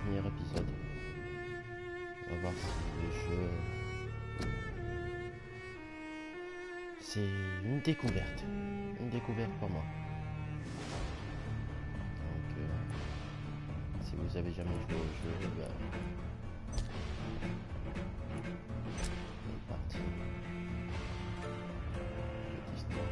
premier épisode. On va voir si le jeu... C'est une découverte pour moi. Donc, si vous avez jamais joué au jeu, c'est parti. Petite histoire.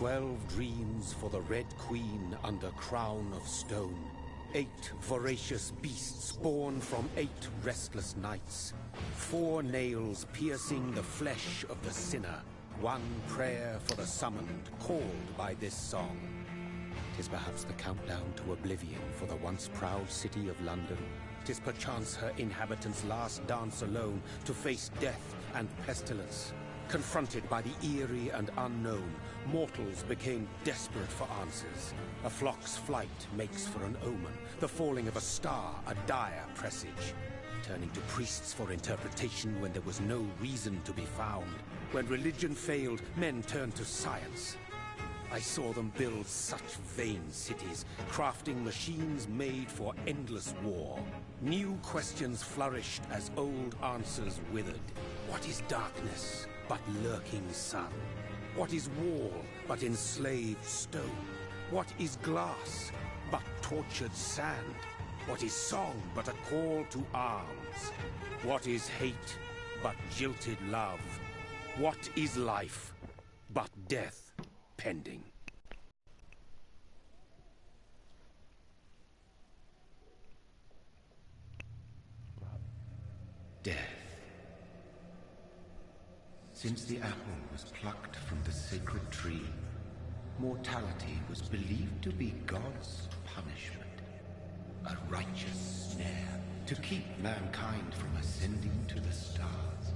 12 dreams for the Red Queen under crown of stone. 8 voracious beasts born from 8 restless nights. 4 nails piercing the flesh of the sinner. 1 prayer for the summoned, called by this song. 'Tis perhaps the countdown to oblivion for the once proud city of London. 'Tis perchance her inhabitants' last dance alone to face death and pestilence. Confronted by the eerie and unknown, mortals became desperate for answers. A flock's flight makes for an omen, the falling of a star a dire presage. Turning to priests for interpretation when there was no reason to be found. When religion failed, men turned to science. I saw them build such vain cities, crafting machines made for endless war. New questions flourished as old answers withered. What is darkness but lurking sun? What is wall but enslaved stone? What is glass but tortured sand? What is song but a call to arms? What is hate but jilted love? What is life but death pending? Death. Since the apple was plucked from the sacred tree, mortality was believed to be God's punishment. A righteous snare to keep mankind from ascending to the stars.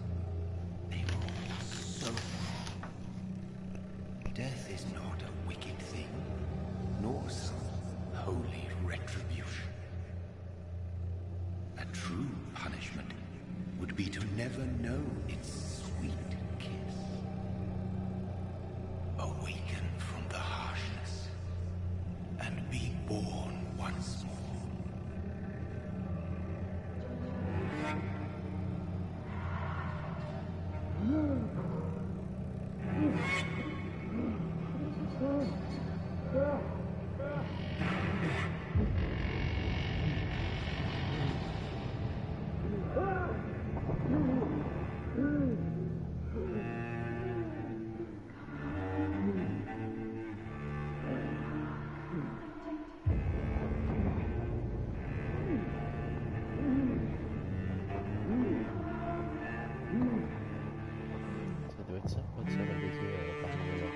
They were all so wrong. Death is not a wicked thing, nor some holy retribution. A true punishment would be to never know its sweet kiss. Awaken from the harshness and be born once more. Ça doit être ça la BT particulièrement.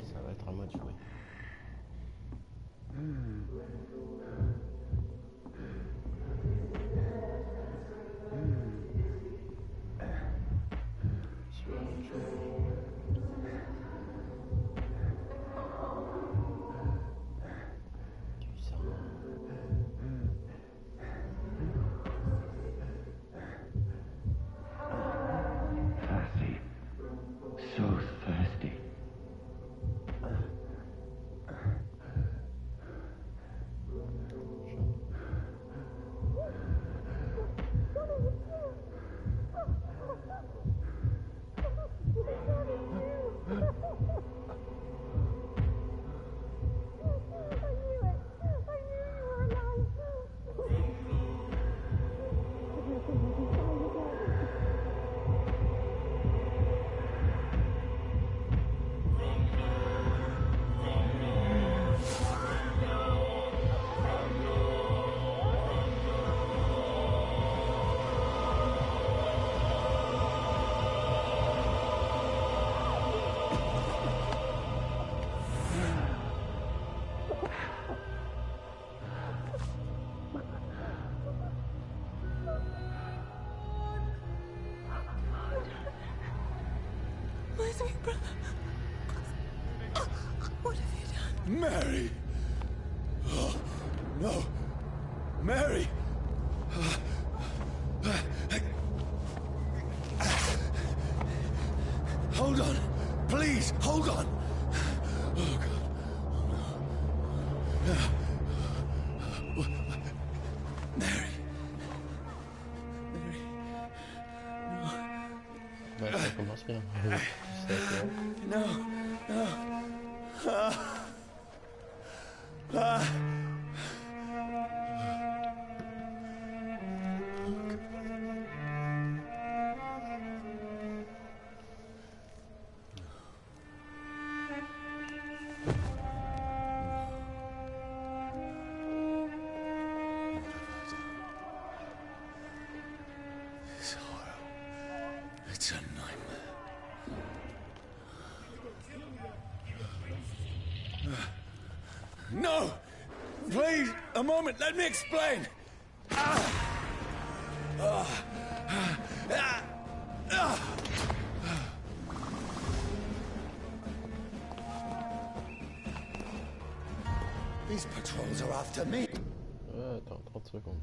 Ça va être en mode jouet. brother. What have you done? Mary! Oh, no! Mary! Hold on! Please, hold on! Oh, God. Oh, no. Mary. Mary. No. Ouais, ça commence bien. No. No. This horror. It's a nightmare. No! Please, a moment, let me explain! These patrols are after me. Attends, 30 secondes.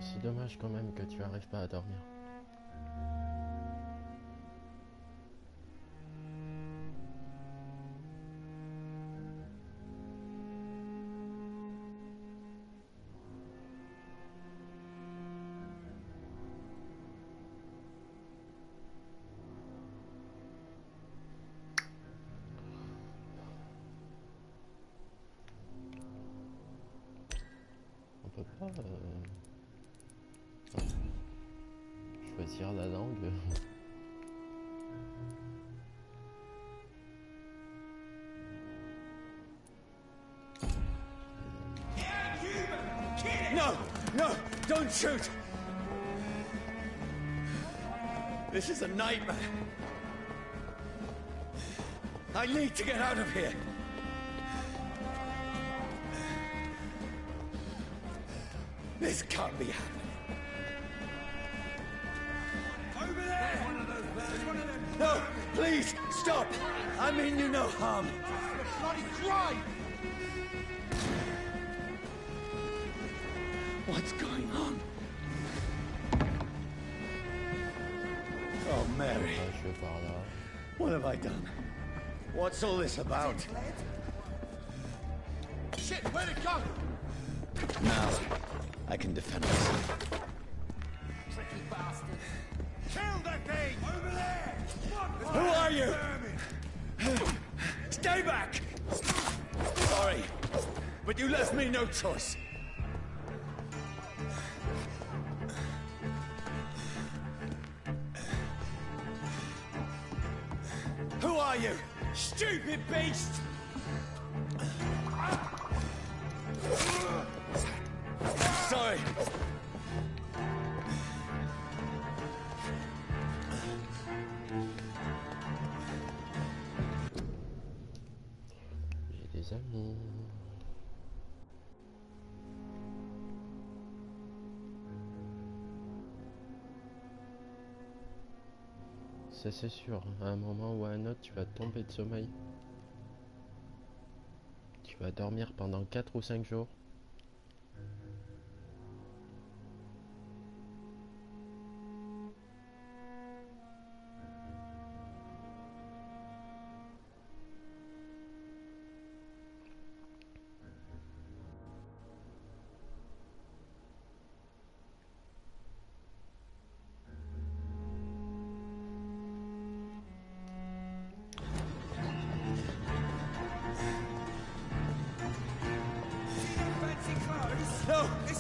C'est dommage quand même que tu arrives pas à dormir. On peut pas choisir la langue. No! No! Don't shoot! This is a nightmare. I need to get out of here. This can't be happening. Over there! There's one of them. No! Please! Stop! I mean you no harm. Bloody crime! What's going on? Oh, Mary. What have I done? What's all this about? Shit, where'd it go? Now, I can defend myself. Tricky bastard. Kill that thing! Over there! Who are you? Stay back! Sorry, but you left me no choice. Who are you? Stupid beast! Sorry. J'ai des amis. Ça c'est sûr, à un moment ou à un autre tu vas tomber de sommeil. Tu vas dormir pendant 4 ou 5 jours.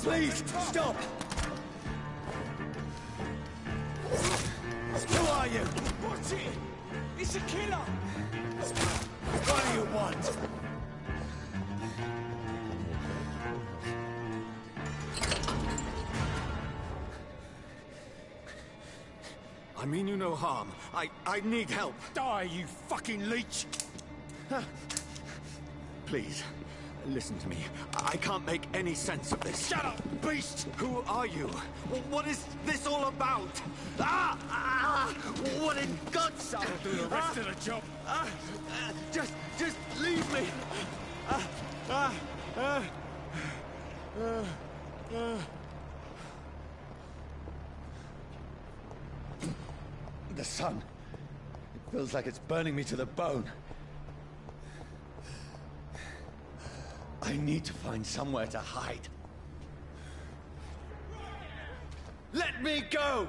Please, stop! Who are you? Watch it! It's a killer! What do you want? I mean you no harm. I need help. Die, you fucking leech! Please, listen to me. I can't make any sense of this. Shut up, beast! Who are you? What is this all about? What in God's name? I'll do the rest of the job. Just leave me. The sun. It feels like it's burning me to the bone. I need to find somewhere to hide. Let me go!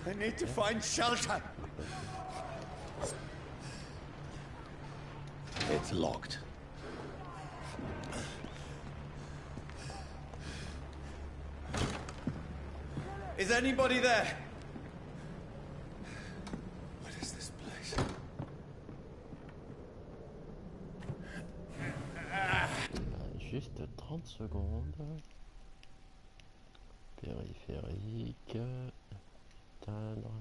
I need to find shelter. It's locked. Is anybody there? What is this place? Juste 30 secondes. Périphérique. Éteindre.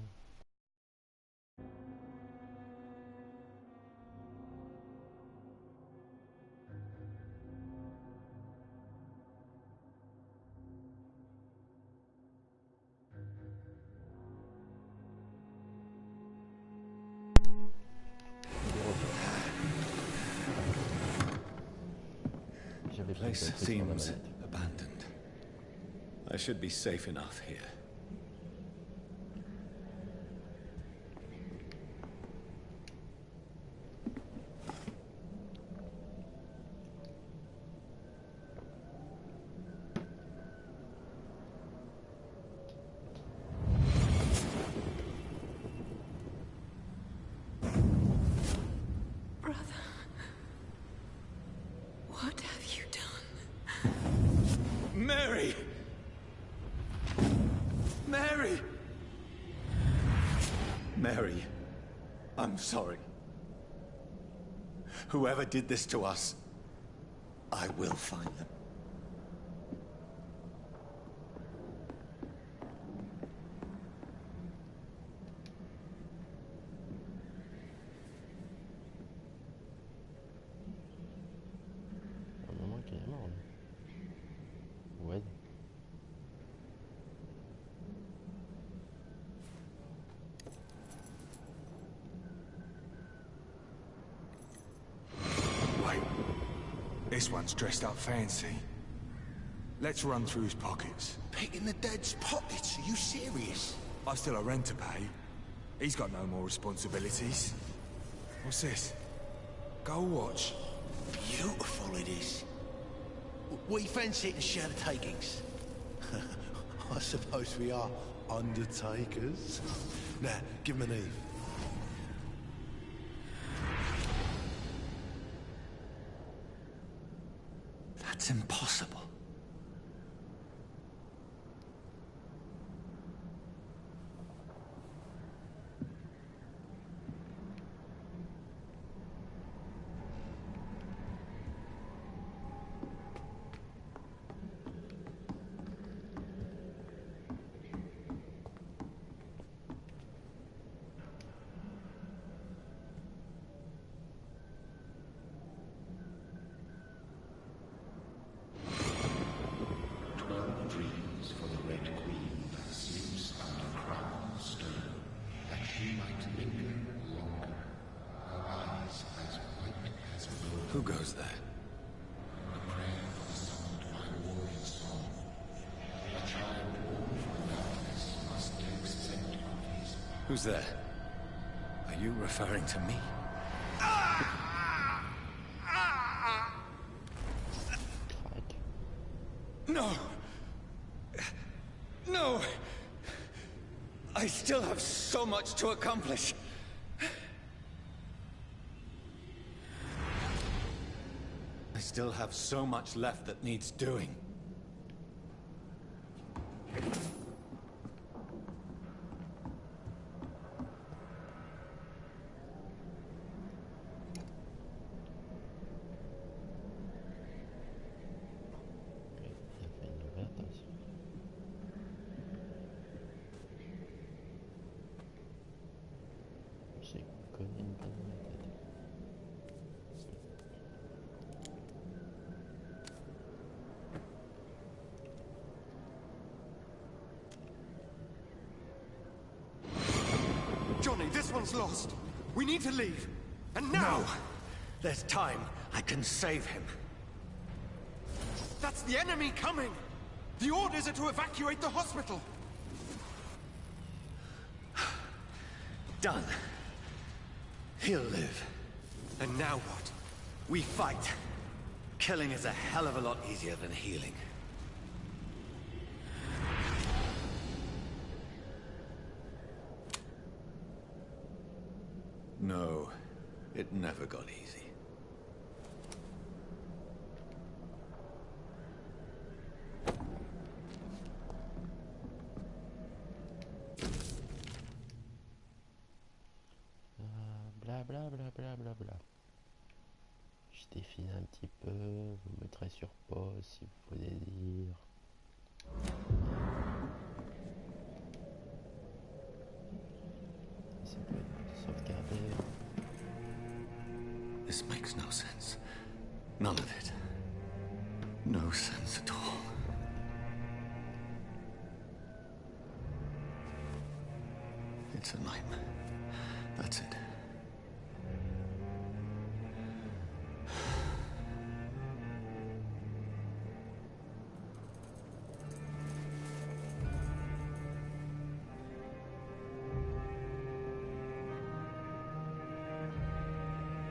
The place seems abandoned. I should be safe enough here. Brother. What have you done? Mary! Mary! Mary, I'm sorry. Whoever did this to us, I will find them. Un moment qu'il est mort, lui. Ouais. Wait. This one's dressed up fancy. Let's run through his pockets. Picking the dead's pockets? Are you serious? I've still a rent to pay. He's got no more responsibilities. What's this? Gold watch. Beautiful it is. We fancy it and share the takings. I suppose we are undertakers. Now, give him an Eve. That's impossible. Who goes there? Who's there? Are you referring to me? No! No! I still have so much to accomplish. still have so much left that needs doing. Johnny, this one's lost. We need to leave. And now! No! There's time. I can save him. That's the enemy coming! The orders are to evacuate the hospital! Done. He'll live. And now what? We fight. Killing is a hell of a lot easier than healing. No, it never got easy. Bla bla bla bla bla bla. Je défile un petit peu, vous mettrez sur pause si vous voulez lire. Ça peut être sauvegardé. This makes no sense. None of it. No sense at all. It's a nightmare. That's it.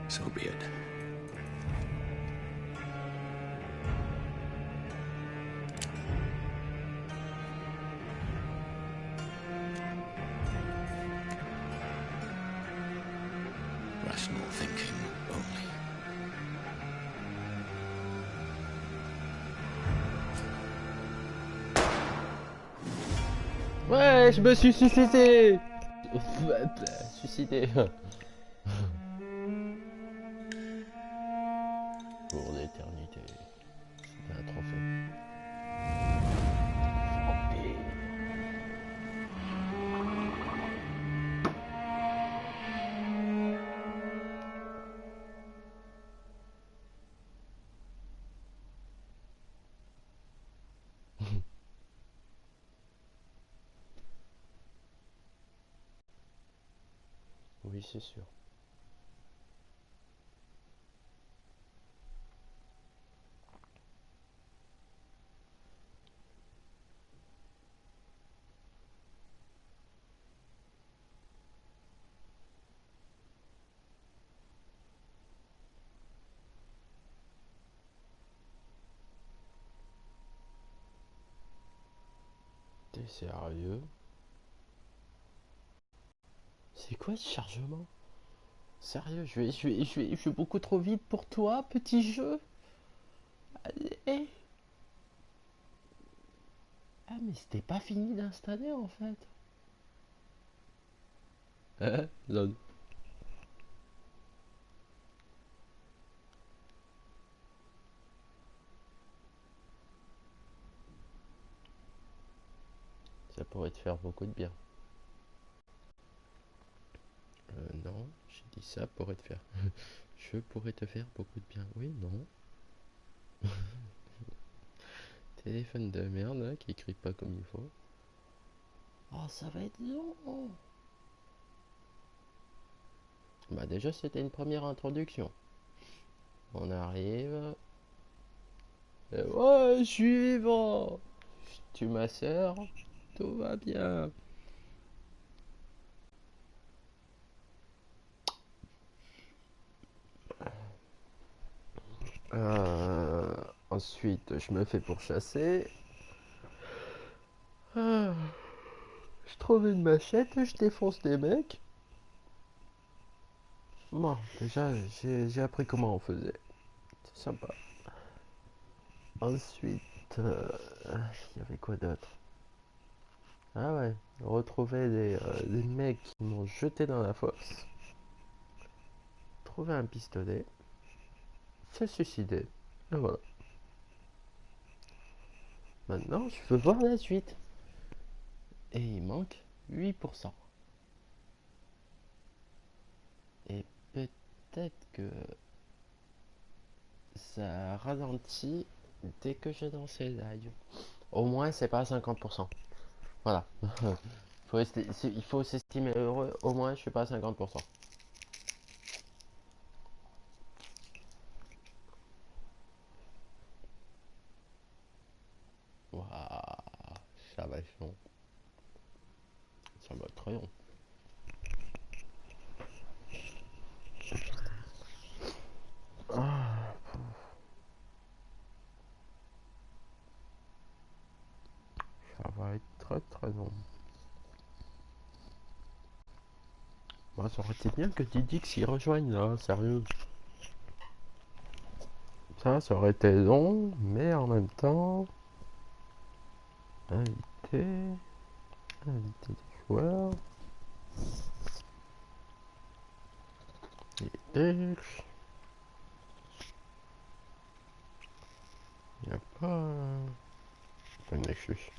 So be it. Rational thinking only. Ouais, je me suis suicidé. Suicidé. Pour l'éternité. C'est un trophée. Vampyr. Oui, c'est sûr. T'es sérieux? C'est quoi ce chargement? Sérieux, je vais beaucoup trop vite pour toi, petit jeu. Allez. Ah, mais c'était pas fini d'installer en fait. Hein? Non. Ça pourrait te faire beaucoup de bien. Non, j'ai dit ça pourrait te faire. Je pourrais te faire beaucoup de bien. Oui, non. Téléphone de merde hein, qui écrit pas comme il faut. Oh, ça va être long. Bah déjà c'était une première introduction. On arrive. Ouais, je suis vivant. Tu ma sœur, tout va bien. Ensuite, je me fais pourchasser. Je trouve une machette, je défonce des mecs. Bon, déjà, j'ai appris comment on faisait. C'est sympa. Ensuite, il y avait quoi d'autre? Ah ouais, retrouver des mecs qui m'ont jeté dans la fosse, trouver un pistolet, se suicider. Et voilà. Maintenant, je veux voir la suite. Et il manque 8%. Et peut-être que ça ralentit dès que j'ai lancé live. Au moins, c'est pas à 50%. Voilà. Il faut s'estimer heureux. Au moins, je suis pas à 50%. Waouh, ça va être long. Ça va être très long. Ah, ça va être très très long. Moi, ça aurait été bien que Didix s'y rejoigne là, sérieux. Ça aurait été long, mais en même temps, inviter, inviter des joueurs. Didix. Il n'y a pas un Nexus.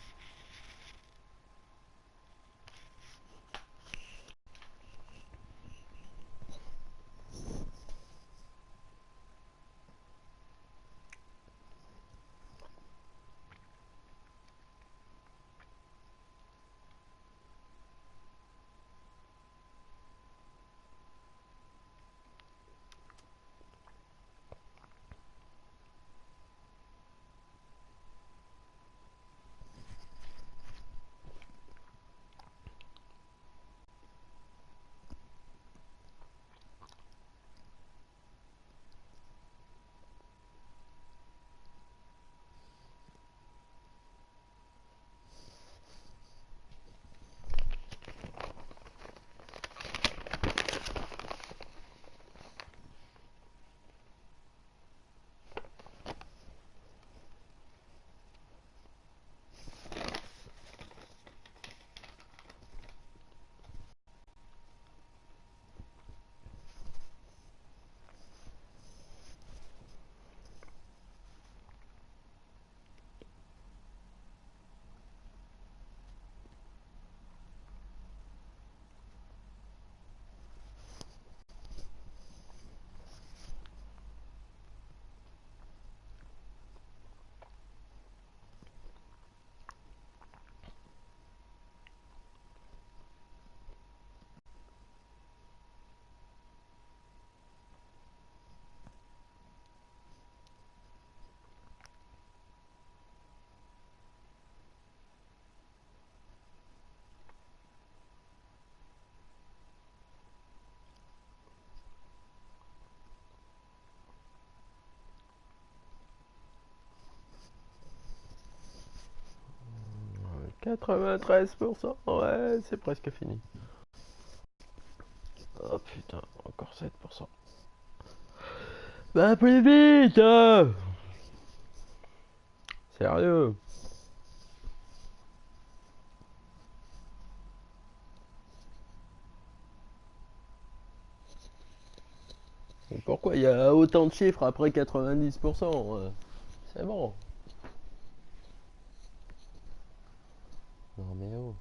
Ouais, 93%, ouais, c'est presque fini. Oh putain, encore 7%. Bah plus vite Sérieux. Et pourquoi il y a autant de chiffres après 90%? C'est bon. Non mais oh.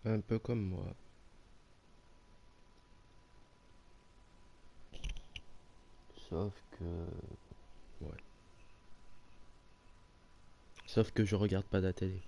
Un peu comme moi. Sauf que... Ouais. Sauf que je regarde pas la télé.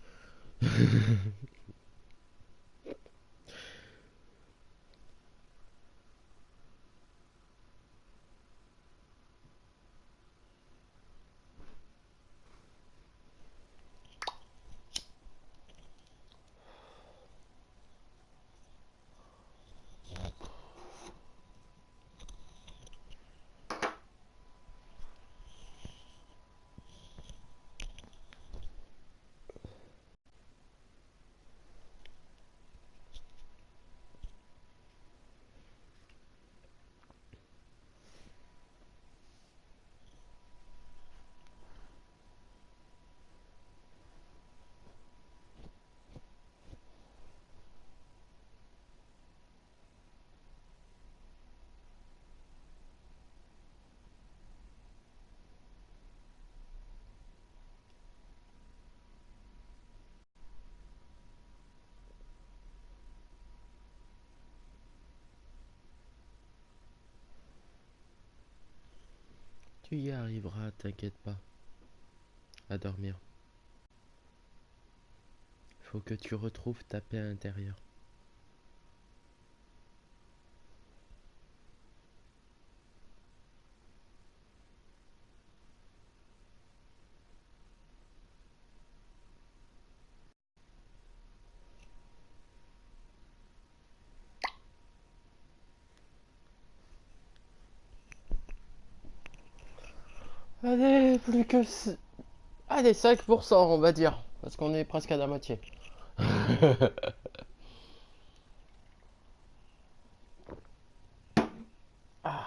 Tu y arriveras, t'inquiète pas, à dormir. Faut que tu retrouves ta paix intérieure. Allez, plus que... Allez, 5%, on va dire. Parce qu'on est presque à la moitié. Ah,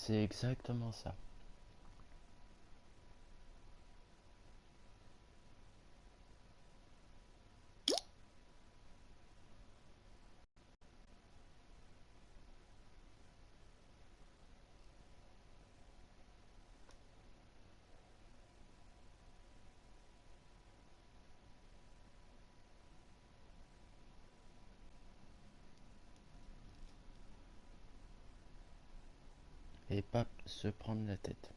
c'est exactement ça. Et pas se prendre la tête.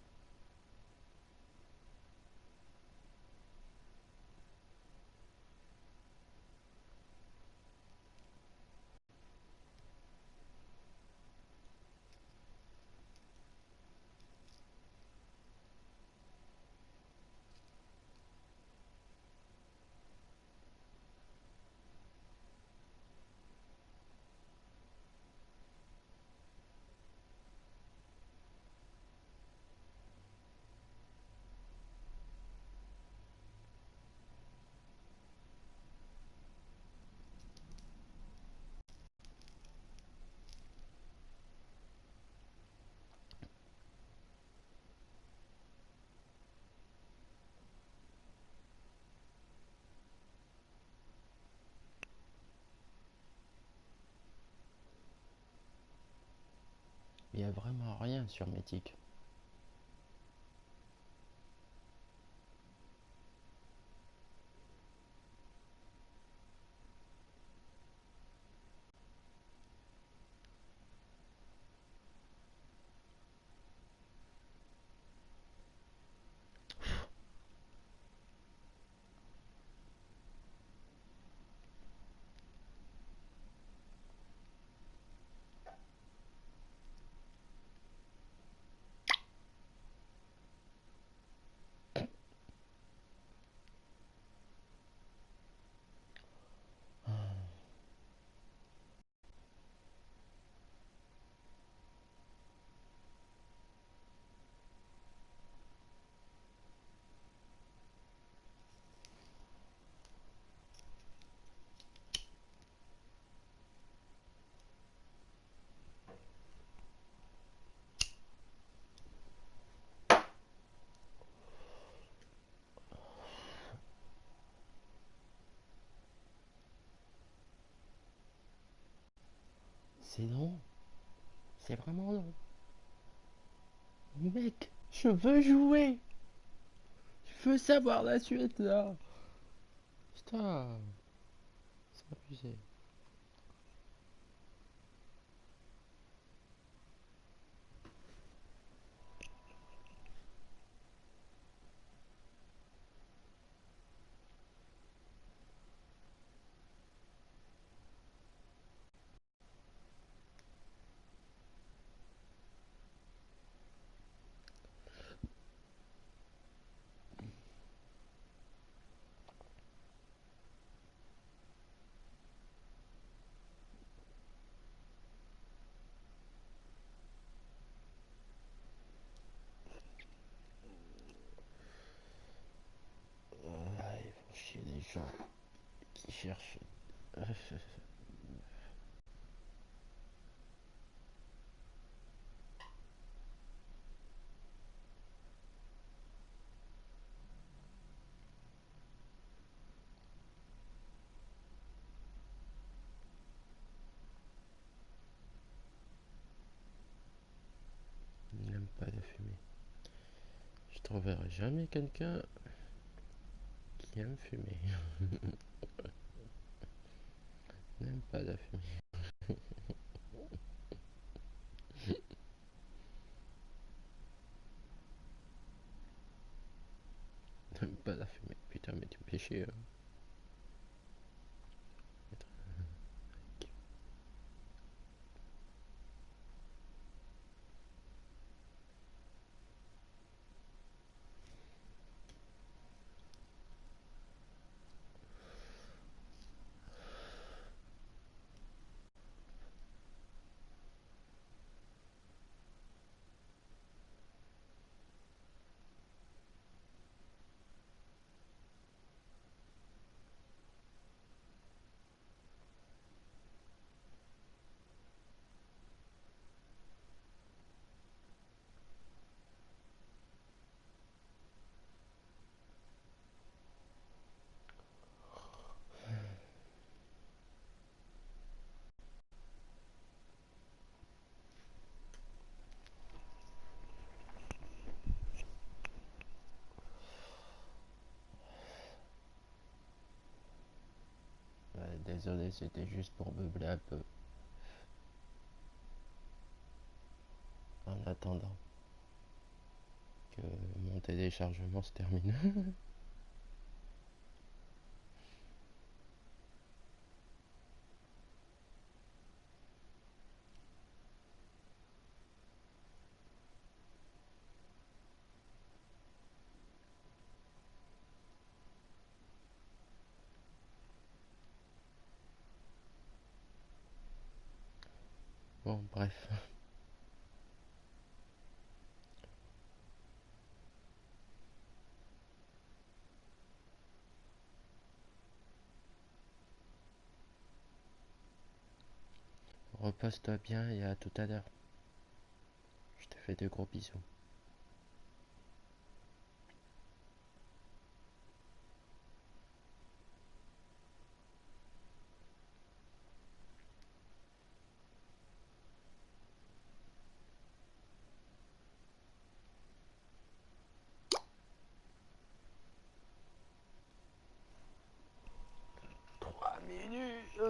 Il y a vraiment rien sur Mythique. C'est non. C'est vraiment non. Mec, je veux jouer. Je veux savoir la suite là. Putain, c'est abusé. Ils font chier les gens qui cherchent. Ils n'aiment pas la fumée. Je trouverai jamais quelqu'un qui aime fumer. N'aime pas la fumée. N'aime pas la fumée. Putain, mais tu me fais chier. Ouais, désolé, c'était juste pour meubler un peu. En attendant que mon téléchargement se termine. Bon, bref. Repose-toi bien et à tout à l'heure. Je te fais de gros bisous.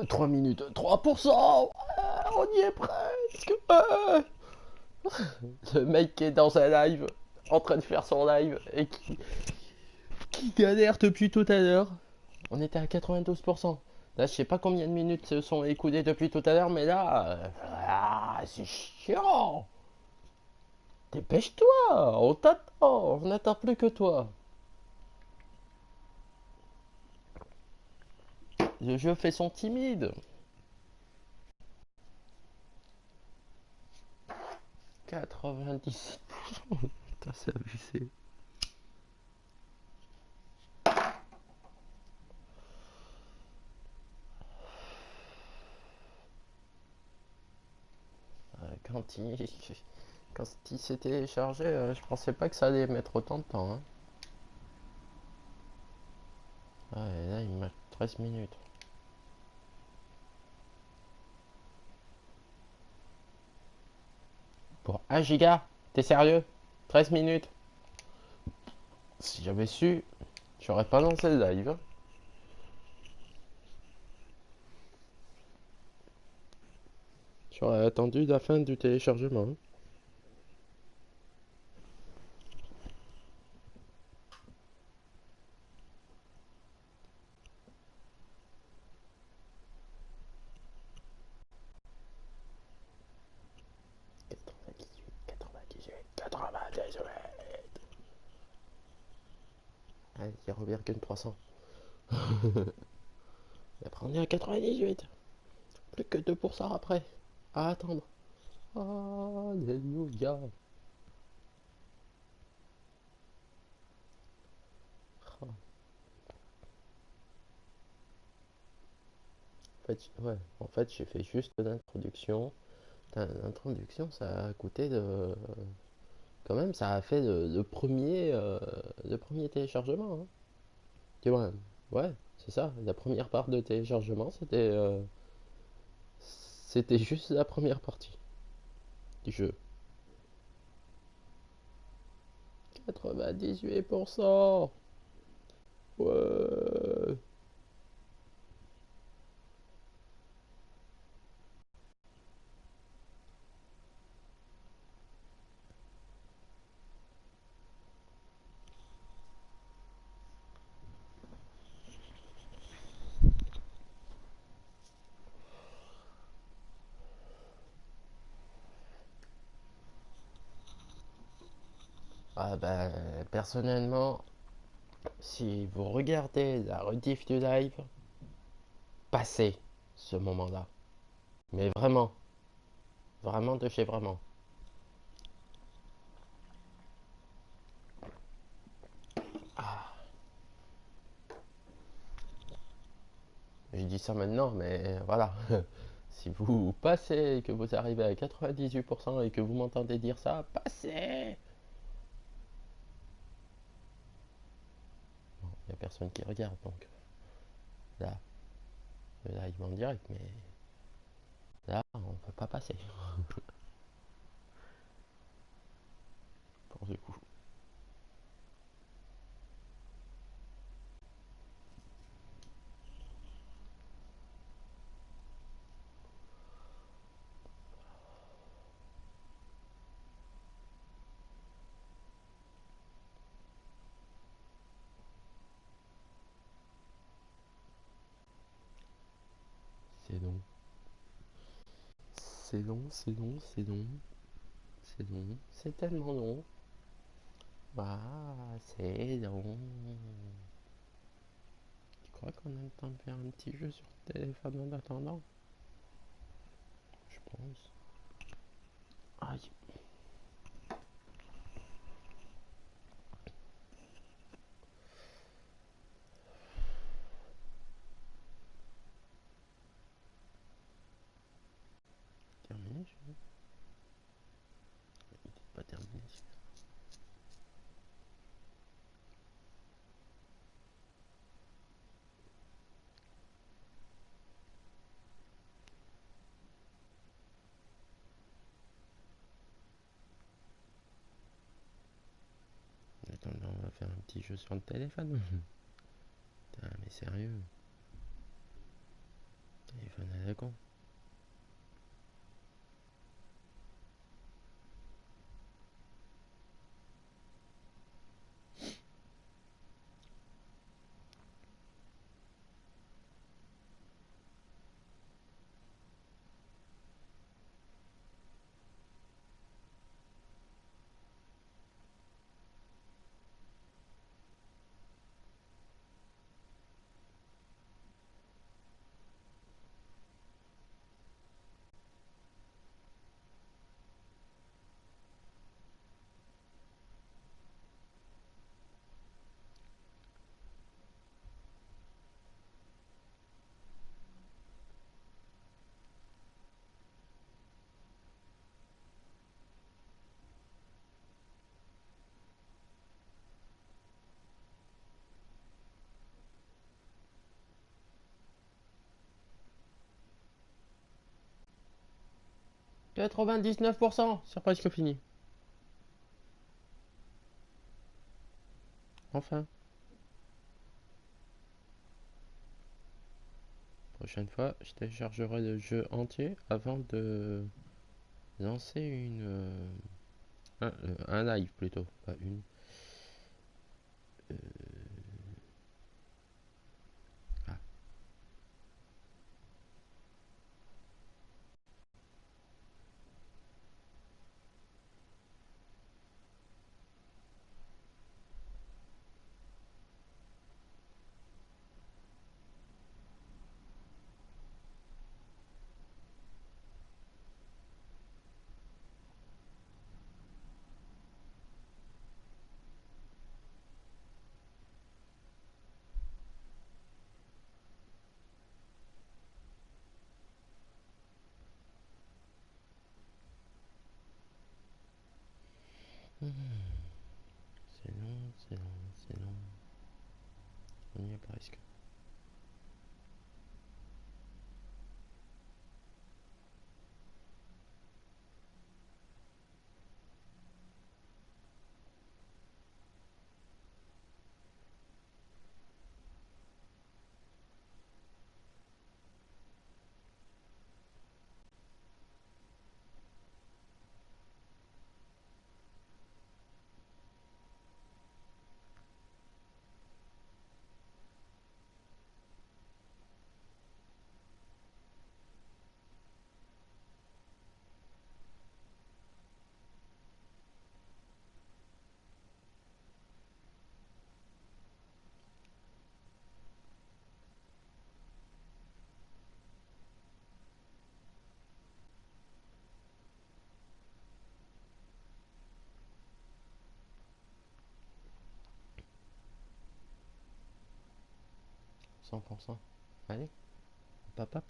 Trois minutes, 3%. On y est presque. Le mec qui est dans un live, en train de faire son live et qui galère depuis tout à l'heure. On était à 92%. Là, je sais pas combien de minutes se sont écoulées depuis tout à l'heure, mais là, c'est chiant. Dépêche-toi, on t'attend, on n'attend plus que toi. Le jeu fait son timide. 97%. Putain, c'est abusé. Quand il s'est téléchargé, je pensais pas que ça allait mettre autant de temps. Hein. Ah, et là, il me met 13 minutes. Pour 1 giga? T'es sérieux? 13 minutes? Si j'avais su, j'aurais pas lancé le live. J'aurais attendu la fin du téléchargement. Allez, 0,300. Et après on est à 98. Plus que 2% après. À attendre. Alléluia. En fait, j'ai fait juste l'introduction. L'introduction, ça a coûté de. Quand même, ça a fait le premier téléchargement. Hein. Tu vois, ouais, c'est ça. La première part de téléchargement, c'était juste la première partie du jeu. 98%. Ouais. Ah ben, personnellement, si vous regardez la rediff du live, passez ce moment-là. Mais vraiment, vraiment de chez vraiment. Je dis ça maintenant, mais voilà. Si vous passez et que vous arrivez à 98% et que vous m'entendez dire ça, passez. Bon, il n'y a personne qui regarde, donc là, le live est en direct, mais là, on peut pas passer. Pour du coup. C'est long. C'est long, c'est long, c'est long. C'est long. C'est tellement long. Ah, c'est long. Tu crois qu'on a le temps de faire un petit jeu sur le téléphone en attendant? Je pense. Aïe. Terminé, je vais. Pas terminé. Attends, on va faire un petit jeu sur le téléphone. Putain, mais sérieux. Téléphone à la con. 99%, c'est presque fini. Enfin. Prochaine fois, je téléchargerai le jeu entier avant de lancer un live plutôt, pas une. Euh, ah, c'est long. On y est presque. « 100%. Allez, hop hop,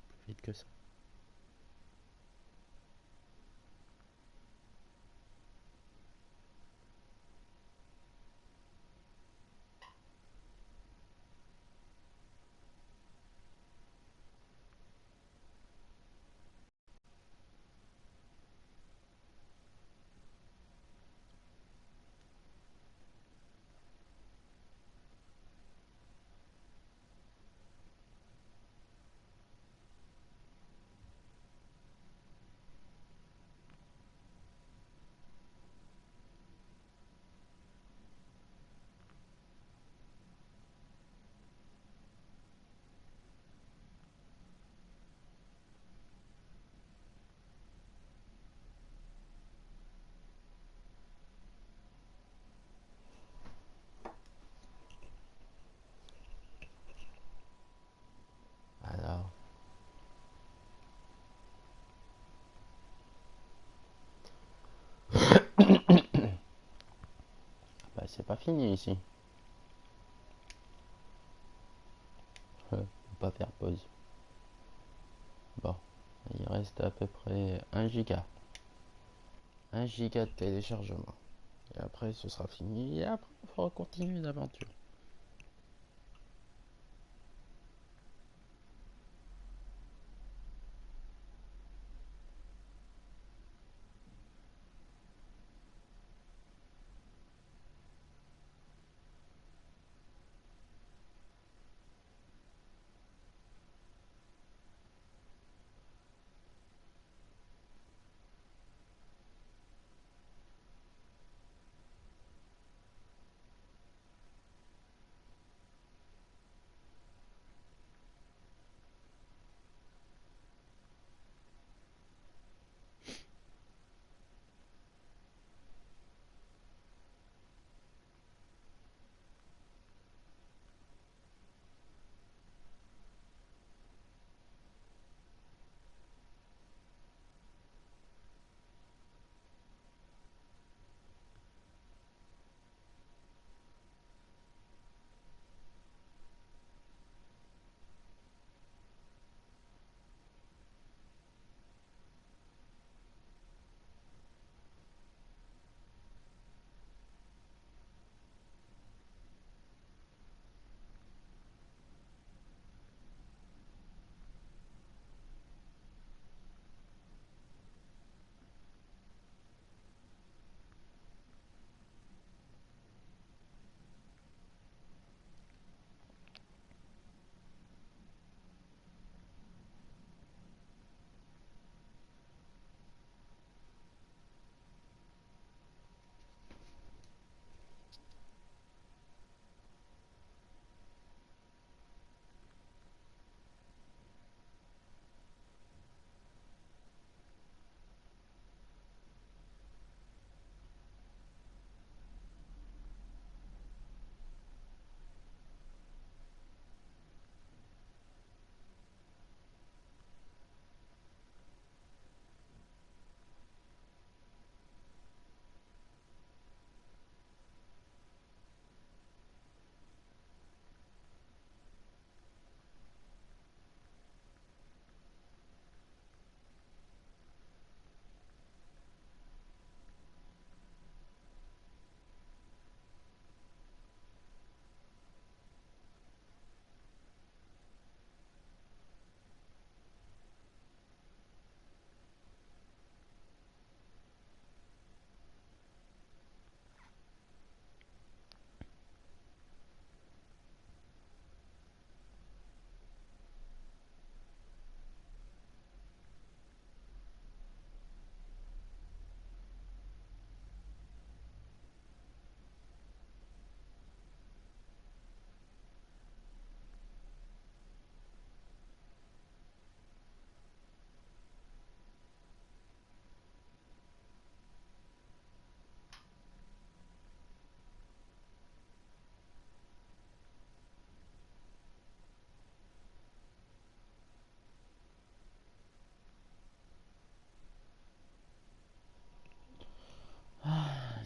plus vite que ça. Alors, bah c'est pas fini ici. Faut pas faire pause. Bon, il reste à peu près 1 giga. 1 giga de téléchargement. Et après, ce sera fini. Et après, il faudra continuer l'aventure.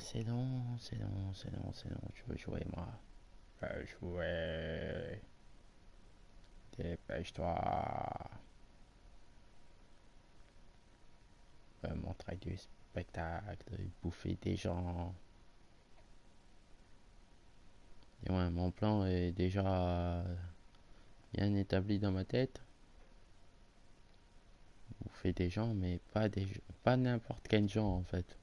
C'est long, c'est long, c'est long, c'est long. Je veux jouer, moi. Je veux jouer. Dépêche-toi. Je veux montrer du spectacle, bouffer des gens. Et ouais, mon plan est déjà bien établi dans ma tête. Bouffer des gens, mais pas n'importe quel gens en fait.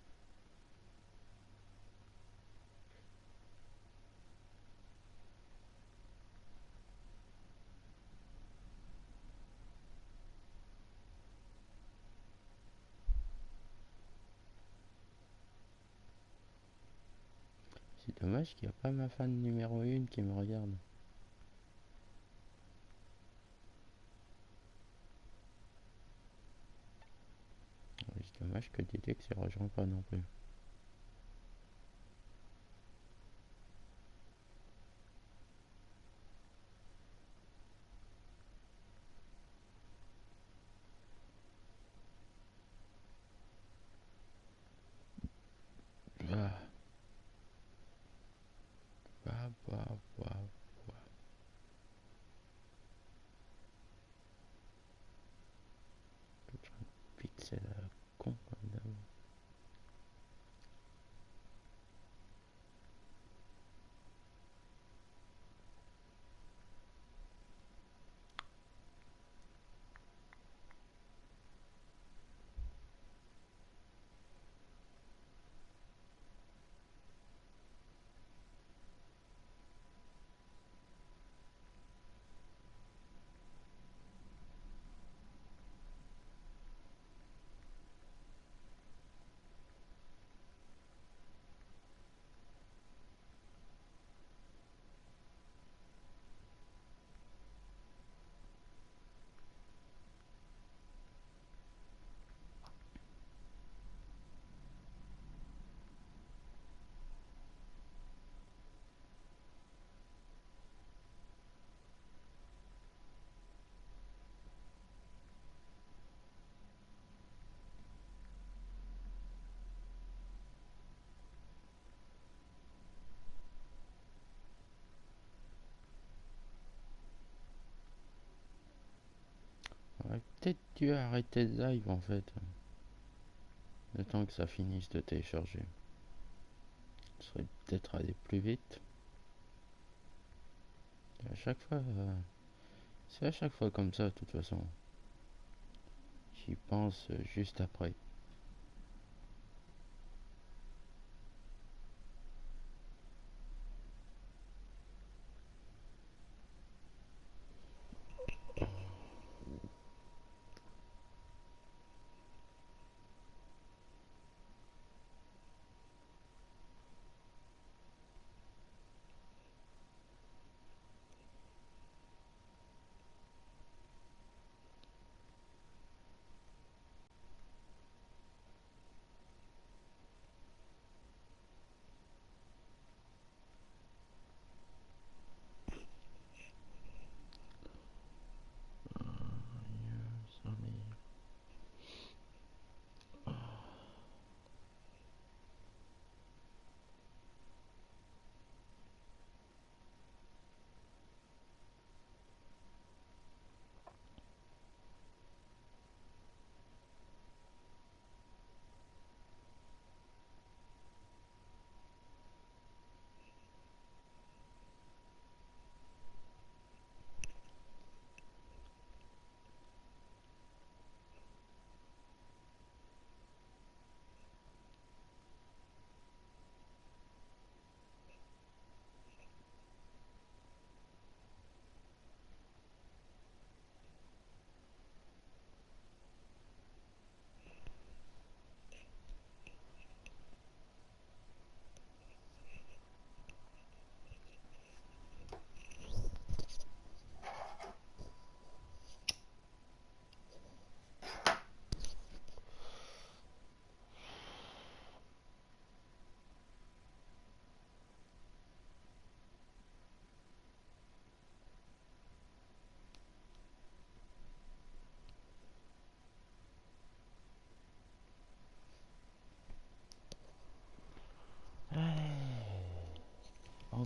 C'est dommage qu'il n'y a pas ma fan numéro 1 qui me regarde. C'est dommage que Didex ne rejoint pas non plus. Bah, bah, bah, bah, bah. Pixel à la con comme d'hab. J'aurais peut-être dû arrêter le live en fait. Le temps que ça finisse de télécharger. Ça serait peut-être aller plus vite. Et à chaque fois, c'est à chaque fois comme ça de toute façon. J'y pense juste après.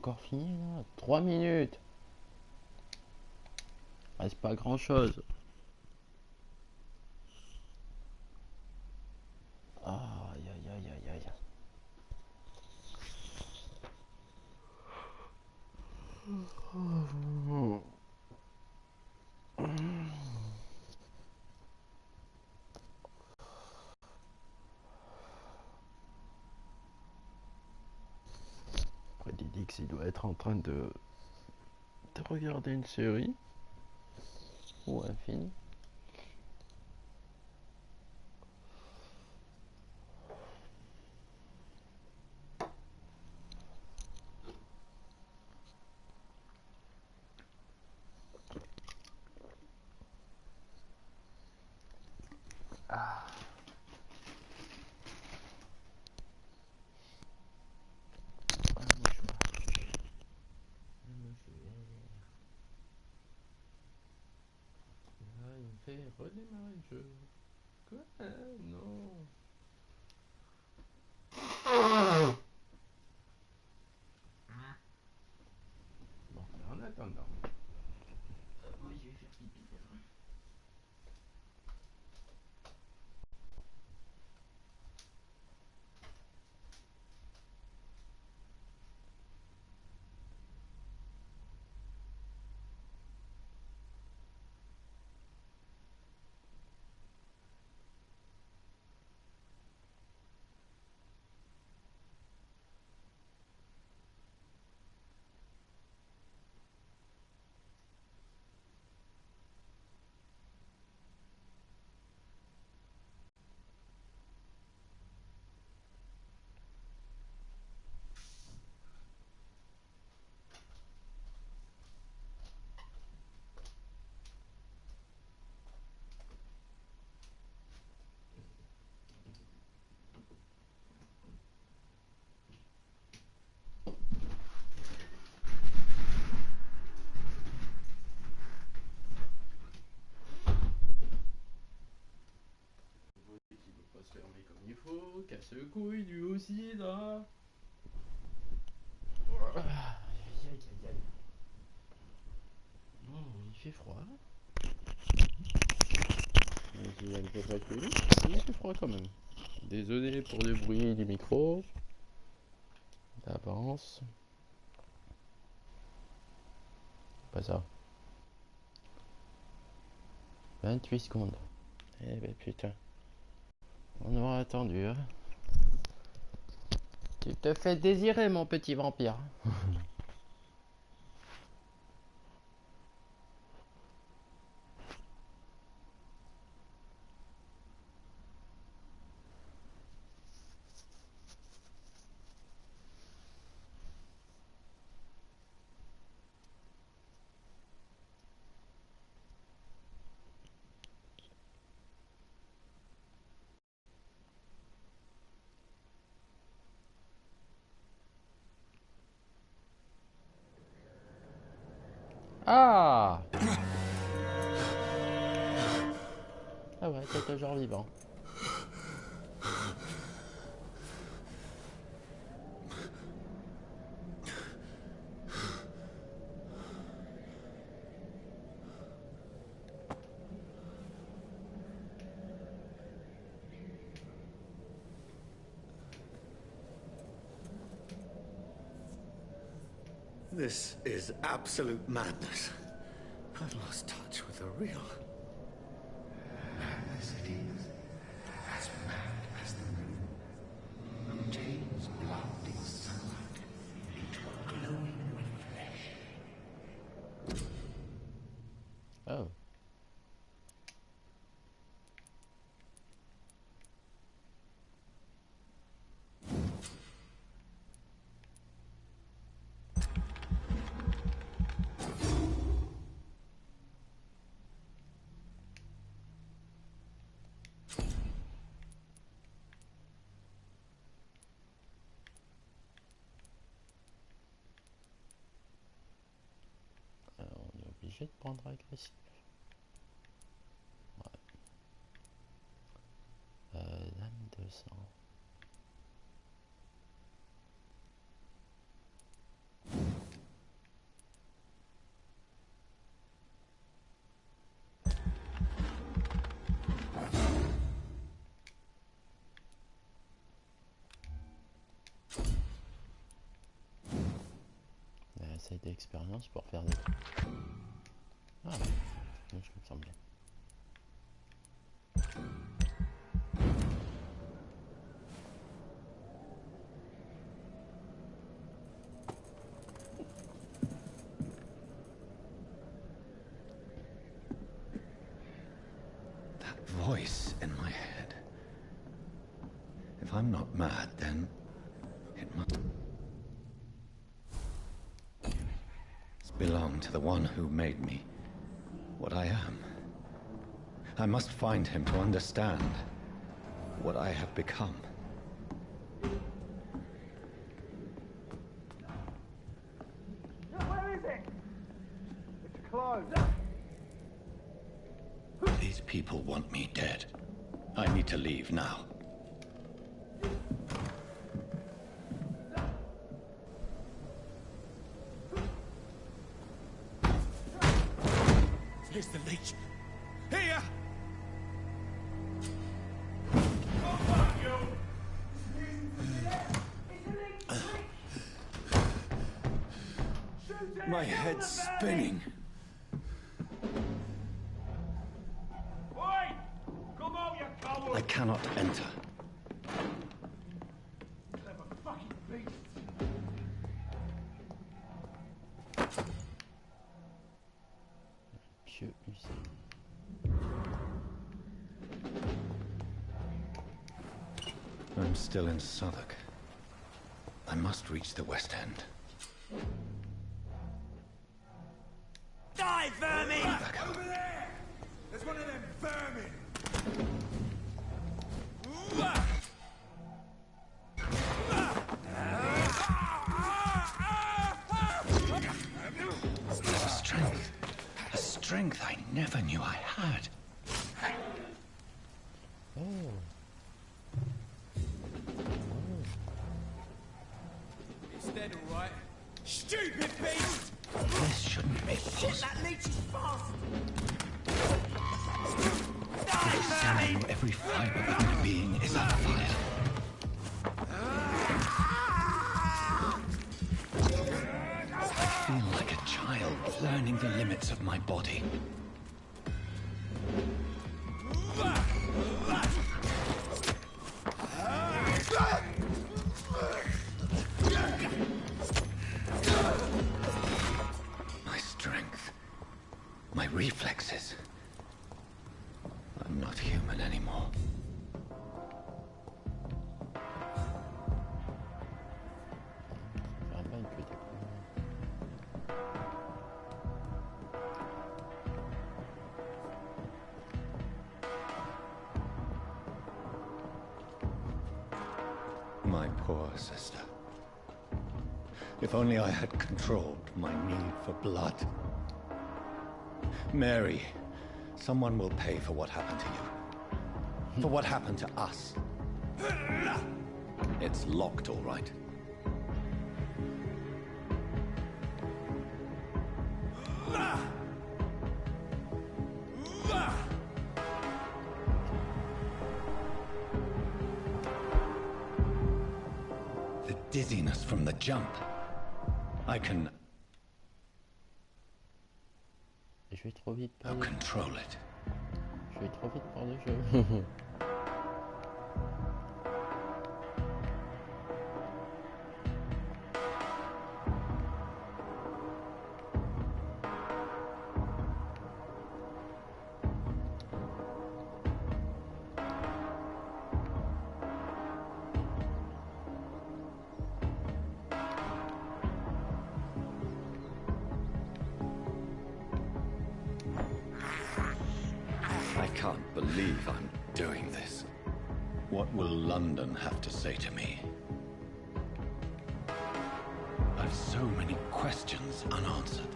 encore fini là? 3 minutes. Ah, c'est pas grand chose. Aïe aïe aïe aïe aïe. Après Didix il doit être en train de regarder une série ou un film. Ah, il me fait redémarrer le jeu. Quoi? Non. Bon, en attendant. Moi je vais faire pipi. Pas se fermer comme il faut, casse le couille lui aussi là. Aïe aïe aïe aïe. Oh, il fait froid. Il y a une peu pas cool. Il fait froid quand même. Désolé pour le bruit du micro. D'avance. Pas ça. 28 secondes. Eh ben putain. On aura attendu. Hein. Tu te fais désirer mon petit vampire. Ah. Ah ouais, t'es toujours vivant. This is absolute madness. I've lost touch with the real. Madness it is, as mad as the moon, who tames blood in sunlight into a glowing reflesh. Oh. Alors, on est obligé de prendre agressif. Ouais. Lame de sang. assez d'expérience pour faire des trucs. Ah, je me semblais. That voice in my head. If I'm not mad, then it must belong to the one who made me what I am. I must find him to understand what I have become. Where is it? It's closed. These people want me dead. I need to leave now. Here's the leech. Here! My head's spinning. Oi! Come out, you coward! I cannot enter. Clever fucking beast! Pieux Hussein. I'm still in Southwark. I must reach the West End. Die, vermin! Back home. Over there! There's one of them vermin! There's a strength I never knew I had. Oh. It's dead, all right. Stupid beast! This shouldn't be Shit, possible. that leech is fast! I know every fiber of my being is on fire. I feel like a child learning the limits of my body. My strength, my reflexes. I'm not human anymore. Faire un bain que découverte. My poor sister. If only I had controlled my need for blood. Mary, someone will pay for what happened to you. For what happened to us. It's locked, all right. The dizziness from the jump. I can Je vais trop vite pour now le... control it. Je vais trop vite pour le jeu. I can't believe I'm doing this. What will London have to say to me? I've so many questions unanswered.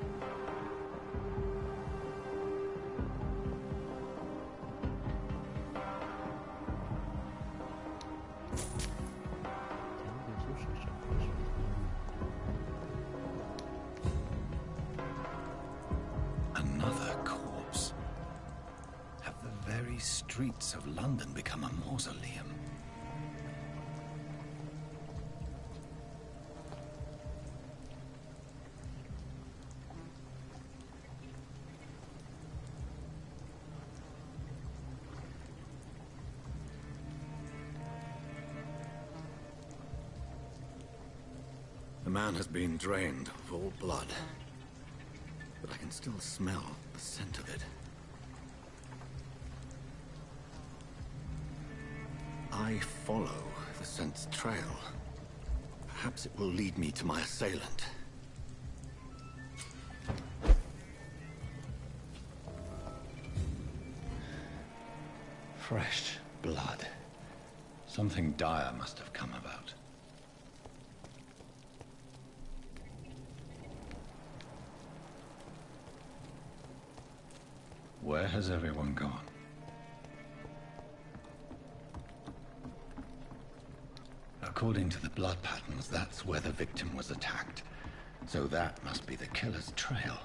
Another corpse. Have the very streets of London become a mausoleum? man has been drained of all blood. But I can still smell the scent of it. I follow the scent's trail. Perhaps it will lead me to my assailant. Fresh blood. Something dire must have come about. Where has everyone gone? According to the blood patterns, that's where the victim was attacked. So that must be the killer's trail.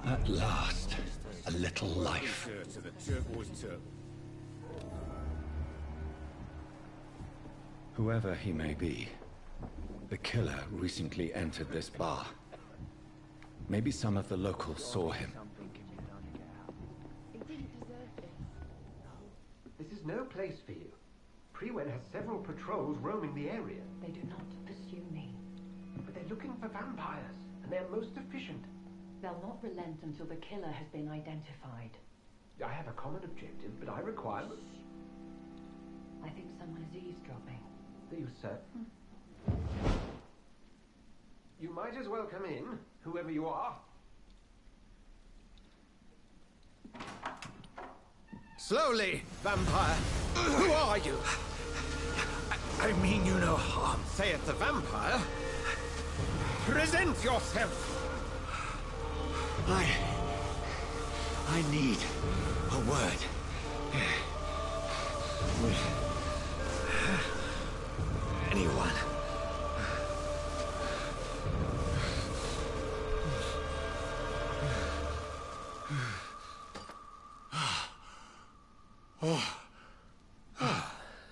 At last, a little life. Whoever he may be, the killer recently entered this bar. Maybe some of the locals saw him. This is no place for you. Prewen has several patrols roaming the area. They do not pursue me. But they're looking for vampires, and they're most efficient. They'll not relent until the killer has been identified. I have a common objective, but I require... I think someone is eavesdropping. Are you certain? You might as well come in, whoever you are. Slowly, vampire! Who are you? I mean you no harm. Saith the vampire. Present yourself! I need a word. With anyone.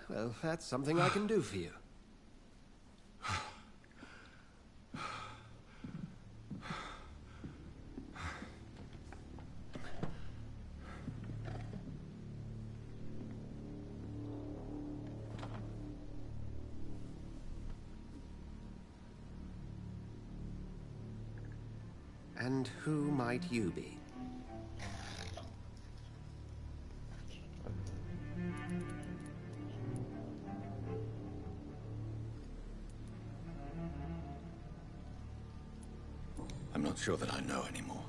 Well, that's something I can do for you. And who might you be? I'm not sure that I know anymore.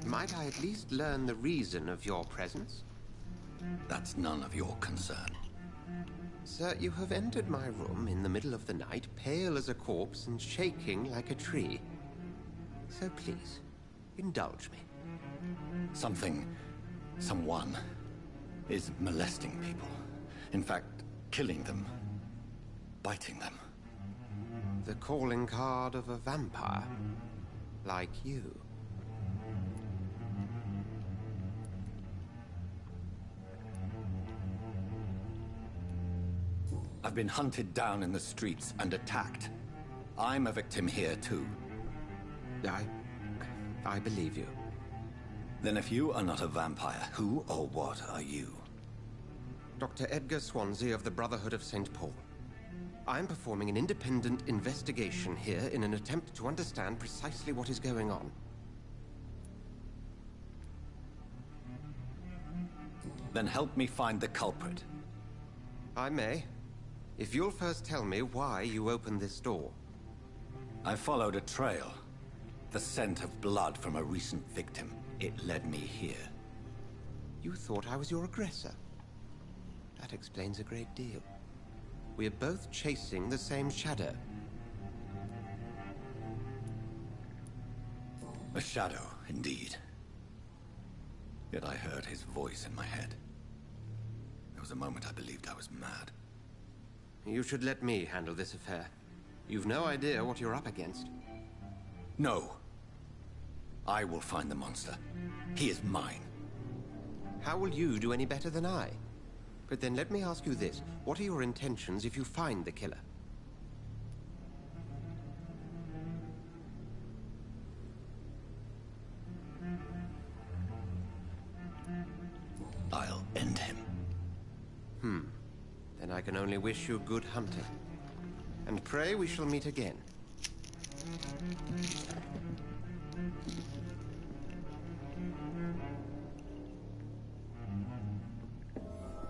Might I at least learn the reason of your presence? That's none of your concern. Sir, you have entered my room in the middle of the night, pale as a corpse and shaking like a tree. So please, indulge me. Someone is molesting people. In fact, killing them. Biting them. The calling card of a vampire. Like you. I've been hunted down in the streets and attacked. I'm a victim here, too. I believe you. Then if you are not a vampire, who or what are you? Dr. Edgar Swansea of the Brotherhood of St. Paul. I'm performing an independent investigation here in an attempt to understand precisely what is going on. Then help me find the culprit. I may. If you'll first tell me why you opened this door. I followed a trail. The scent of blood from a recent victim. It led me here. You thought I was your aggressor. That explains a great deal. We are both chasing the same shadow. A shadow, indeed. Yet I heard his voice in my head. There was a moment I believed I was mad. You should let me handle this affair. You've no idea what you're up against. No. I will find the monster. He is mine. How will you do any better than I? But then let me ask you this. What are your intentions if you find the killer? Then I can only wish you good hunting. And pray we shall meet again.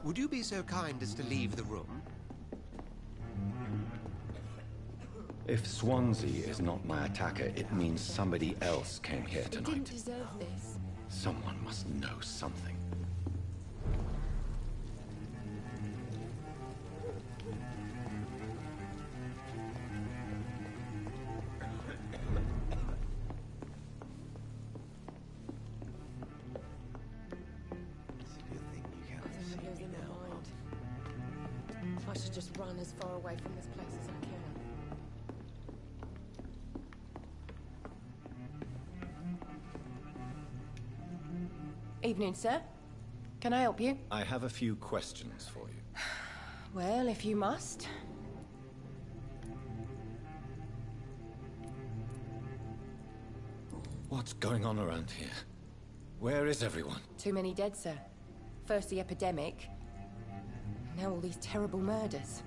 Would you be so kind as to leave the room? If Swansea is not my attacker, it means somebody else came here He tonight. didn't deserve this. Someone must know something. I should just run as far away from this place as I can. Evening, sir. Can I help you? I have a few questions for you. Well, if you must. What's going on around here? Where is everyone? Too many dead, sir. First the epidemic, now all these terrible murders.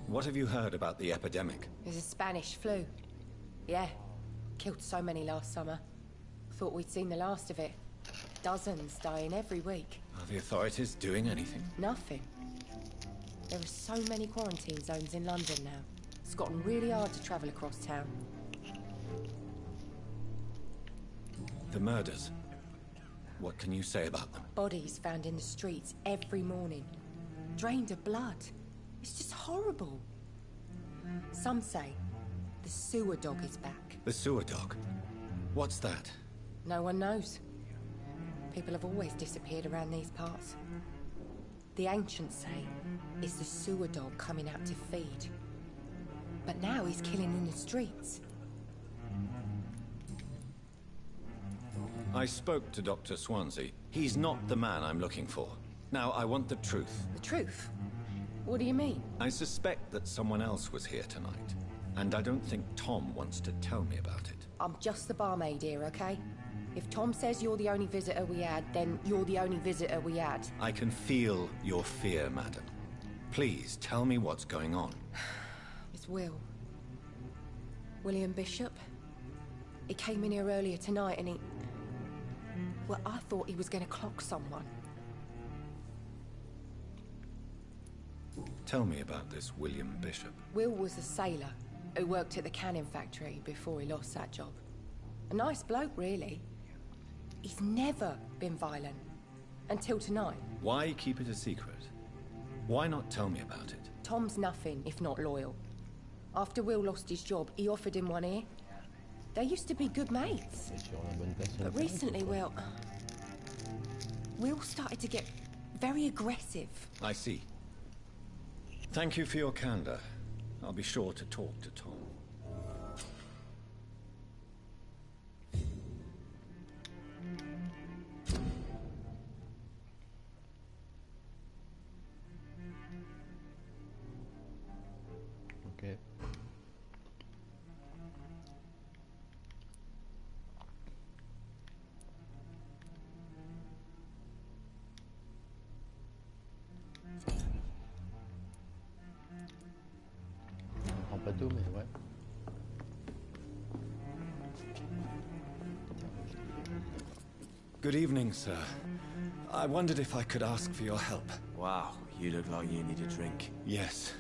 What have you heard about the epidemic? There's a Spanish flu. Yeah, killed so many last summer. Thought we'd seen the last of it. Dozens dying every week. Are the authorities doing anything? Nothing. There are so many quarantine zones in London now. It's gotten really hard to travel across town. The murders. What can you say about them? Bodies found in the streets every morning. Drained of blood. It's just horrible. Some say the sewer dog is back. The sewer dog? What's that? No one knows. People have always disappeared around these parts. The ancients say it's the sewer dog coming out to feed. But now he's killing in the streets. I spoke to Dr. Swansea. He's not the man I'm looking for. Now, I want the truth. The truth? What do you mean? I suspect that someone else was here tonight. And I don't think Tom wants to tell me about it. I'm just the barmaid here, okay? If Tom says you're the only visitor we had, then you're the only visitor we had. I can feel your fear, madam. Please, tell me what's going on. It's Will. William Bishop. He came in here earlier tonight and he... Well, I thought he was going to clock someone. Tell me about this William Bishop. Will was a sailor who worked at the cannon factory before he lost that job. A nice bloke, really. He's never been violent. Until tonight. Why keep it a secret? Why not tell me about it? Tom's nothing if not loyal. After Will lost his job, he offered him one ear. They used to be good mates. But recently, well... Will started to get very aggressive. I see. Thank you for your candor. I'll be sure to talk to Tom. Okay. On prend pas tout, mais ouais. Good evening, sir. I wondered if I could ask for your help. Wow, you look like you need a drink. Yes.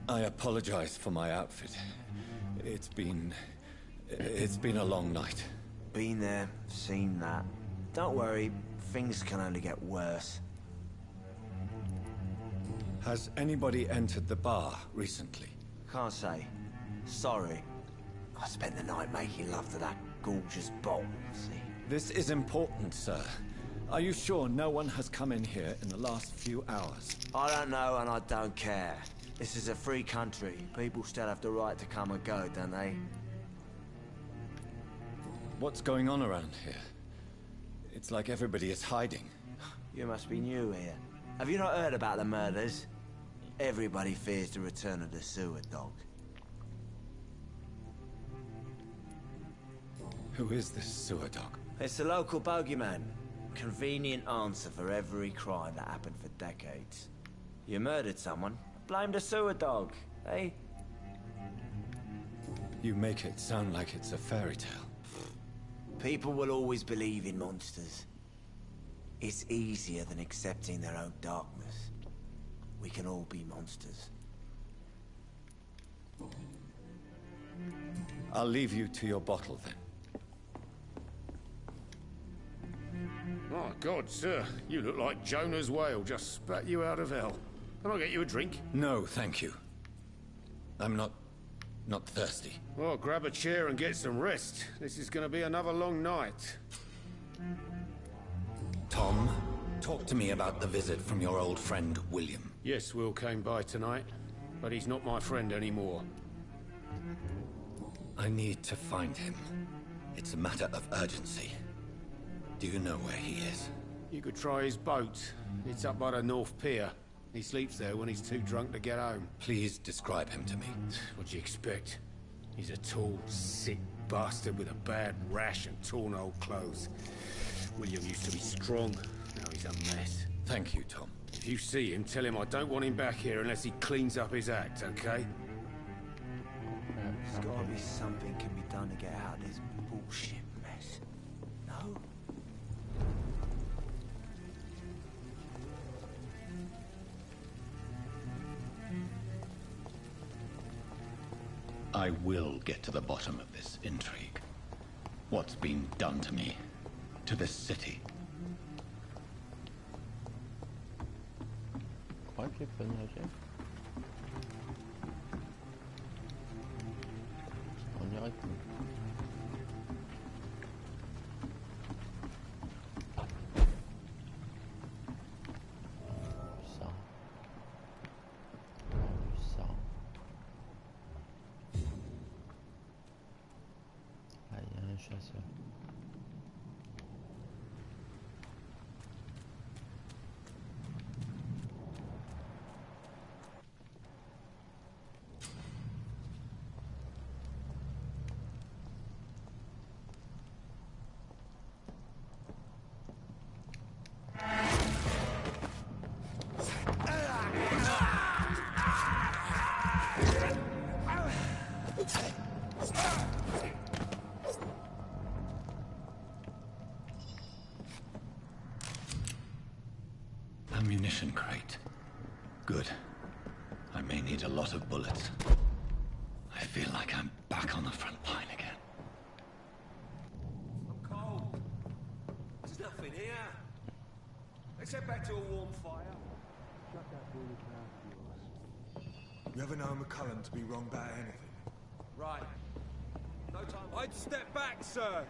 I apologize for my outfit. It's been a long night. Been there, seen that. Don't worry, things can only get worse. Has anybody entered the bar recently? Can't say. Sorry. I spent the night making love to that gorgeous bottle, see? This is important, sir. Are you sure no one has come in here in the last few hours? I don't know and I don't care. This is a free country. People still have the right to come and go, don't they? What's going on around here? It's like everybody is hiding. You must be new here. Have you not heard about the murders? Everybody fears the return of the sewer dog. Who is this sewer dog? It's the local bogeyman. convenient answer for every crime that happened for decades. You murdered someone, blamed a sewer dog, eh? You make it sound like it's a fairy tale. People will always believe in monsters. It's easier than accepting their own darkness. We can all be monsters. I'll leave you to your bottle then. My God, sir, you look like Jonah's whale just spat you out of hell. Can I get you a drink? No, thank you. I'm not thirsty. Well, grab a chair and get some rest. This is going to be another long night. Tom, talk to me about the visit from your old friend, William. Yes, Will came by tonight, but he's not my friend anymore. I need to find him. It's a matter of urgency. Do you know where he is? You could try his boat. It's up by the North Pier. He sleeps there when he's too drunk to get home. Please describe him to me. What'd you expect? He's a tall, sick bastard with a bad rash and torn old clothes. William used to be strong. Now he's a mess. Thank you, Tom. If you see him, tell him I don't want him back here unless he cleans up his act, okay? There's gotta be something can be done to get out of this bullshit mess. No? I will get to the bottom of this intrigue. What's been done to me? To this city? Je crois qu'il faut nager. On dirait que... Chasseur. Ammunition crate. Good. I may need a lot of bullets. I feel like I'm back on the front line again. I'm cold. There's nothing here. Let's head back to a warm fire. Shut that foolish mouth of yours. You ever know McCullum to be wrong about anything? Right. No time. I'd step back, sir.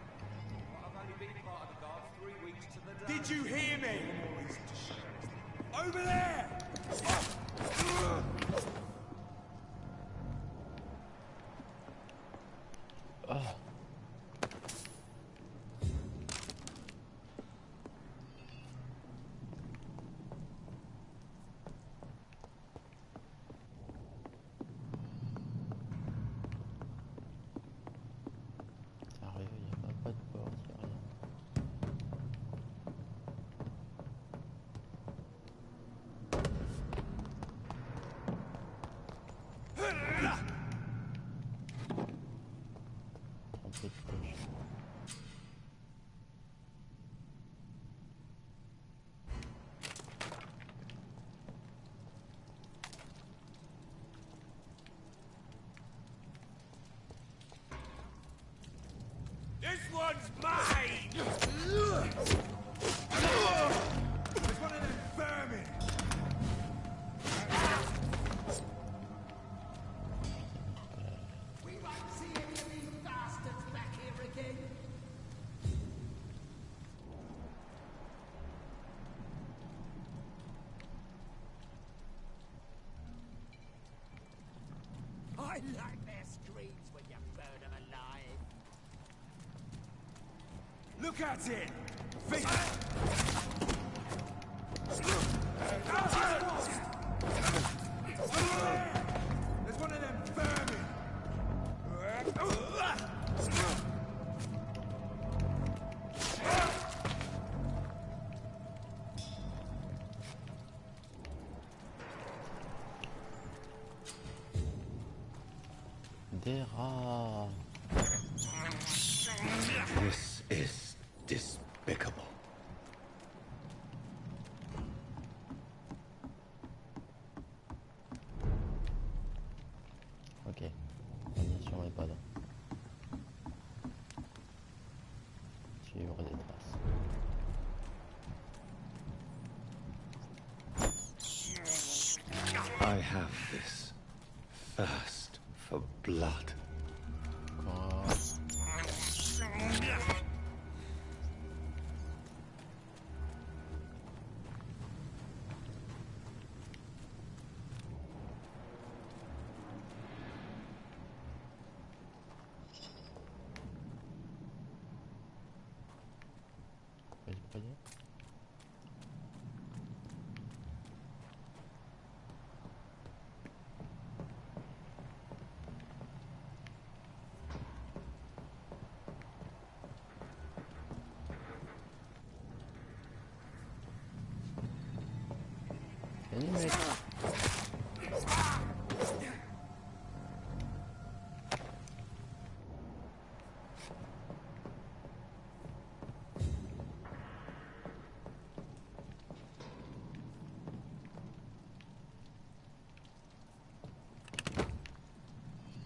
I've only been part of the guard 3 weeks to the day. Did you hear me? Over there! Oh. Sérieux, il n'y a même pas de porte, il n'y a rien. This one's mine! There's one of them vermin! We won't see any of these bastards back here again! I like their screams when you burn them alive. Look at it! Feet! There's one of them vermin! des rats. This is despicable. Ok, bien sûr, on n'est pas là. Suivre des traces. I have this thirst for blood. Anyway.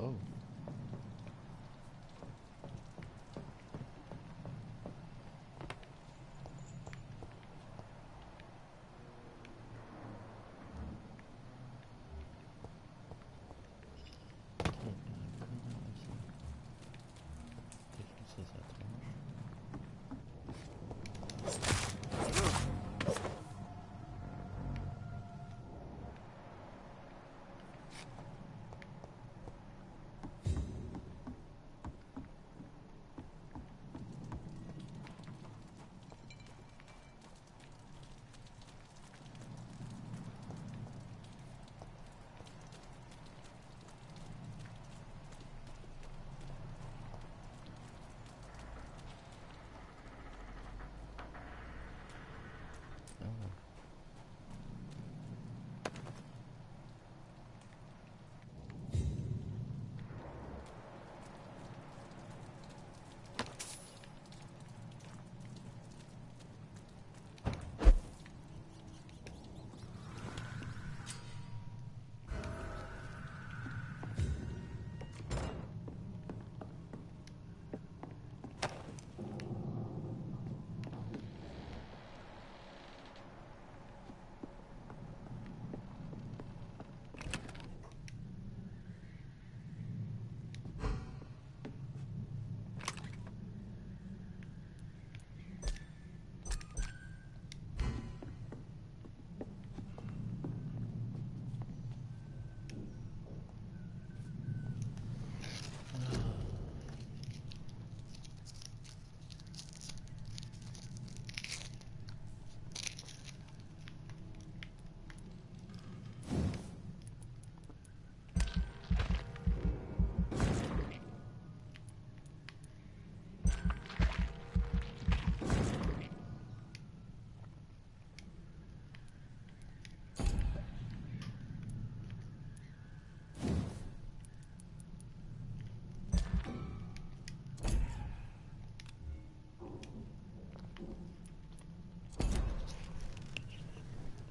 Oh.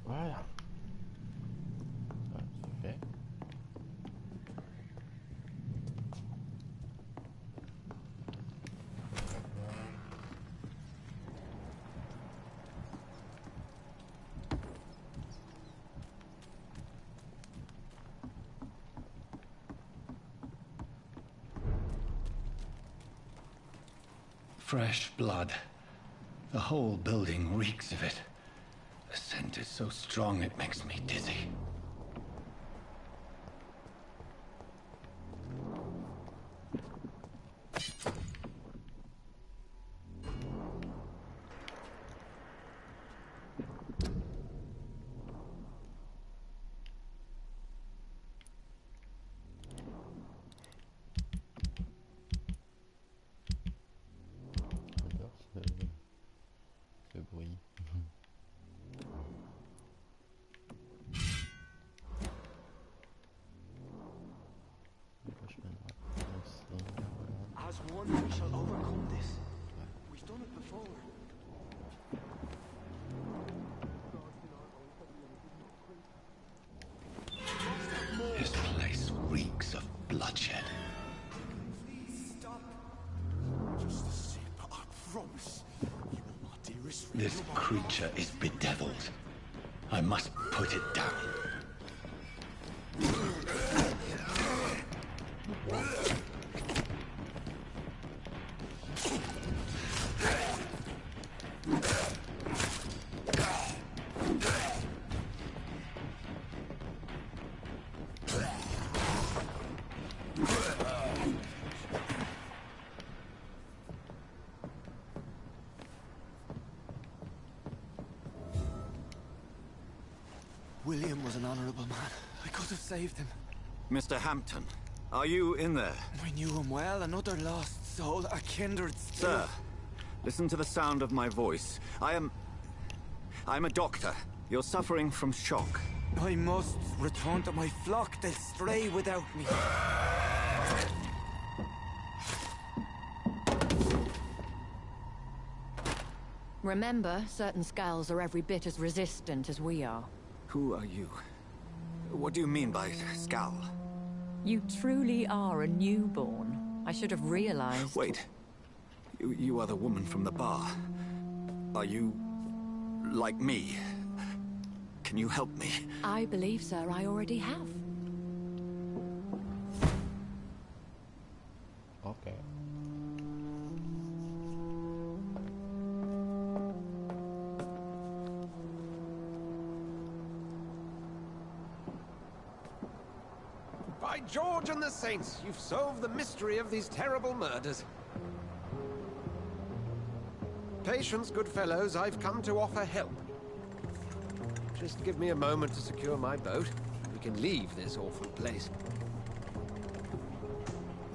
Voilà. Ah, c'est fait. Fresh blood. The whole building reeks of it. The scent is so strong it makes me dizzy. J'adore ce bruit. only we shall overcome this. We've done it before. This place reeks of bloodshed. Please stop. Just a sip, I promise. You are my dearest friend. This creature is bedeviled. I must put it down. William was an honorable man. I could have saved him. Mr. Hampton, are you in there? I knew him well, another lost soul, a kindred spirit. Sir, listen to the sound of my voice. I'm a doctor. You're suffering from shock. I must return to my flock. They'll stray without me. Remember, certain skulls are every bit as resistant as we are. Who are you? What do you mean by scowl? You truly are a newborn. I should have realized. Wait. You are the woman from the bar. Are you... like me? Can you help me? I believe, sir, I already have. Okay. By George and the Saints, you've solved the mystery of these terrible murders. Patience, good fellows, I've come to offer help. Just give me a moment to secure my boat. We can leave this awful place.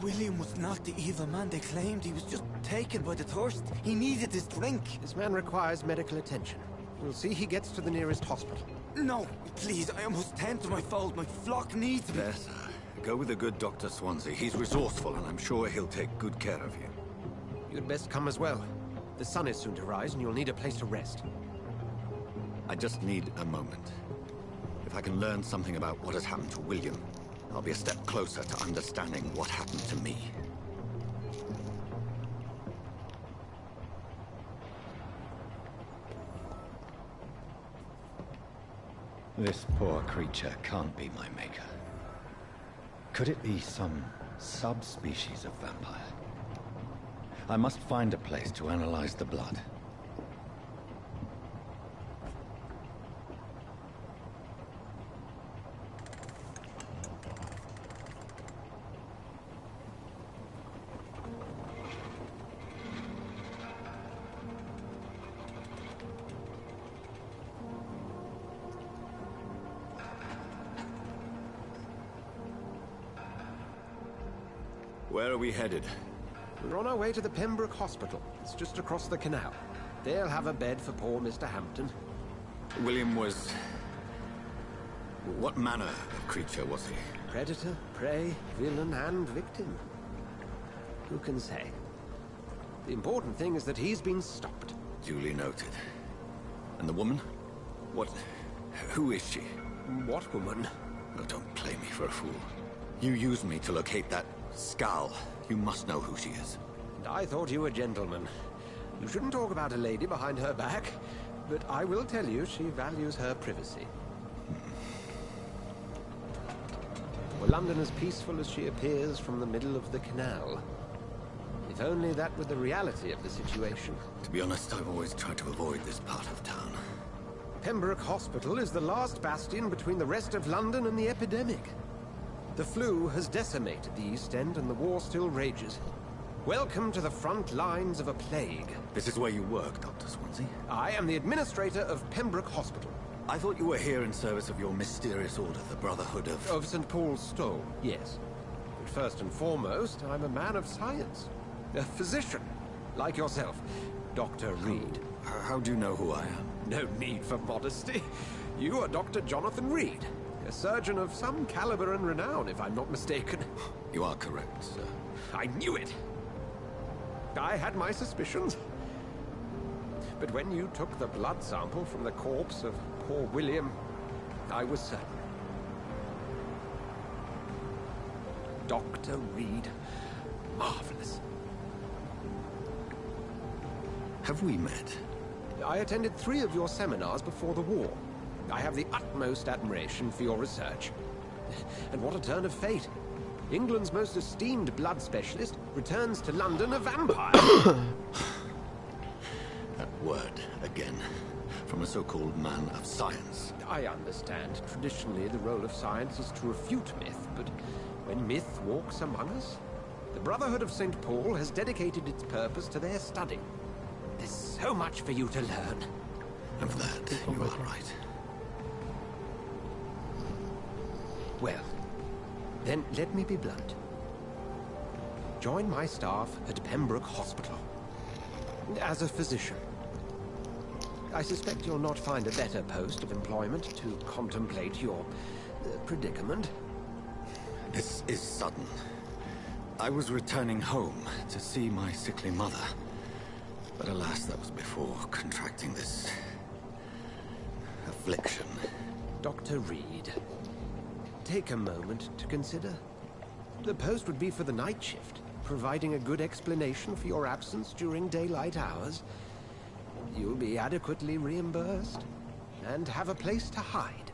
William was not the evil man they claimed. He was just taken by the thirst. He needed this drink. This man requires medical attention. We'll see he gets to the nearest hospital. No, please, I must tend to my fold. My flock needs me. There, sir. Go with the good Dr. Swansea. He's resourceful, and I'm sure he'll take good care of you. You'd best come as well. The sun is soon to rise, and you'll need a place to rest. I just need a moment. If I can learn something about what has happened to William, I'll be a step closer to understanding what happened to me. This poor creature can't be my maker. Could it be some subspecies of vampire? I must find a place to analyze the blood. Where are we headed? We're on our way to the Pembroke Hospital. It's just across the canal. They'll have a bed for poor Mr. Hampton. William was... what manner of creature was he? Predator, prey, villain, and victim. Who can say? The important thing is that he's been stopped. Duly noted. And the woman? What... who is she? What woman? Oh, don't play me for a fool. You used me to locate that skull. You must know who she is. And I thought you a gentleman. You shouldn't talk about a lady behind her back, but I will tell you she values her privacy. Were London as peaceful as she appears from the middle of the canal? If only that were the reality of the situation. To be honest, I've always tried to avoid this part of town. Pembroke Hospital is the last bastion between the rest of London and the epidemic. The flu has decimated the East End and the war still rages. Welcome to the front lines of a plague. This is where you work, Dr. Swansea? I am the administrator of Pembroke Hospital. I thought you were here in service of your mysterious order, the Brotherhood of... Of St. Paul's Stole, yes. But first and foremost, I'm a man of science. A physician, like yourself, Dr. Reed. How do you know who I am? No need for modesty. You are Dr. Jonathan Reed. A surgeon of some caliber and renown, if I'm not mistaken. You are correct, sir. I knew it! I had my suspicions. But when you took the blood sample from the corpse of poor William, I was certain. Dr. Reed. Marvelous. Have we met? I attended 3 of your seminars before the war. I have the utmost admiration for your research. And what a turn of fate. England's most esteemed blood specialist returns to London a vampire. That word, again. From a so-called man of science. I understand. Traditionally, the role of science is to refute myth, but when myth walks among us, the Brotherhood of St. Paul has dedicated its purpose to their study. There's so much for you to learn. Of that, you are right. Well, then let me be blunt. Join my staff at Pembroke Hospital. As a physician. I suspect you'll not find a better post of employment to contemplate your predicament. This is sudden. I was returning home to see my sickly mother. But alas, that was before contracting this affliction. Dr. Reed, take a moment to consider. The post would be for the night shift, providing a good explanation for your absence during daylight hours. You'll be adequately reimbursed, and have a place to hide.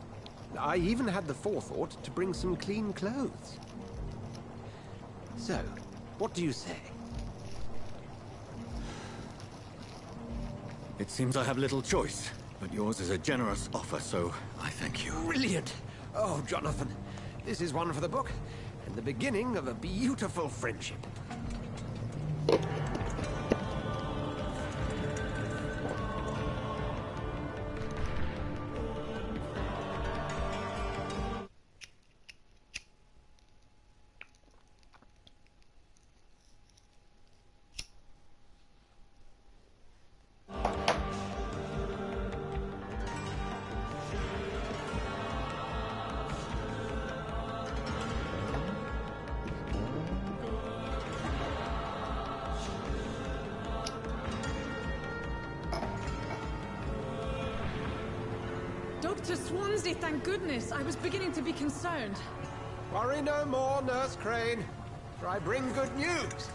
I even had the forethought to bring some clean clothes. So, what do you say? It seems I have little choice, but yours is a generous offer, so I thank you. Brilliant! Oh, Jonathan, this is one for the book, and the beginning of a beautiful friendship. Dr. Swansea, thank goodness. I was beginning to be concerned. Worry no more, Nurse Crane, for I bring good news.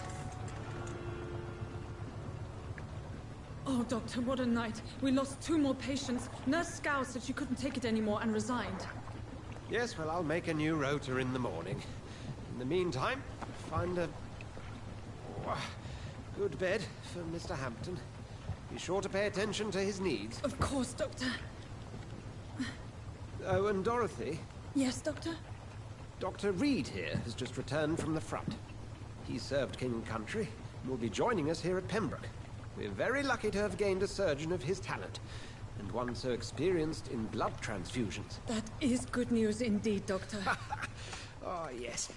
Oh, Doctor, what a night. We lost 2 more patients. Nurse Scow said she couldn't take it anymore and resigned. Yes, well, I'll make a new rota in the morning. In the meantime, find a good bed for Mr. Hampton. Be sure to pay attention to his needs. Of course, Doctor. Oh, and Dorothy? Yes, Doctor? Dr. Reed here has just returned from the front. He served King and Country and will be joining us here at Pembroke. We're very lucky to have gained a surgeon of his talent, and one so experienced in blood transfusions. That is good news indeed, Doctor. Oh, yes.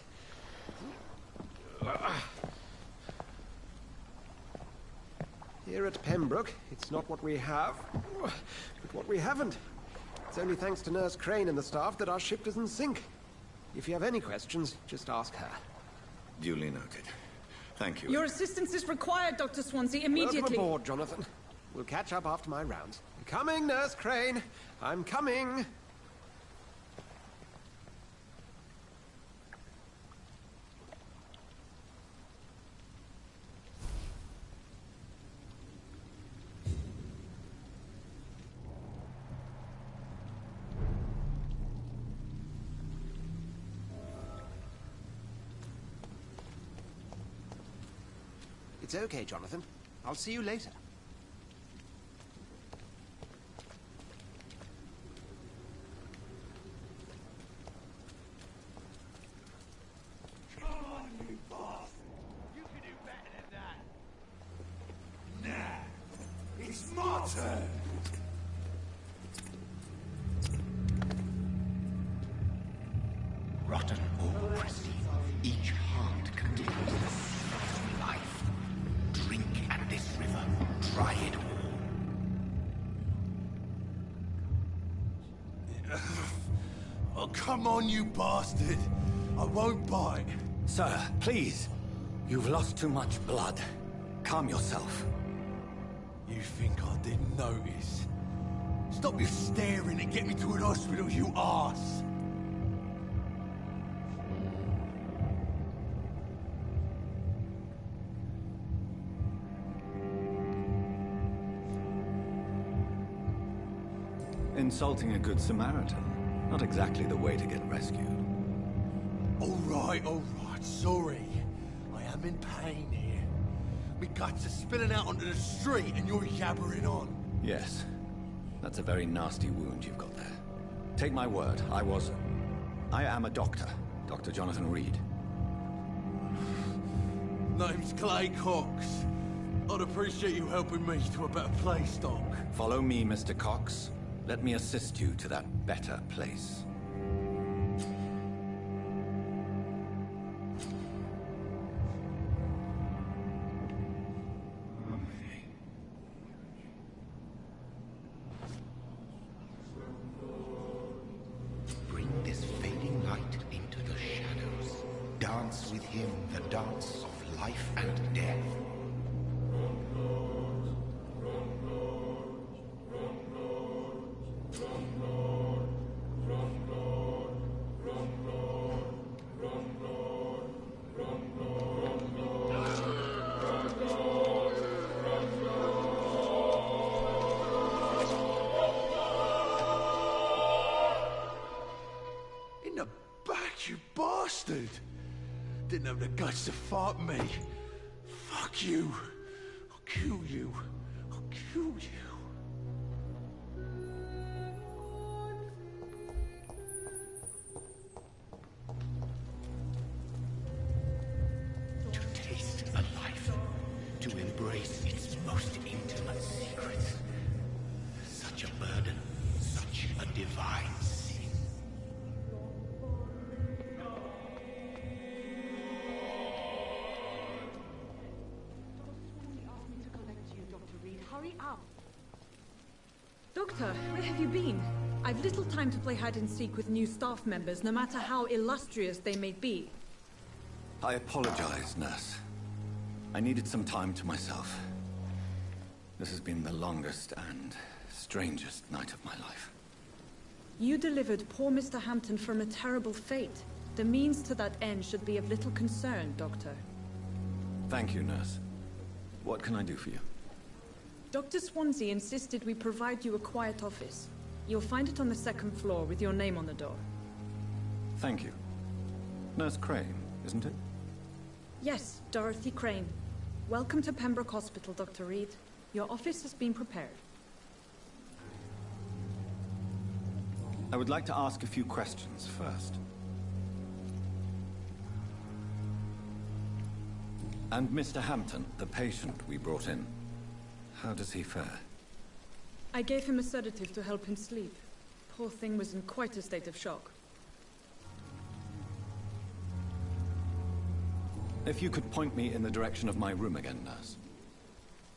Here at Pembroke, it's not what we have, but what we haven't. It's only thanks to Nurse Crane and the staff that our ship doesn't sink. If you have any questions, just ask her. Duly noted. Thank you. Your assistance is required, Dr. Swansea, immediately. Welcome aboard, Jonathan. We'll catch up after my rounds. Coming, Nurse Crane. I'm coming. It's okay, Jonathan. I'll see you later. Come on, you bastard! You can do better than that. Nah, it's my turn. Rotten or pristine, each heart contains life. Drink at this river, try it all. Oh, come on, you bastard! I won't bite. Sir, please. You've lost too much blood. Calm yourself. You think I didn't notice? Stop your staring and get me to an hospital, you arse! Insulting a good Samaritan. Not exactly the way to get rescued. All right, sorry. I am in pain here. My guts are spilling out onto the street and you're yabbering on. Yes. That's a very nasty wound you've got there. Take my word, I am a doctor. Dr. Jonathan Reed. Name's Clay Cox. I'd appreciate you helping me to a better place, Doc. Follow me, Mr. Cox. Let me assist you to that better place. Bring this fading light into the shadows. Dance with him the dance of life and death. In the back, you bastard! Didn't have the guts to fight me. Fuck you. I'll kill you. I'll kill you. To taste a life, to embrace its most intimate secrets. Such a burden, such a divine sin. Hurry up. Doctor, where have you been? I've little time to play hide and seek with new staff members, no matter how illustrious they may be. I apologize, nurse. I needed some time to myself. This has been the longest and strangest night of my life. You delivered poor Mr. Hampton from a terrible fate. The means to that end should be of little concern, Doctor. Thank you, nurse. What can I do for you? Dr. Swansea insisted we provide you a quiet office. You'll find it on the second floor with your name on the door. Thank you. Nurse Crane, isn't it? Yes, Dorothy Crane. Welcome to Pembroke Hospital, Dr. Reed. Your office has been prepared. I would like to ask a few questions first. And Mr. Hampton, the patient we brought in, how does he fare? I gave him a sedative to help him sleep. Poor thing was in quite a state of shock. If you could point me in the direction of my room again, nurse.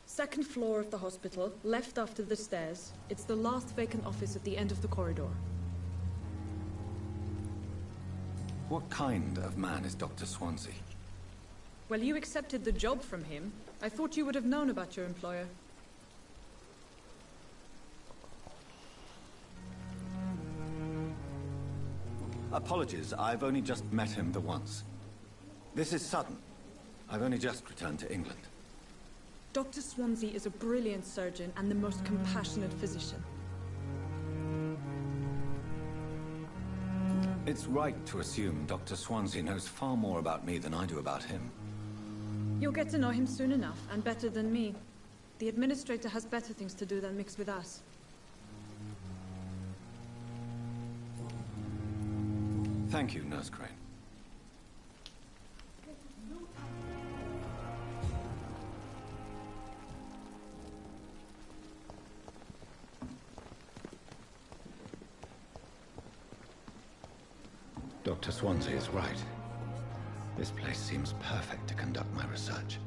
Second floor of the hospital, left after the stairs. It's the last vacant office at the end of the corridor. What kind of man is Dr. Swansea? Well, you accepted the job from him. I thought you would have known about your employer. Apologies, I've only just met him the once. This is sudden. I've only just returned to England. Dr. Swansea is a brilliant surgeon and the most compassionate physician. It's right to assume Dr. Swansea knows far more about me than I do about him. You'll get to know him soon enough, and better than me. The administrator has better things to do than mix with us. Thank you, Nurse Crane. Dr. Swansea is right. This place seems perfect to conduct my research.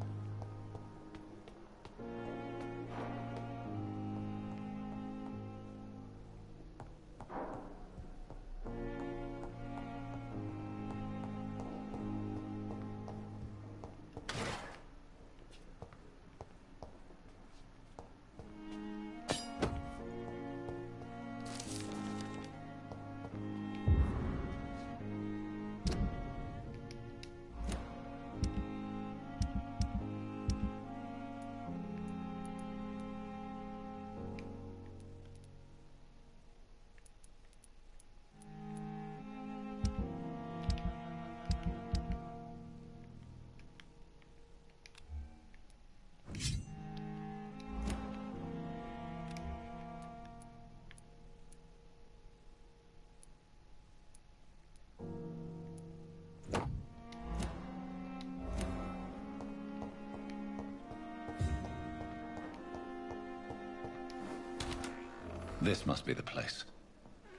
This must be the place.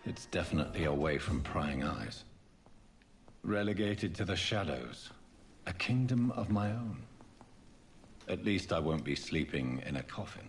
It's definitely away from prying eyes. Relegated to the shadows. A kingdom of my own. At least I won't be sleeping in a coffin.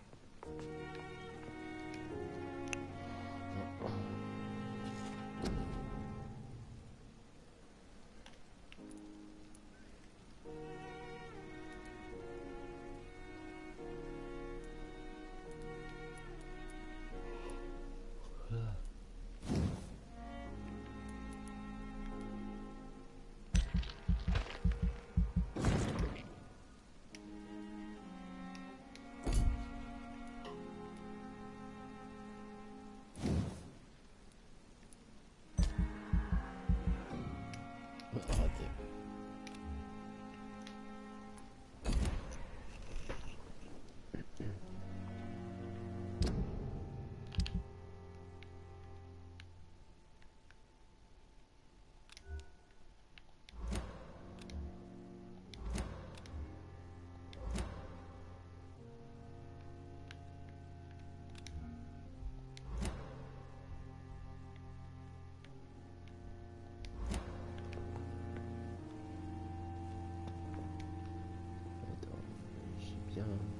Bien.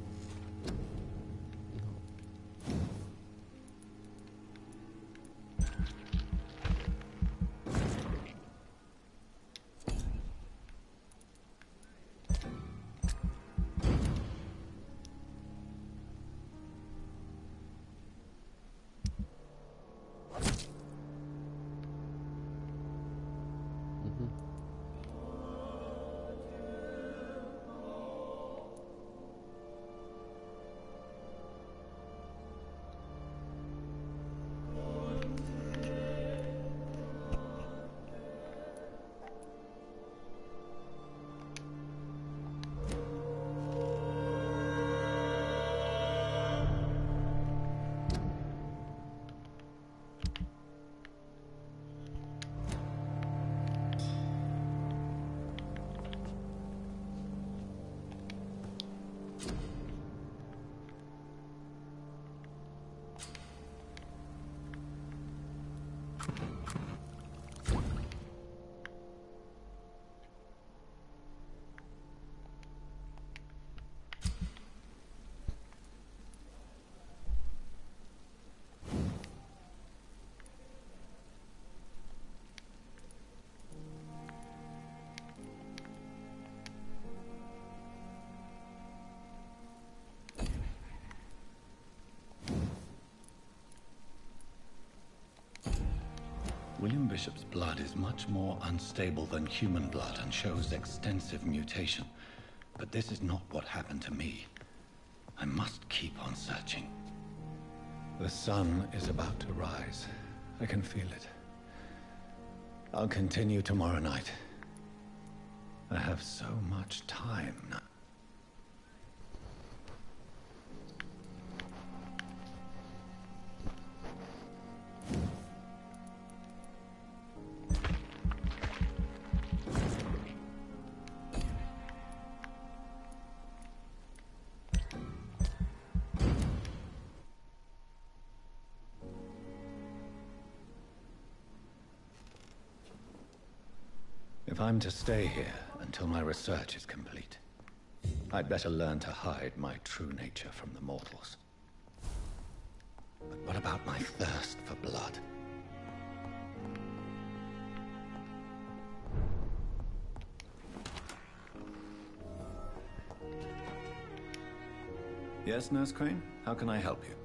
William Bishop's blood is much more unstable than human blood and shows extensive mutation. But this is not what happened to me. I must keep on searching. The sun is about to rise. I can feel it. I'll continue tomorrow night. I have so much time now. If I'm to stay here until my research is complete, I'd better learn to hide my true nature from the mortals. But what about my thirst for blood? Yes, Nurse Crane? How can I help you?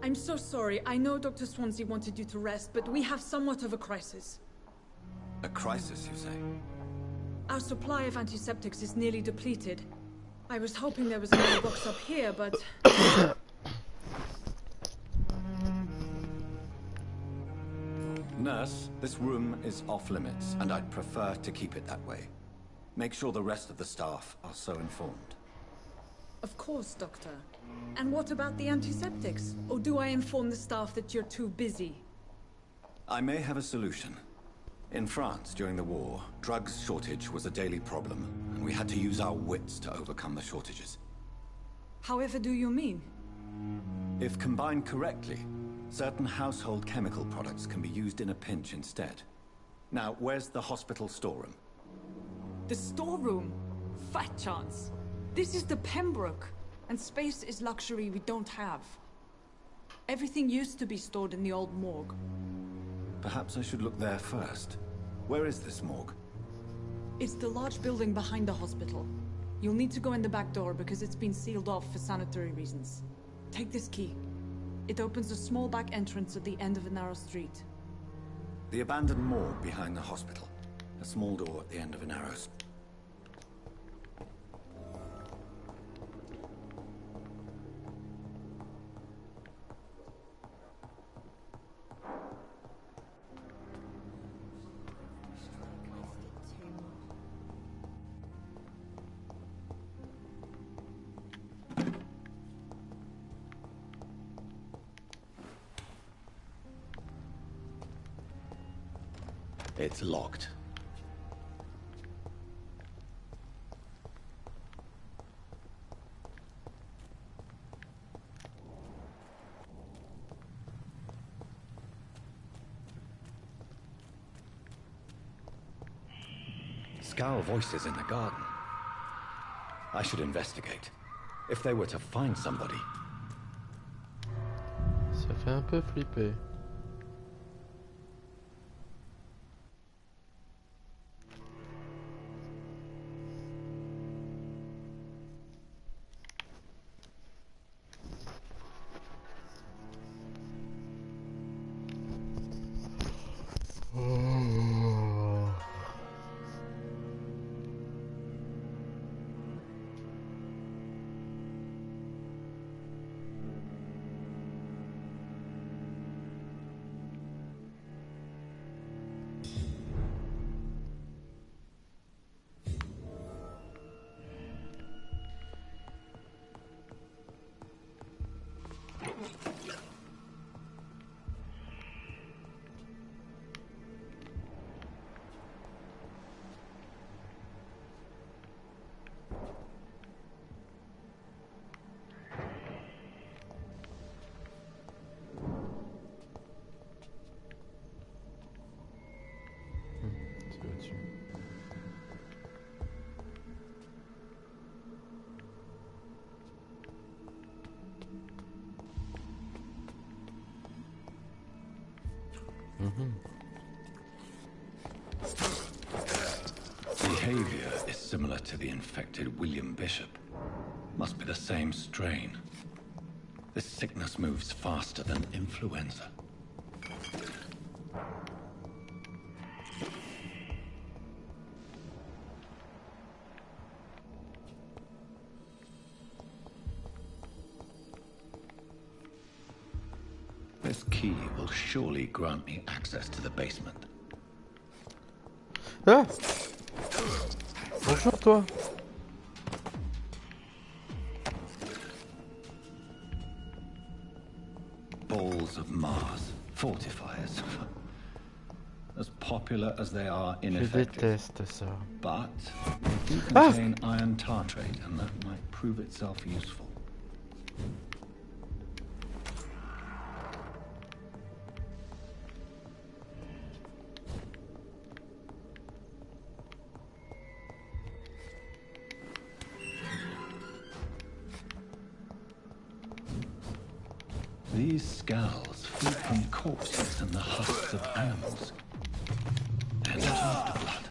I'm so sorry. I know Dr. Swansea wanted you to rest, but we have somewhat of a crisis. A crisis, you say? Our supply of antiseptics is nearly depleted. I was hoping there was another box up here, but... Nurse, this room is off limits, and I'd prefer to keep it that way. Make sure the rest of the staff are so informed. Of course, Doctor. And what about the antiseptics? Or do I inform the staff that you're too busy? I may have a solution. In France, during the war, drugs shortage was a daily problem, and we had to use our wits to overcome the shortages. However do you mean? If combined correctly, Certain household chemical products can be used in a pinch instead. Now, where's the hospital storeroom? The storeroom? Fat chance. This is the Pembroke, and space is luxury we don't have. Everything used to be stored in the old morgue. Perhaps I should look there first. Where is this morgue? It's the large building behind the hospital. You'll need to go in the back door because it's been sealed off for sanitary reasons. Take this key. It opens a small back entrance at the end of a narrow street. The abandoned morgue behind the hospital. A small door at the end of a narrow street. It's locked. Scowl voices in the garden. I should investigate. If they were to find somebody. Ça fait un peu flipper. Behavior is similar to the infected William Bishop. Must be the same strain. This sickness moves faster than influenza. This key will surely grant me access to the basement. Ah! Bonjour toi. Balls of Mars, fortifiers. As popular as they are Je ineffective. déteste ça. But they do contain iron tartrate, and that might prove itself useful. These scowls feed from corpses and the husks of animals. And after blood.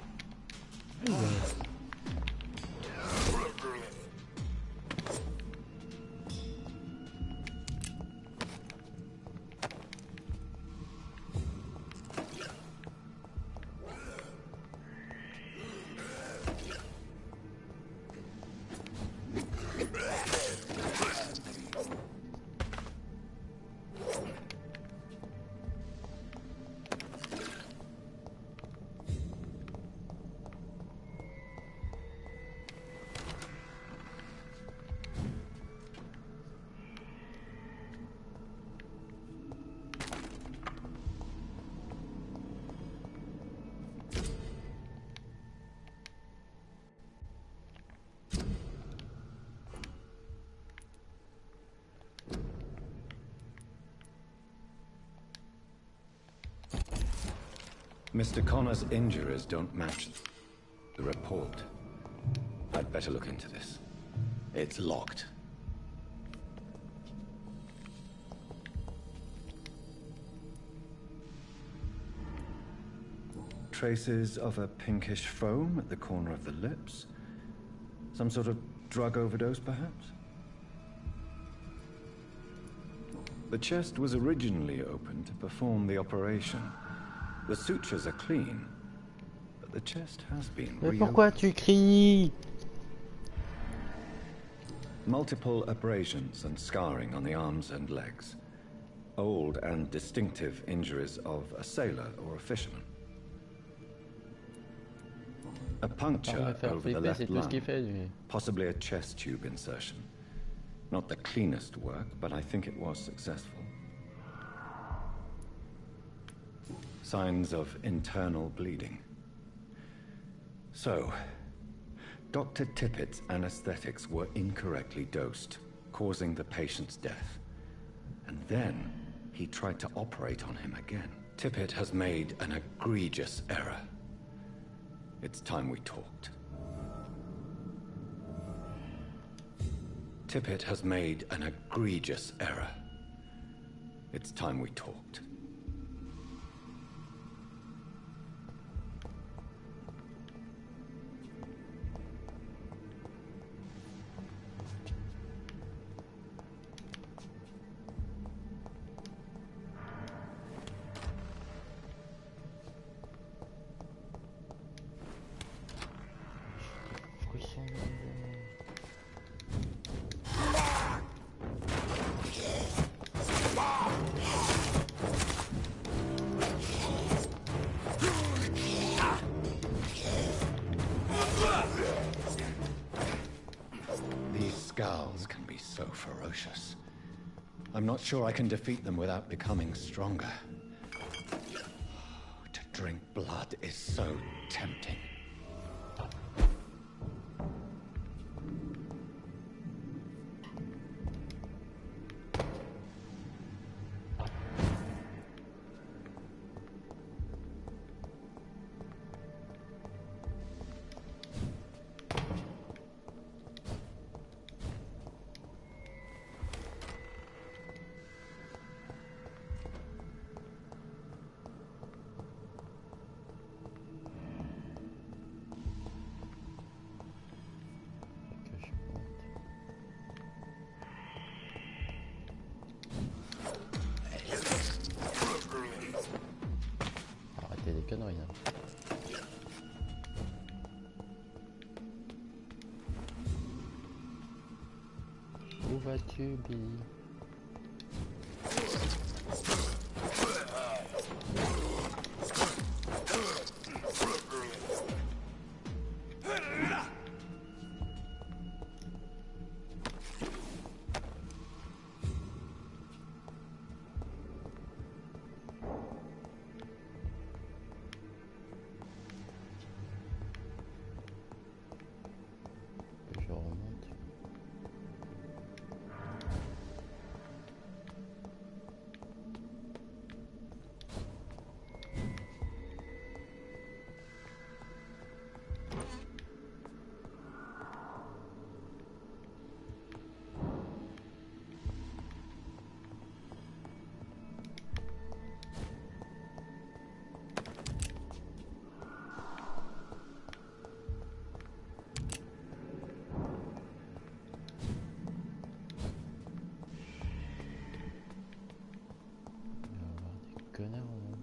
Mr. Connor's injuries don't match the report. I'd better look into this. It's locked. Traces of a pinkish foam at the corner of the lips. Some sort of drug overdose, perhaps? The chest was originally opened to perform the operation. The sutures are clean, but the chest has been Mais pourquoi tu cries? Multiple abrasions and scarring on the arms and legs. Old and distinctive injuries of a sailor or a fisherman. A puncture over the left lung, possibly a chest tube insertion. Not the cleanest work, but I think it was successful. Signs of internal bleeding. So, Dr. Tippett's anesthetics were incorrectly dosed, causing the patient's death. And then, he tried to operate on him again. Tippett has made an egregious error. It's time we talked. Tippett has made an egregious error. It's time we talked. Ferocious. I'm not sure I can defeat them without becoming stronger. To drink blood is so tempting. Où vas-tu, Billy? Je remonte. Connard, hein.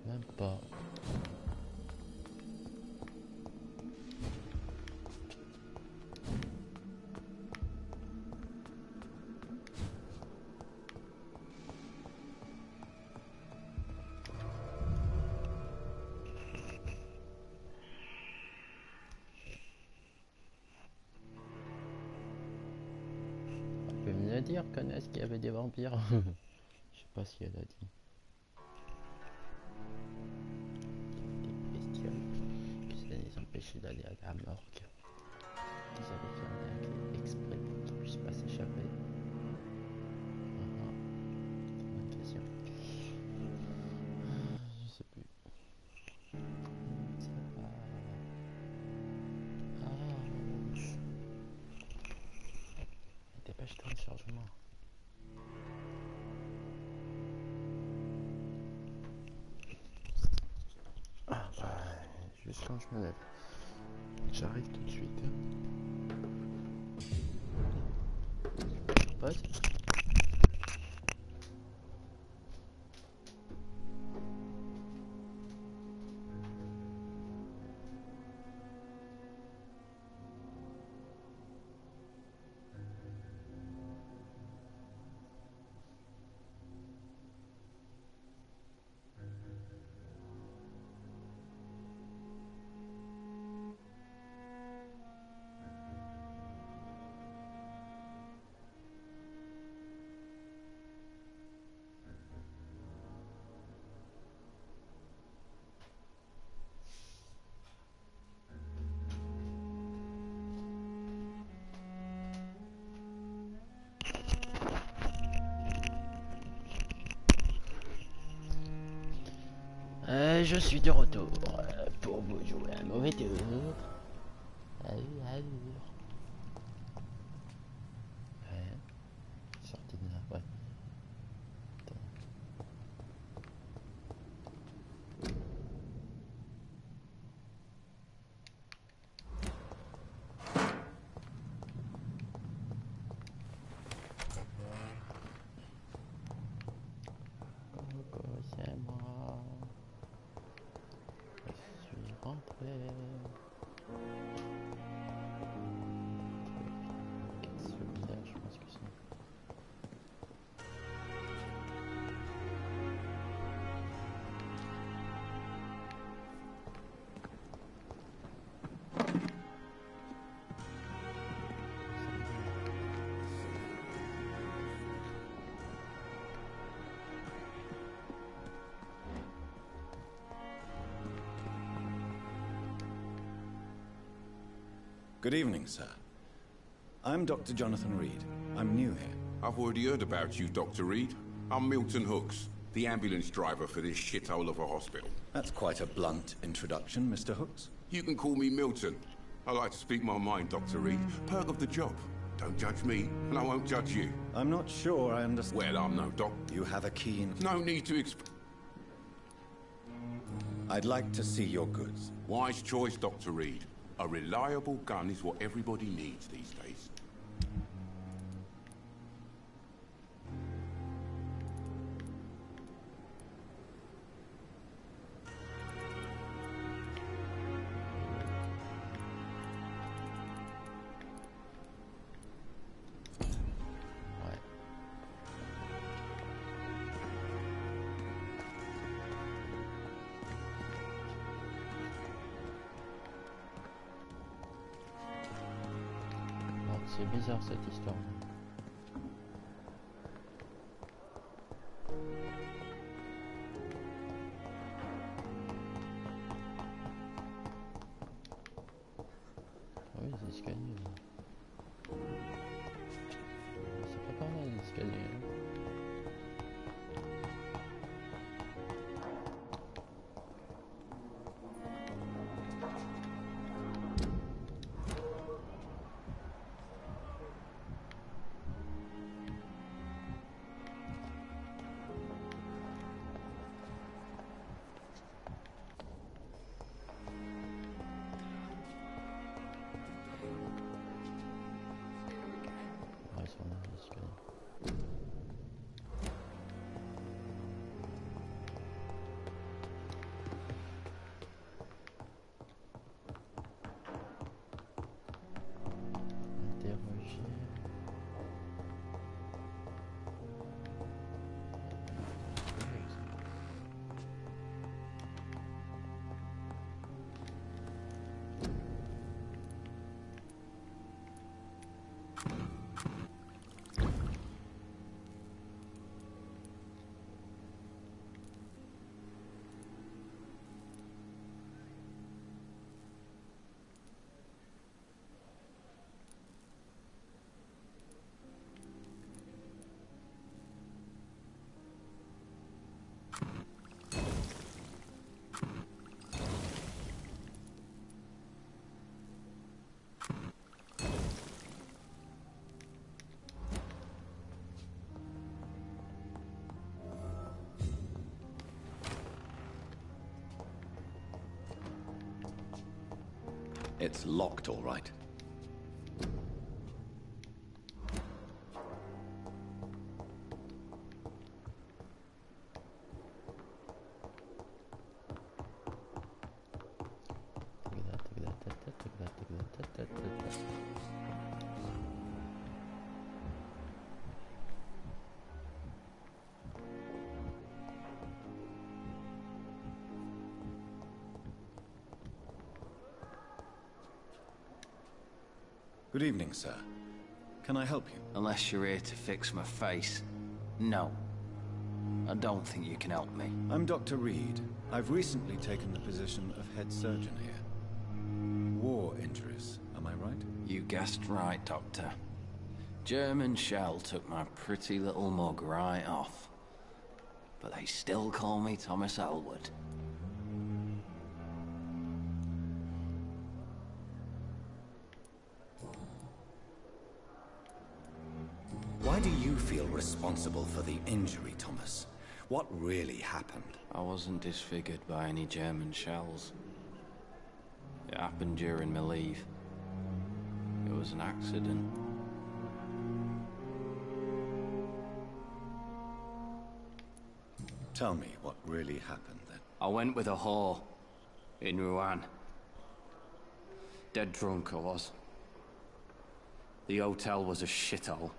Même pas. Tu peux me le dire, connasse, qu'il y avait des vampires? Je sais pas si elle a dit. Des bestioles qui allaient les empêcher d'aller à la morgue. Ils avaient fermé la clé exprès pour qu'ils puissent pas s'échapper. juste quand je me lève. J'arrive tout de suite. Pause. Je suis de retour pour vous jouer un mauvais tour. Allure. Ouais. Sortez de là, ouais. Coco, c'est moi. Je suis rentré. Souvenir, je pense que c'est. Good evening, sir. I'm Dr. Jonathan Reed. I'm new here. I've already heard about you, Dr. Reed. I'm Milton Hooks, the ambulance driver for this shithole of a hospital. That's quite a blunt introduction, Mr. Hooks. You can call me Milton. I like to speak my mind, Dr. Reed. Perk of the job. Don't judge me, and I won't judge you. I'm not sure I understand. Well, I'm no doc. You have a keen... No need to I'd like to see your goods. Wise choice, Dr. Reed. A reliable gun is what everybody needs these days. C'est bizarre cette histoire. Ah oui, les escaliers. C'est pas par là les escaliers. It's locked, all right. Good evening, sir. Can I help you? Unless you're here to fix my face. No. I don't think you can help me. I'm Dr. Reed. I've recently taken the position of head surgeon here. War injuries, am I right? You guessed right, Doctor. German shell took my pretty little mug right off. But they still call me Thomas Elwood. Why do you feel responsible for the injury, Thomas? What really happened? I wasn't disfigured by any German shells. It happened during my leave. It was an accident. Tell me what really happened then. I went with a whore in Rouen. Dead drunk I was. The hotel was a shithole.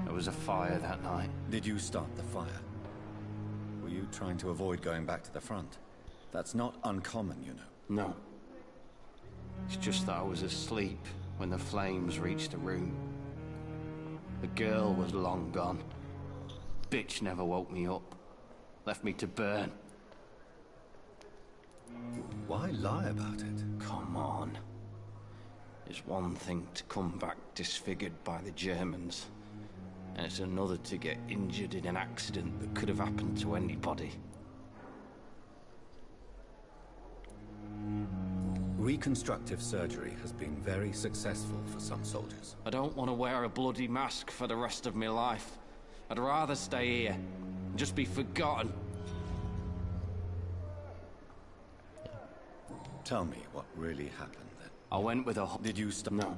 There was a fire that night. Did you start the fire? Were you trying to avoid going back to the front? That's not uncommon, you know. No. It's just that I was asleep when the flames reached the room. The girl was long gone. Bitch never woke me up. Left me to burn. Why lie about it? Come on. It's one thing to come back disfigured by the Germans. And it's another to get injured in an accident that could have happened to anybody. Reconstructive surgery has been very successful for some soldiers. I don't want to wear a bloody mask for the rest of my life. I'd rather stay here and just be forgotten. Tell me what really happened then. I went with a... Did you stop? No.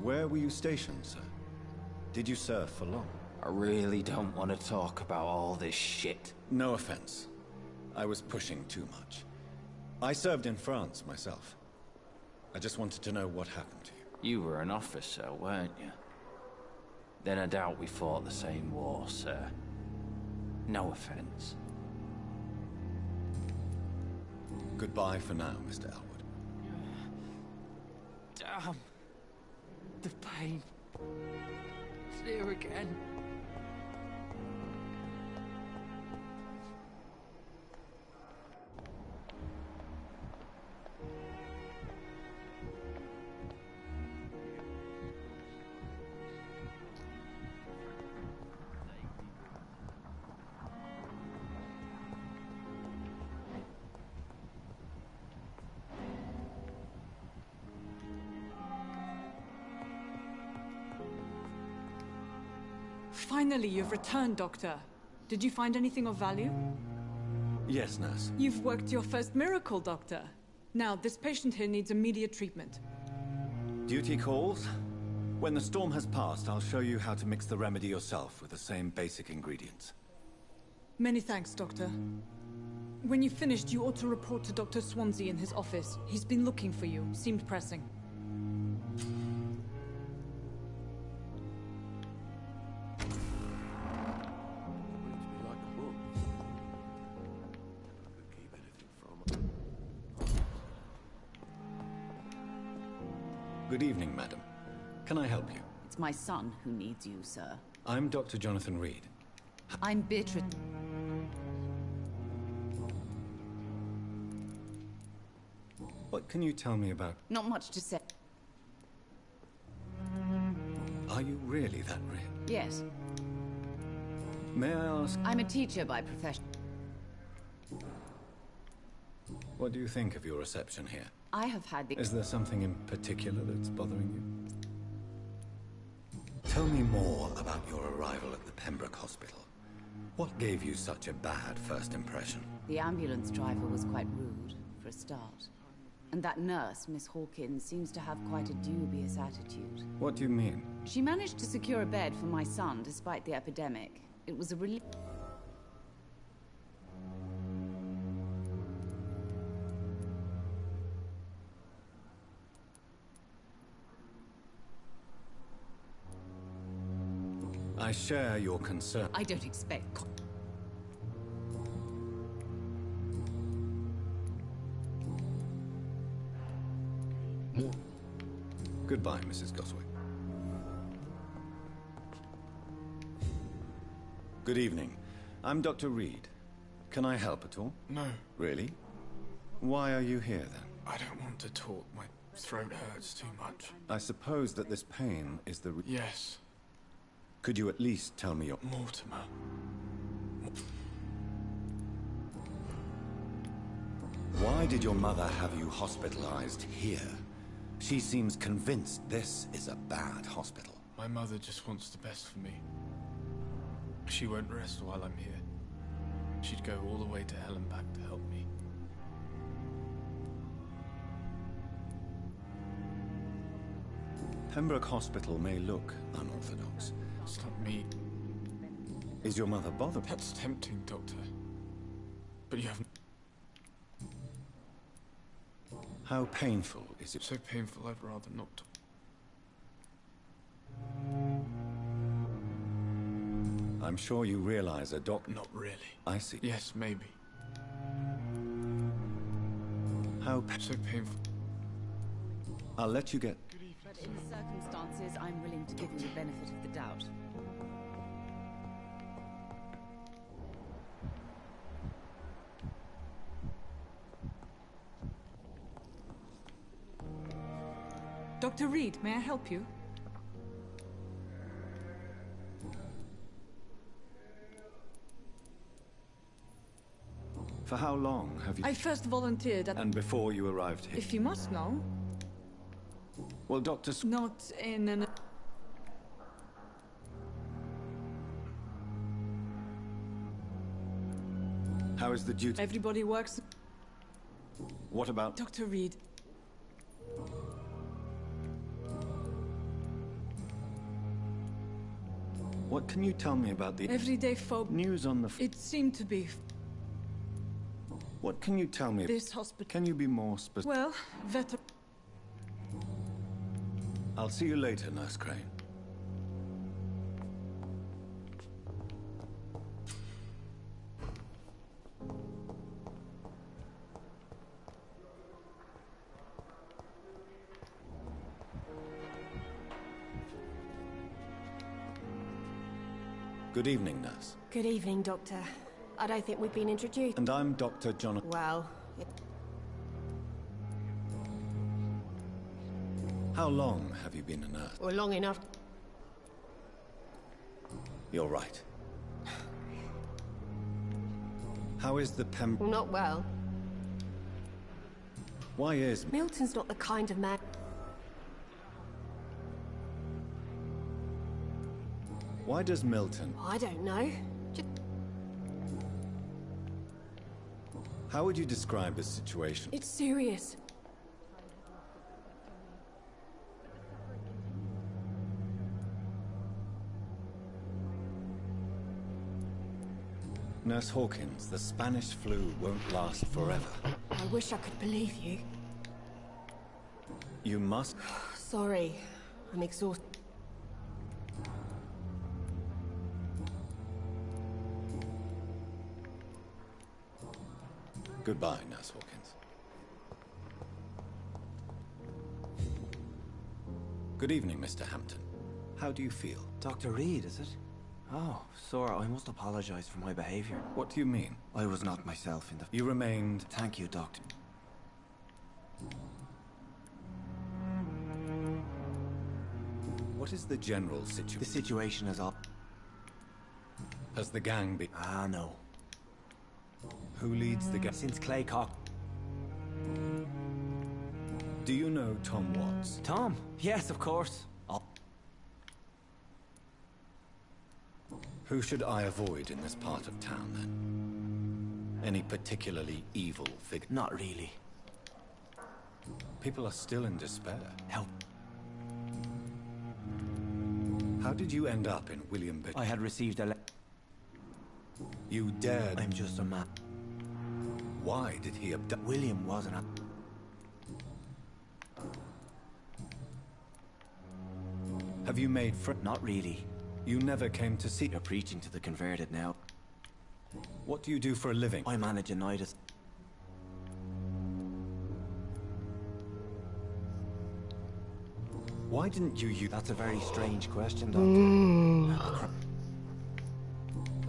Where were you stationed, sir? Did you serve for long? I really don't want to talk about all this shit. No offense. I was pushing too much. I served in France myself. I just wanted to know what happened to you. You were an officer, weren't you? Then I doubt we fought the same war, sir. No offense. Goodbye for now, Mr. Elwood. Damn. The pain. It's here again. Finally, you've returned, Doctor. Did you find anything of value? Yes, nurse. You've worked your first miracle, Doctor. Now, this patient here needs immediate treatment. Duty calls. When the storm has passed, I'll show you how to mix the remedy yourself with the same basic ingredients. Many thanks, Doctor. When you've finished, you ought to report to Dr. Swansea in his office. He's been looking for you. Seemed pressing. Good evening, madam. Can I help you? It's my son who needs you, sir. I'm Dr. Jonathan Reed. I'm Beatrice. What can you tell me about... Not much to say. Are you really that real? Yes. May I ask... I'm a teacher by profession. What do you think of your reception here? I have had the... Is there something in particular that's bothering you? Tell me more about your arrival at the Pembroke Hospital. What gave you such a bad first impression? The ambulance driver was quite rude, for a start. And that nurse, Miss Hawkins, seems to have quite a dubious attitude. What do you mean? She managed to secure a bed for my son despite the epidemic. It was a relief. I share your concern. I don't expect... Goodbye, Mrs. Goswick. Good evening. I'm Dr. Reed. Can I help at all? No. Really? Why are you here, then? I don't want to talk. My throat hurts too much. I suppose that this pain is the... Yes. Could you at least tell me your... Mortimer. Why did your mother have you hospitalized here? She seems convinced this is a bad hospital. My mother just wants the best for me. She won't rest while I'm here. She'd go all the way to hell and back to help me. Pembroke Hospital may look unorthodox. It's not me. Is your mother bothered? That's tempting, Doctor. But you haven't... How painful is it? So painful, I'd rather not talk. I'm sure you realize a doctor... Not really. I see. Yes, maybe. How so painful. I'll let you get... But in the circumstances, I'm willing to give you the benefit of the doubt. Dr. Reed, may I help you? For how long have you... I first volunteered at... And before you arrived here? If you must know. Well, Dr. Not in an... How is the duty? Everybody works... What about... Dr. Reed. What can you tell me about the... Everyday folk... News on the... It seemed to be... What can you tell me... This hospital... Can you be more specific? Well, veteran... I'll see you later, Nurse Crane. Good evening, Nurse. Good evening, Doctor. I don't think we've been introduced. And I'm Dr. Jonathan... Well... How long have you been a nurse? Well, long enough. You're right. How is the Well, not well. Why is... Milton's not the kind of man... Why does Milton... I don't know. Just... How would you describe his situation? It's serious. Nurse Hawkins, the Spanish flu won't last forever. I wish I could believe you. You must... Sorry. I'm exhausted. Goodbye, Nurse Hawkins. Good evening, Mr. Hampton. How do you feel? Dr. Reed, is it? Oh, sir, I must apologize for my behavior. What do you mean? I was not myself in the... You remained... Thank you, Doctor. What is the general situation? The situation is up. Has the gang been... Ah, no. Who leads the gang? Since Claycock... Do you know Tom Watts? Tom? Yes, of course. Who should I avoid in this part of town, then? Any particularly evil figure? Not really. People are still in despair. Help. How did you end up in William Bit? I had received a You dared... I'm just a man. Why did he abduct... William wasn't a... Have you made friends? Not really. You never came to see... You're preaching to the converted now. What do you do for a living? I manage a night as... Why didn't you use... That's a very strange question, Doctor.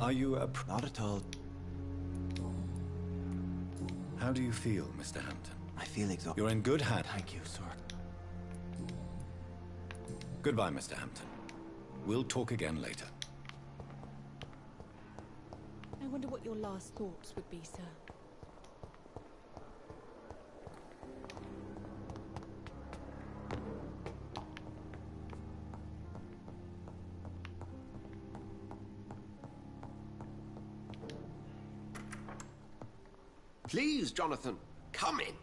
Are you a... Not at all. How do you feel, Mr. Hampton? I feel exhausted. You're in good hands. Thank you, sir. Goodbye, Mr. Hampton. We'll talk again later. I wonder what your last thoughts would be, sir. Please, Jonathan, come in.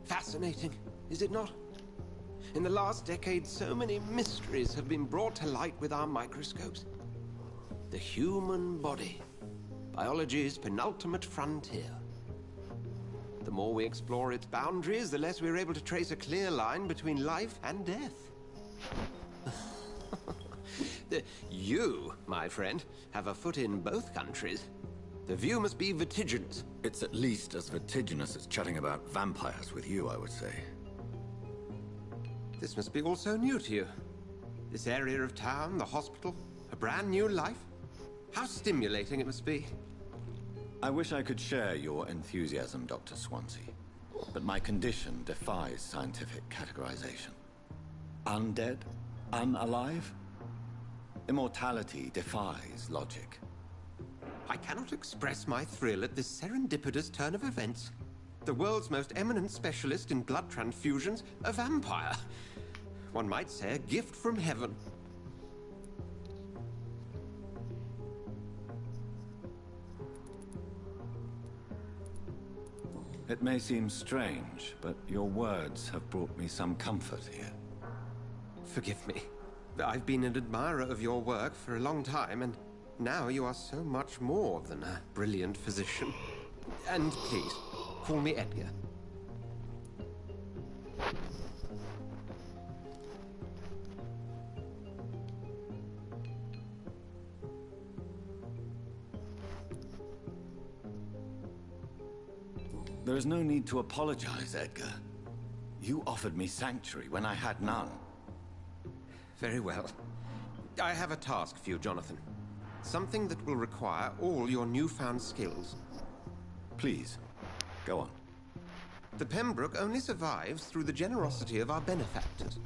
Fascinating, is it not? In the last decade, so many mysteries have been brought to light with our microscopes. The human body, biology's penultimate frontier. The more we explore its boundaries, the less we're able to trace a clear line between life and death. You, my friend, have a foot in both countries. The view must be vertiginous. It's at least as vertiginous as chatting about vampires with you, I would say. This must be all so new to you. This area of town, the hospital, a brand new life. How stimulating it must be. I wish I could share your enthusiasm, Dr. Swansea. But my condition defies scientific categorization. Undead? Unalive? Immortality defies logic. I cannot express my thrill at this serendipitous turn of events. The world's most eminent specialist in blood transfusions, a vampire. One might say a gift from heaven. It may seem strange, but your words have brought me some comfort here. Forgive me. I've been an admirer of your work for a long time, and now you are so much more than a brilliant physician. And please, call me Edgar. There is no need to apologize, Edgar. You offered me sanctuary when I had none. Very well. I have a task for you, Jonathan. Something that will require all your newfound skills. Please, go on. The Pembroke only survives through the generosity of our benefactors.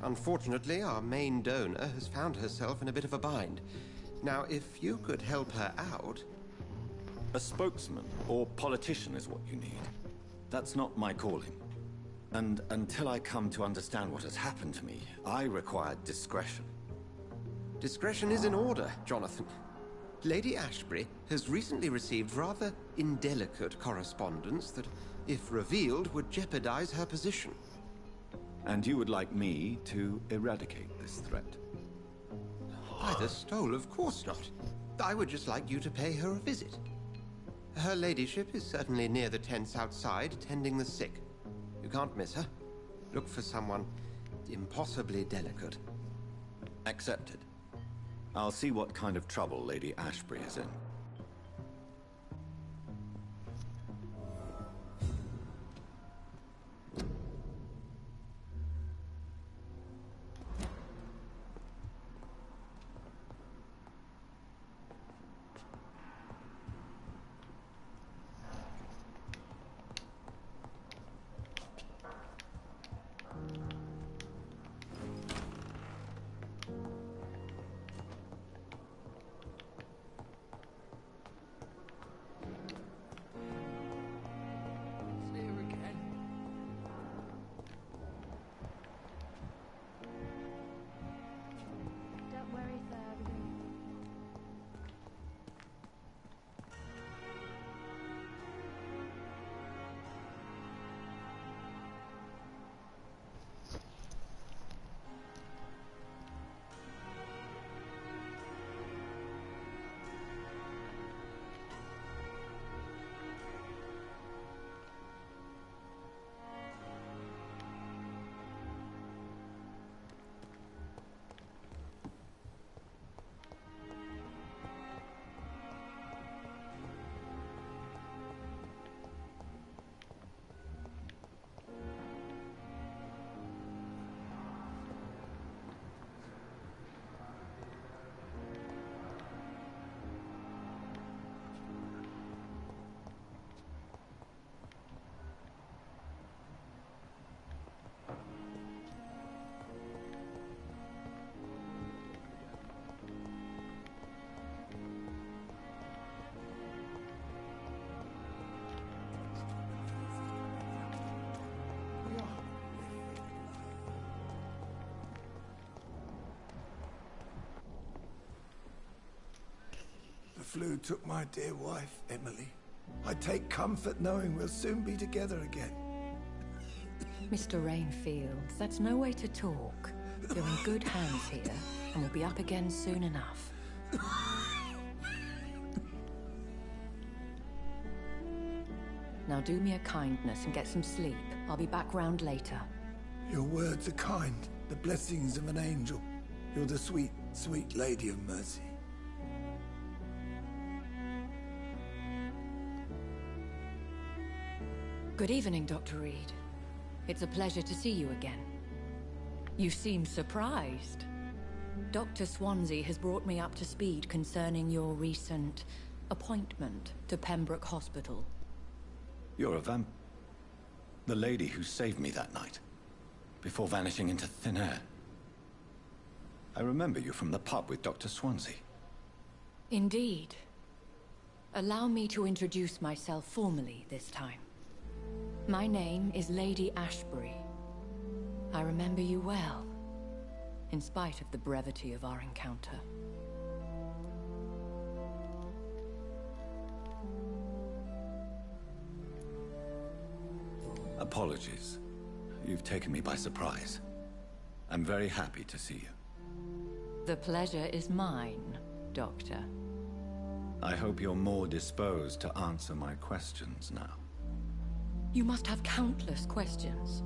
Unfortunately, our main donor has found herself in a bit of a bind. Now, if you could help her out... A spokesman or politician is what you need. That's not my calling. And until I come to understand what has happened to me, I require discretion. Discretion is in order, Jonathan. Lady Ashbury has recently received rather indelicate correspondence that, if revealed, would jeopardize her position. And you would like me to eradicate this threat? By the stole, of course not. I would just like you to pay her a visit. Her ladyship is certainly near the tents outside, tending the sick. You can't miss her. Look for someone impossibly delicate. Accepted. I'll see what kind of trouble Lady Ashbury is in. flu took my dear wife, Emily. I take comfort knowing we'll soon be together again. Mr. Rainfield, that's no way to talk. You're in good hands here, and we'll be up again soon enough. Now do me a kindness and get some sleep. I'll be back round later. Your words are kind, the blessings of an angel. You're the sweet, sweet Lady of Mercy. Good evening, Dr. Reed. It's a pleasure to see you again. You seem surprised. Dr. Swansea has brought me up to speed concerning your recent appointment to Pembroke Hospital. You're a the lady who saved me that night, before vanishing into thin air. I remember you from the pub with Dr. Swansea. Indeed. Allow me to introduce myself formally this time. My name is Lady Ashbury. I remember you well, in spite of the brevity of our encounter. Apologies. You've taken me by surprise. I'm very happy to see you. The pleasure is mine, Doctor. I hope you're more disposed to answer my questions now. You must have countless questions,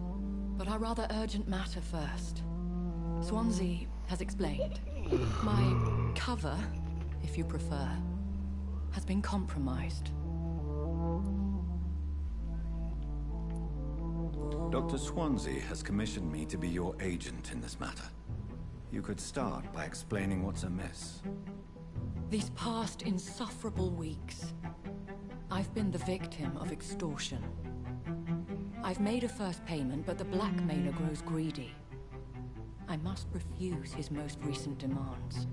but our rather urgent matter first. Swansea has explained. My cover, if you prefer, has been compromised. Dr. Swansea has commissioned me to be your agent in this matter. You could start by explaining what's amiss. These past insufferable weeks, I've been the victim of extortion. I've made a first payment, but the blackmailer grows greedy. I must refuse his most recent demands.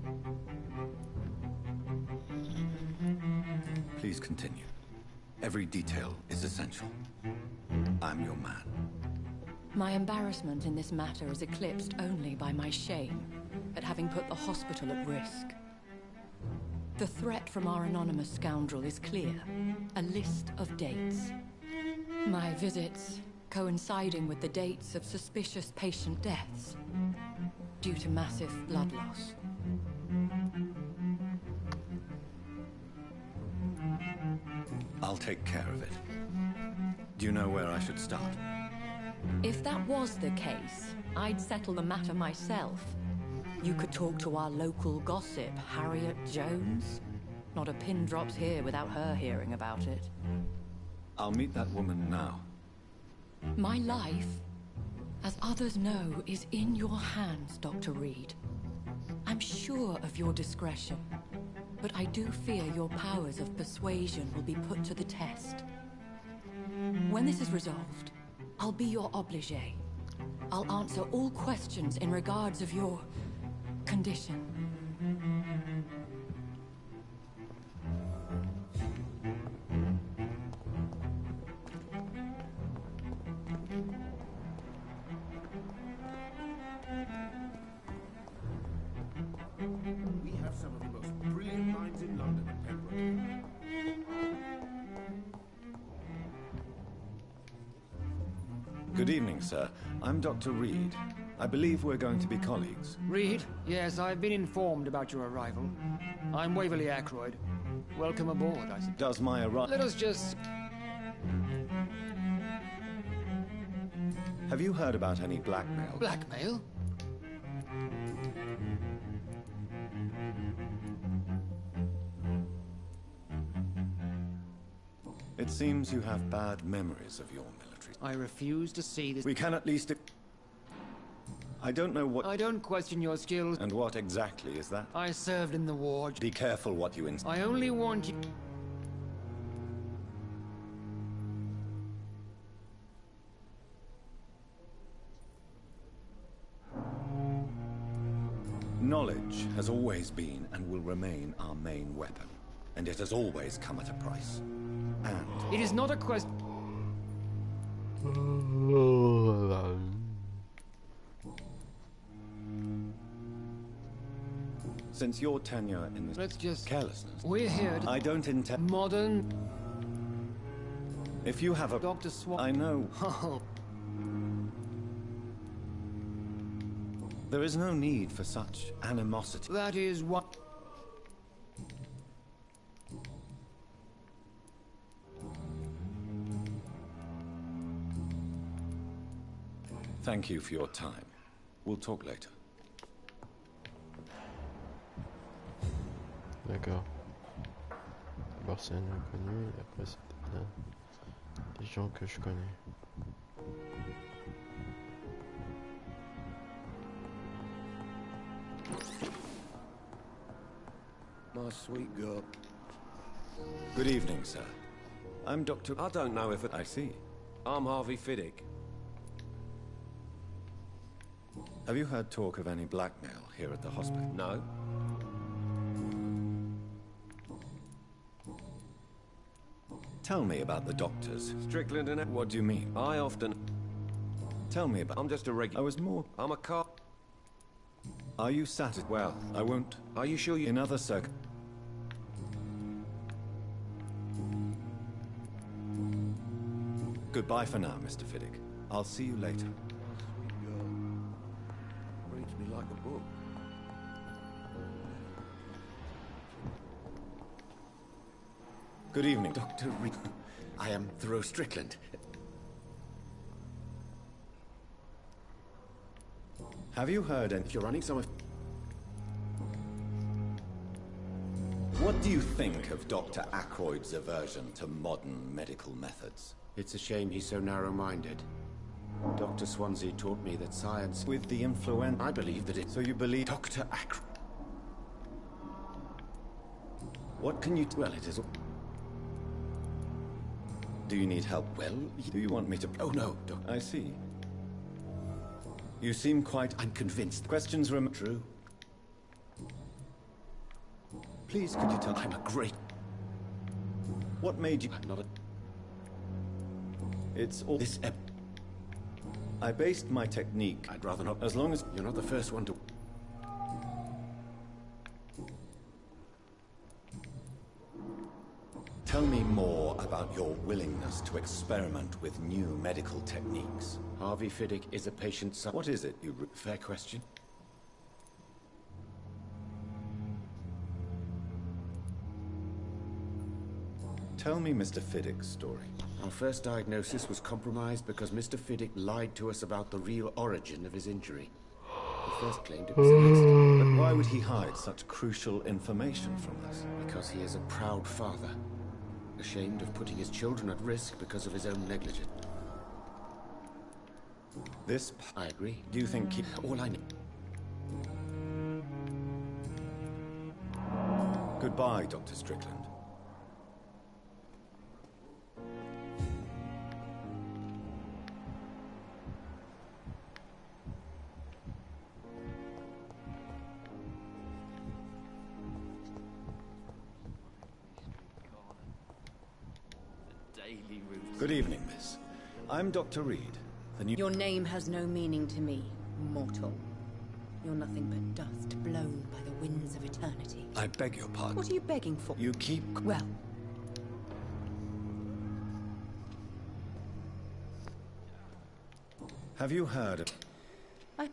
Please continue. Every detail is essential. I'm your man. My embarrassment in this matter is eclipsed only by my shame at having put the hospital at risk. The threat from our anonymous scoundrel is clear. A list of dates. My visits coinciding with the dates of suspicious patient deaths due to massive blood loss. I'll take care of it. Do you know where I should start? If that was the case, I'd settle the matter myself. You could talk to our local gossip, Harriet Jones. Not a pin drops here without her hearing about it. I'll meet that woman now. My life, as others know, is in your hands, Dr. Reed. I'm sure of your discretion, but I do fear your powers of persuasion will be put to the test. When this is resolved, I'll be your obligé. I'll answer all questions in regards of your condition. We have some of the most brilliant minds in London at Pembroke. Good evening, sir. I'm Dr. Reed. I believe we're going to be colleagues. Reed? Yes, I've been informed about your arrival. I'm Waverly Ackroyd. Welcome aboard, I suppose. Does my arrival... Let us just... Have you heard about any blackmail? Blackmail? It seems you have bad memories of your military. I refuse to see this... We can at least... I don't know what... I don't question your skills. And what exactly is that? I served in the war. Be careful what you I only want you... Knowledge has always been and will remain our main weapon. And it has always come at a price. And... It is not a question... Since your tenure in this... Let's just... Carelessness. We're here to... I don't intend... Modern... If you have a... Dr. Swan... I know. There is no need for such animosity. That is what... Thank you for your time. We'll talk later. D'accord. D'abord c'est un inconnu, et après c'est peut-être des gens que je connais. My sweet girl. Good evening, sir. I'm Dr. I don't know if it... I see. I'm Harvey Fiddick. Have you heard talk of any blackmail here at the hospital? No. Tell me about the doctors. Strickland and... What do you mean? I often... Tell me about... I'm just a regular... I was more... I'm a car... Are you satisfied? Well... I won't... Are you sure you... In other circ... Goodbye for now, Mr. Fiddick. I'll see you later. Sweet girl. Reads me like a book. Good evening. Dr. Reed. I am Thoreau Strickland. Have you heard any... If you're running some of... What do you think of Dr. Ackroyd's aversion to modern medical methods? It's a shame he's so narrow-minded. Dr. Swansea taught me that science... With the influenza... I believe that it... So you believe... Dr. Ackroyd... What can you... Well, it is... Do you need help? Well, do you want me to... Oh, no, Doctor. I see. You seem quite... I'm convinced. Questions remain... True. Please, could you tell... I'm a great... What made you... I'm not a... It's all... This I based my technique... I'd rather not... As long as... You're not the first one to... Tell me more about your willingness to experiment with new medical techniques. Harvey Fiddick is a patient son... What is it, you... Fair question. Tell me Mr. Fiddick's story. Our first diagnosis was compromised because Mr. Fiddick lied to us about the real origin of his injury. He first claimed it was an accident. But why would he hide such crucial information from us? Because he is a proud father. Ashamed of putting his children at risk because of his own negligence. This... I agree. Do you think he... All I need... Goodbye, Dr. Strickland. Good evening, miss. I'm Dr. Reed, the new... Your name has no meaning to me, mortal. You're nothing but dust blown by the winds of eternity. I beg your pardon. What are you begging for? You keep... Well... Have you heard of... I...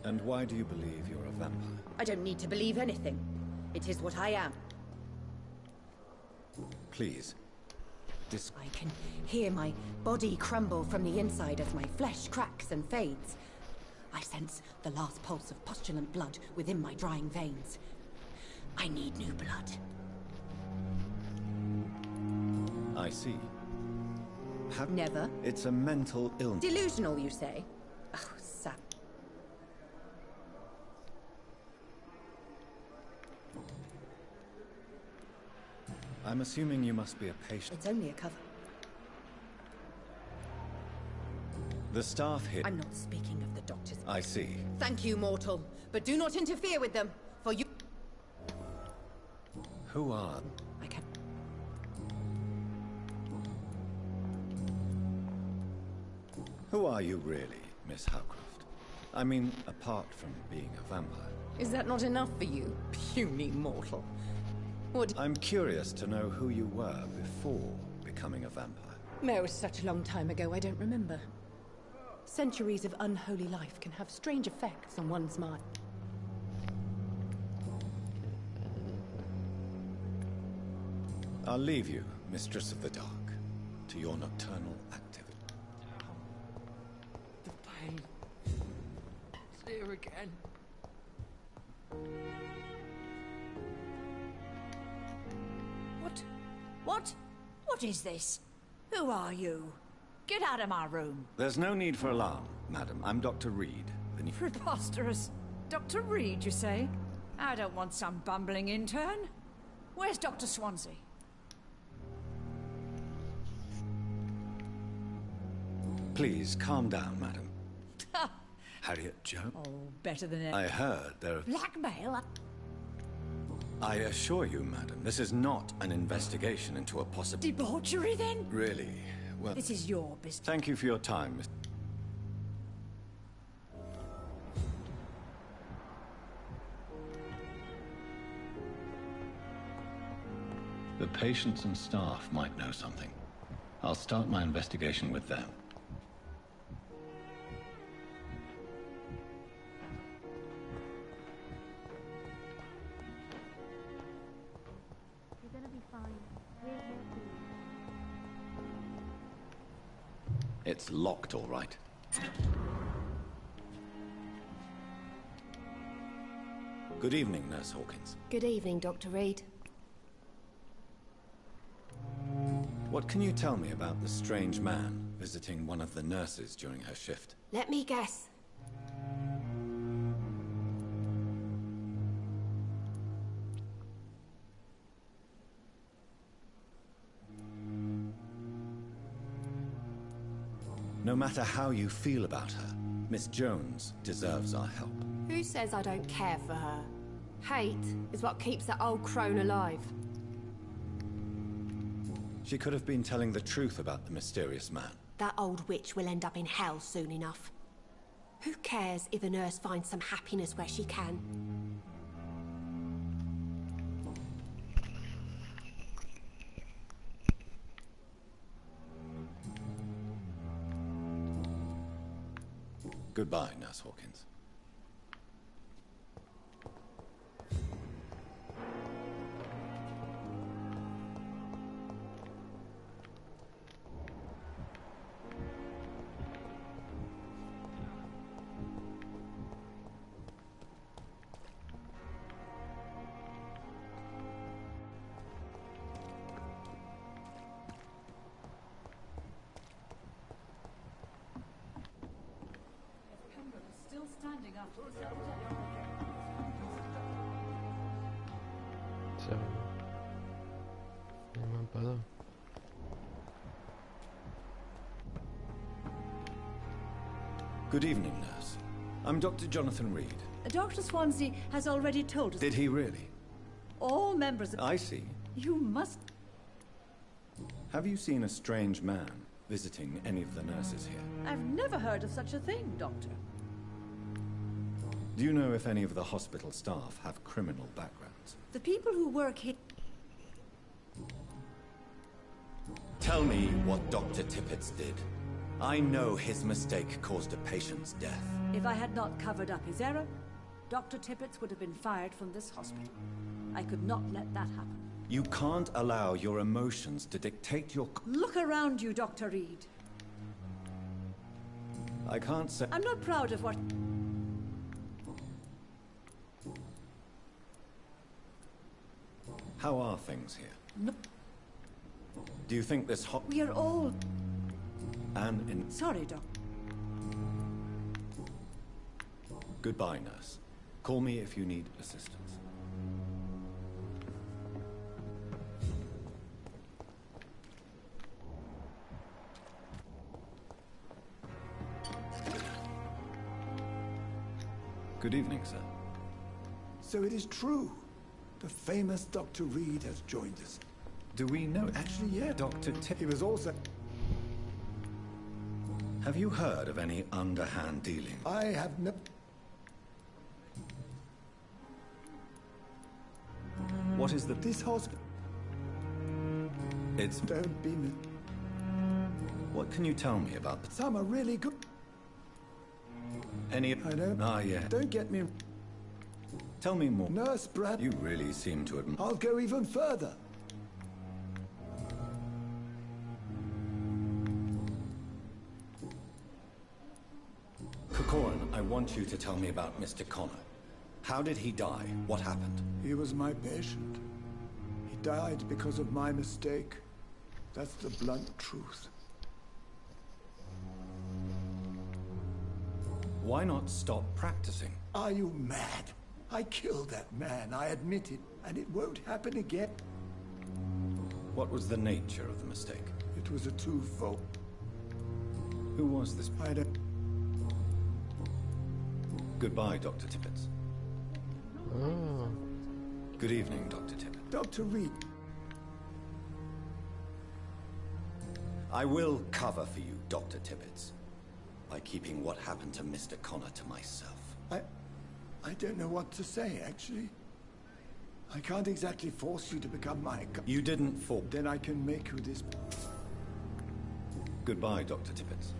And why do you believe you're a vampire? I don't need to believe anything. It is what I am. Please. I can hear my body crumble from the inside as my flesh cracks and fades. I sense the last pulse of postulant blood within my drying veins. I need new blood. I see. Never. It's a mental illness. Delusional, you say? Oh, sap. I'm assuming you must be a patient. It's only a cover. The staff here... I'm not speaking of the doctors. I see. Thank you, mortal. But do not interfere with them, for you... Who are... I can... Who are you really, Miss Howcroft? I mean, apart from being a vampire. Is that not enough for you, puny mortal? I'm curious to know who you were before becoming a vampire. It was such a long time ago, I don't remember. Centuries of unholy life can have strange effects on one's mind. I'll leave you, Mistress of the Dark, to your nocturnal activity. The pain. It's here again. What is this? Who are you? Get out of my room. There's no need for alarm, madam. I'm Dr. Reed. Preposterous. Dr. Reed, you say? I don't want some bumbling intern. Where's Dr. Swansea? Please, calm down, madam. Harriet Jones? Oh, better than ever. I heard there... Blackmail? I assure you, madam, this is not an investigation into a possible... Debauchery, then? Really? Well... This is your business. Thank you for your time, Miss... The patients and staff might know something. I'll start my investigation with them. You're gonna be fine. We're here for you. It's locked, all right. Good evening, Nurse Hawkins. Good evening, Dr. Reed. What can you tell me about the strange man visiting one of the nurses during her shift? Let me guess. No matter how you feel about her, Miss Jones deserves our help. Who says I don't care for her? Hate is what keeps that old crone alive. She could have been telling the truth about the mysterious man. That old witch will end up in hell soon enough. Who cares if a nurse finds some happiness where she can? Goodbye, Nurse Hawkins. Still standing after this. Sérieux. Il est même pas là. Good evening, nurse. I'm Dr. Jonathan Reed. Dr. Swansea has already told us. Did he really? All members of... I see. You must... Have you seen a strange man visiting any of the nurses here? I've never heard of such a thing, Doctor. Do you know if any of the hospital staff have criminal backgrounds? The people who work here... Tell me what Dr. Tippett did. I know his mistake caused a patient's death. If I had not covered up his error, Dr. Tippett would have been fired from this hospital. I could not let that happen. You can't allow your emotions to dictate your... Look around you, Dr. Reed. I can't say... I'm not proud of what... How are things here? No. Do you think this hot... We are all... And in... Sorry, Doc. Goodbye, nurse. Call me if you need assistance. Good evening, sir. So it is true. The famous Dr. Reed has joined us. Do we know... Actually, yeah. Dr. Tippett... He was also... Have you heard of any underhand dealing? I have no... What is the... This hospital... It's... Don't be... What can you tell me about the... Some are really good... Any... I don't... Ah, yeah. Don't get me... Tell me more. Nurse Brad... You really seem to admit... I'll go even further. Corcoran, I want you to tell me about Mr. Connor. How did he die? What happened? He was my patient. He died because of my mistake. That's the blunt truth. Why not stop practicing? Are you mad? I killed that man, I admit it, and it won't happen again. What was the nature of the mistake? It was a twofold. Who was this? I don't... Goodbye, Dr. Tippett. Oh. Good evening, Dr. Tippett. Dr. Reed. I will cover for you, Dr. Tippett, by keeping what happened to Mr. Connor to myself. I don't know what to say, actually. I can't exactly force you to become my... You didn't force... Then I can make you this... Goodbye, Dr. Tippett.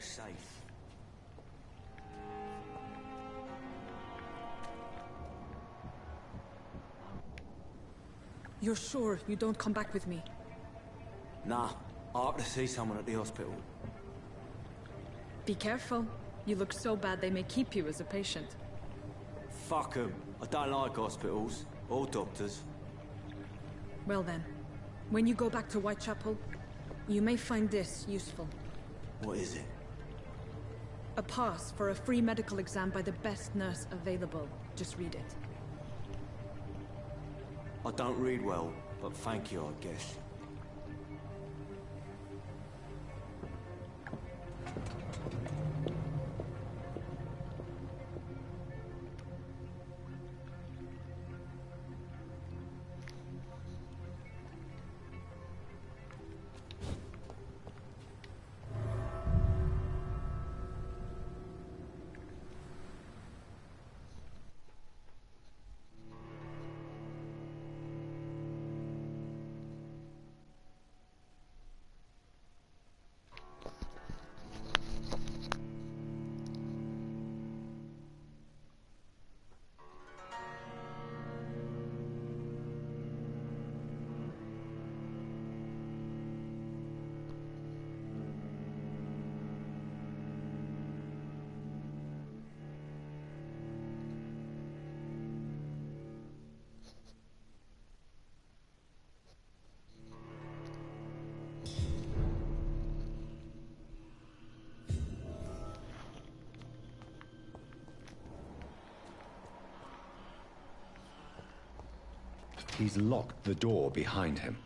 Safe. You're sure you don't come back with me? Nah, I have to see someone at the hospital. Be careful. You look so bad they may keep you as a patient. Fuck 'em. I don't like hospitals or doctors. Well then, when you go back to Whitechapel, you may find this useful. What is it? A pass for a free medical exam by the best nurse available. Just read it. I don't read well, but thank you, I guess. He's locked the door behind him.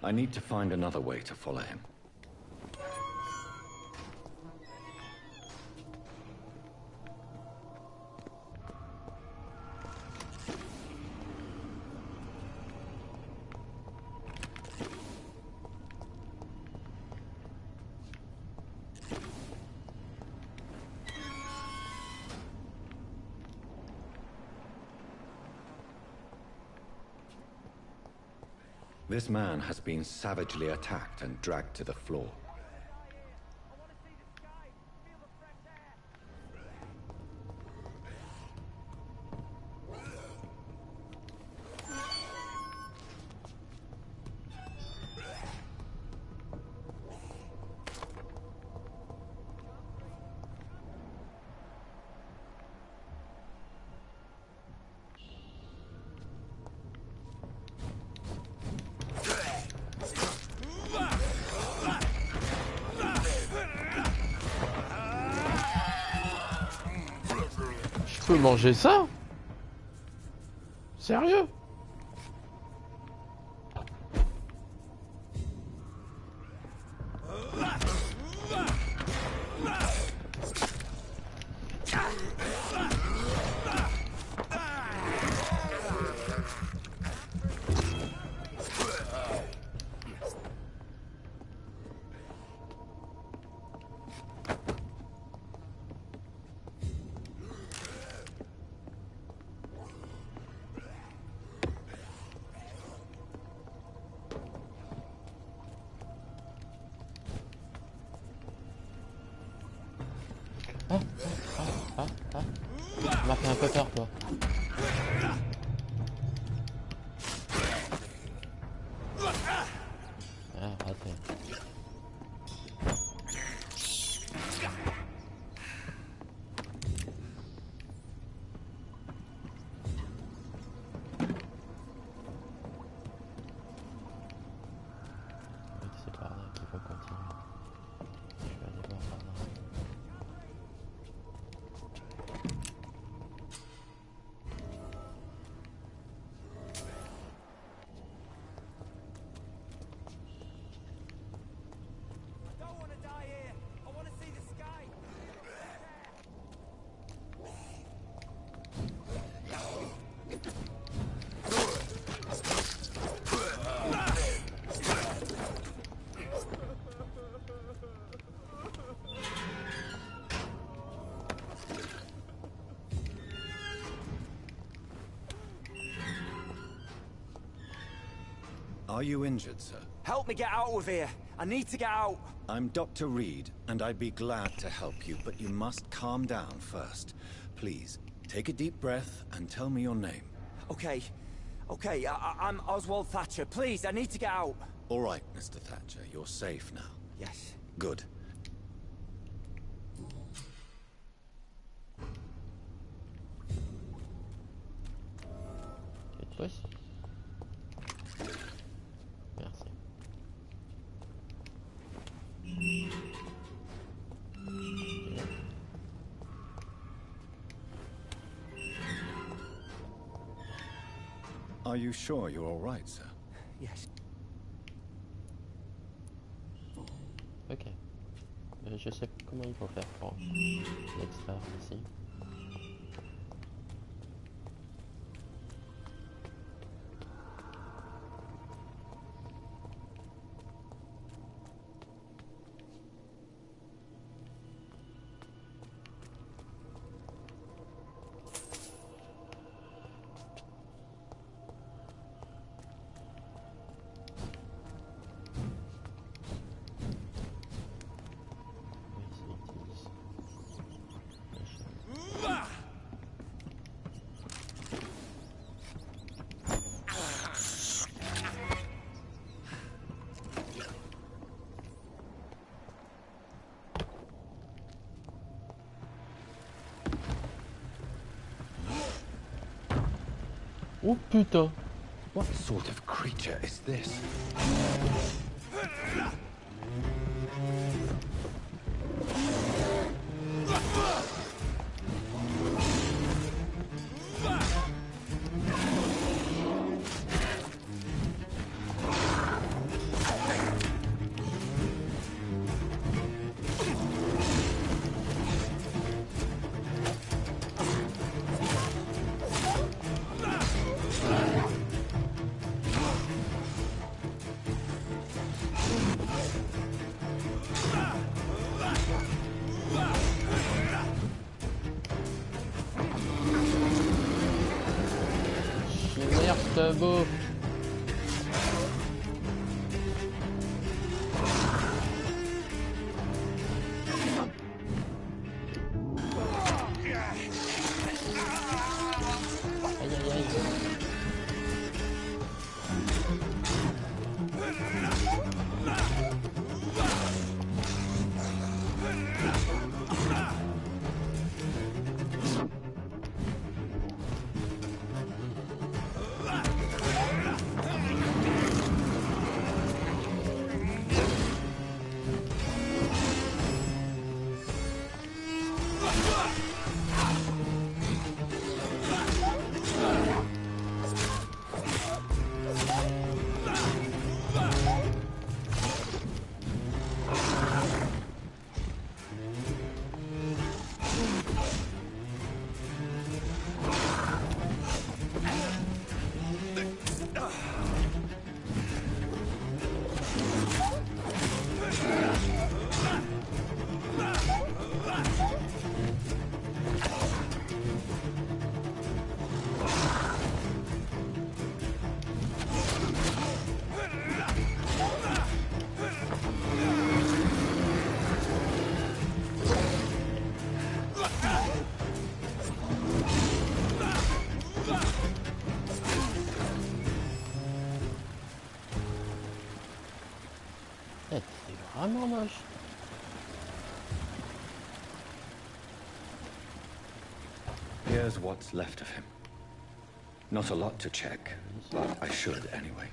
I need to find another way to follow him. This man has been savagely attacked and dragged to the floor. Je peux manger ça? Sérieux? Tu m'as fait un peu peur, toi. Ah, raté. C'est par là qu'il faut continuer. Je vais aller voir par là. Are you injured, sir? Help me get out of here. I need to get out. I'm Dr. Reed, and I'd be glad to help you, but you must calm down first. Please, take a deep breath and tell me your name. Okay. I'm Oswald Thatcher. Please, I need to get out. All right, Mr. Thatcher, you're safe now. Yes. Good. Merci. Are you sure you're all right, sir? Yes. Ok. Je sais comment il faut faire pour l'extraire ici. Oh putain! What sort of creature is this? Beau. vraiment moche. Here's what's left of him. Not a lot to check, but I should anyway.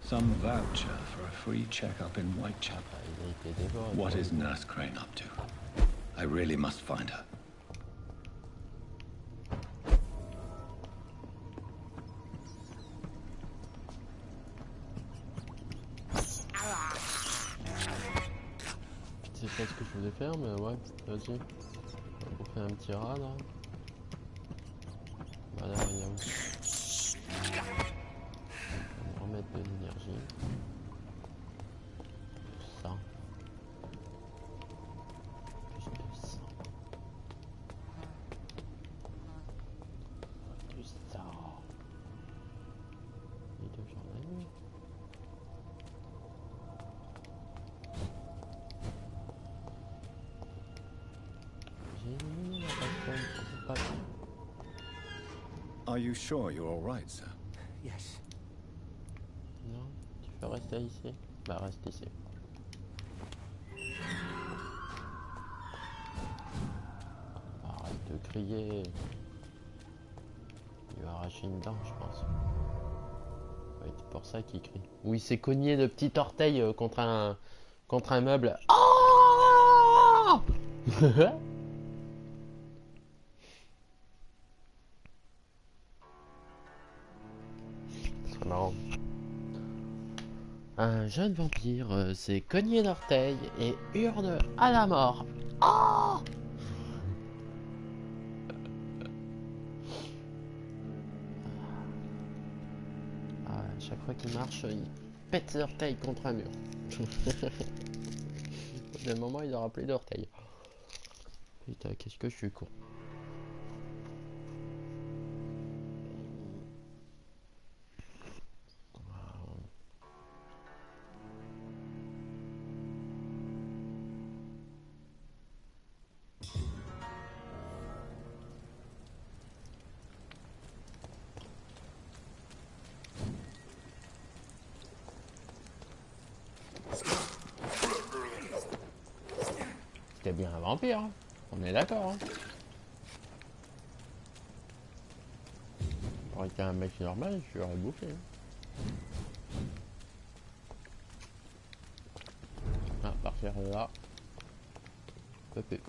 Some voucher for a free checkup in Whitechapel. What is Nurse Crane up to? I really must find her. C'est pas ce que je voulais faire, mais ouais, vas-y. On va bouffer un petit rat là. Voilà, il y a aussi. On va remettre de l'énergie. Ça. Plus de ça. Plus ça. Et deux journées. Are you sure you're all right, sir? Yes. Non, tu veux rester ici? Bah reste ici. Arrête de crier. Il va arracher une dent, je pense. Ouais, c'est pour ça qu'il crie. Ou il s'est cogné de petit orteil contre un meuble. Oh C'est marrant. Un jeune vampire s'est cogné d'orteil et hurle à la mort. Oh à chaque fois qu'il marche, il pète ses orteils contre un mur. Au bout d'un moment, il aura plus d'orteils. Putain, qu'est-ce que je suis con. C'était bien un vampire, hein. On est d'accord. Hein. Aurait été un mec normal, je l'aurais bouffé. Hein. Ah, à partir de là. Pépé.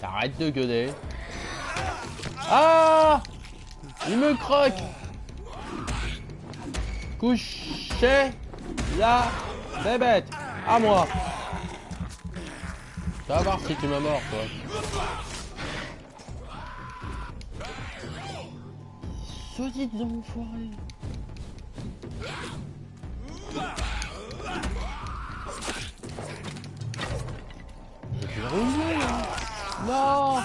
Arrête de gueuler. Ah! Il me croque! Couchez la bébête! À moi! Tu vas voir si tu me mords, toi. Sodites enfoirés! J'ai pu rouler, là! Non!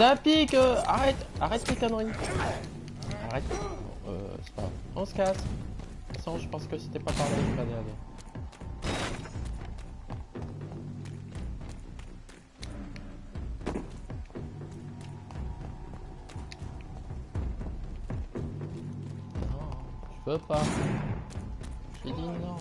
Ça pique. Arrête tes conneries. Arrête. Bon, c'est pas grave. On se casse. De toute façon, je pense que c'était pas par là qu'il fallait aller. Je peux pas. J'ai dit non.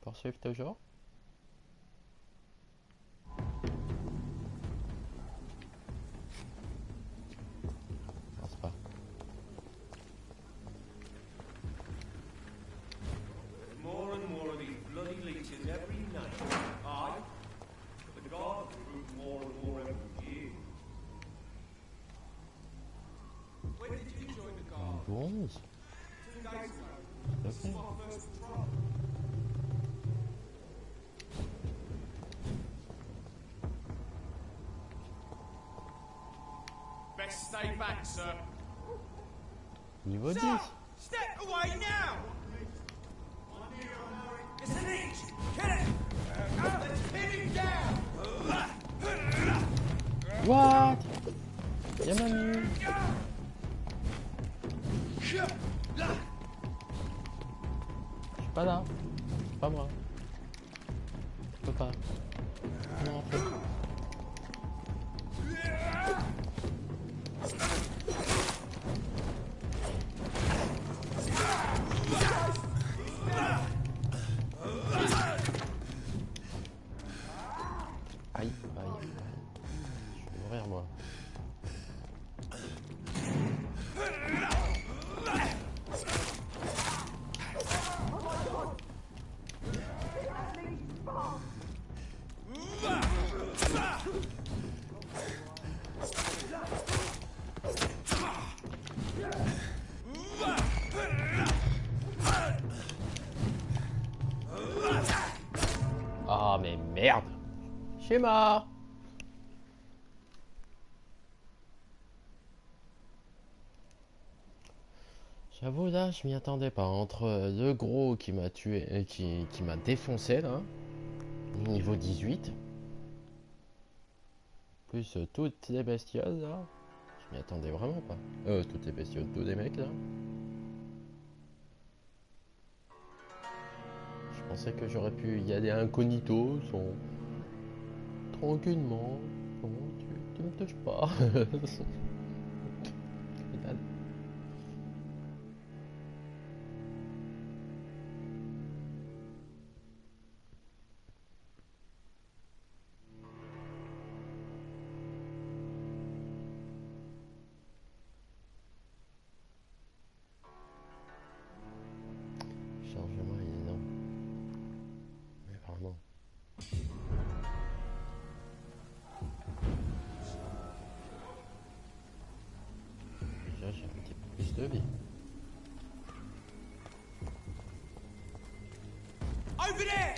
Poursuivre toujours. Non, c'est pas. More and more of these bloody leeches every night. Aye. But the guards recruit more and more every year. When did you join the guard? 11. 2 days ago. This is my first patrol. Best stay back, sir. Niveau 10. Sir, step away now! It's an each! Kill it! Let's pin him down! What? Y'a Manu. Je suis pas là. C'est pas moi. Je peux pas. Non, en fait. Aïe, aïe, aïe. Je vais mourir moi. Ah mais merde. Je suis mort. J'avoue là, je m'y attendais pas. Entre le gros qui m'a tué, qui m'a défoncé là, niveau 18, plus toutes les bestioles là, je m'y attendais vraiment pas. Toutes les bestioles, tous les mecs là. Je pensais que j'aurais pu y aller incognito, tranquillement. Bon, tu me touches pas. Chargement il est énorme. Mais vraiment. Déjà j'ai un petit peu plus de vie. Over there!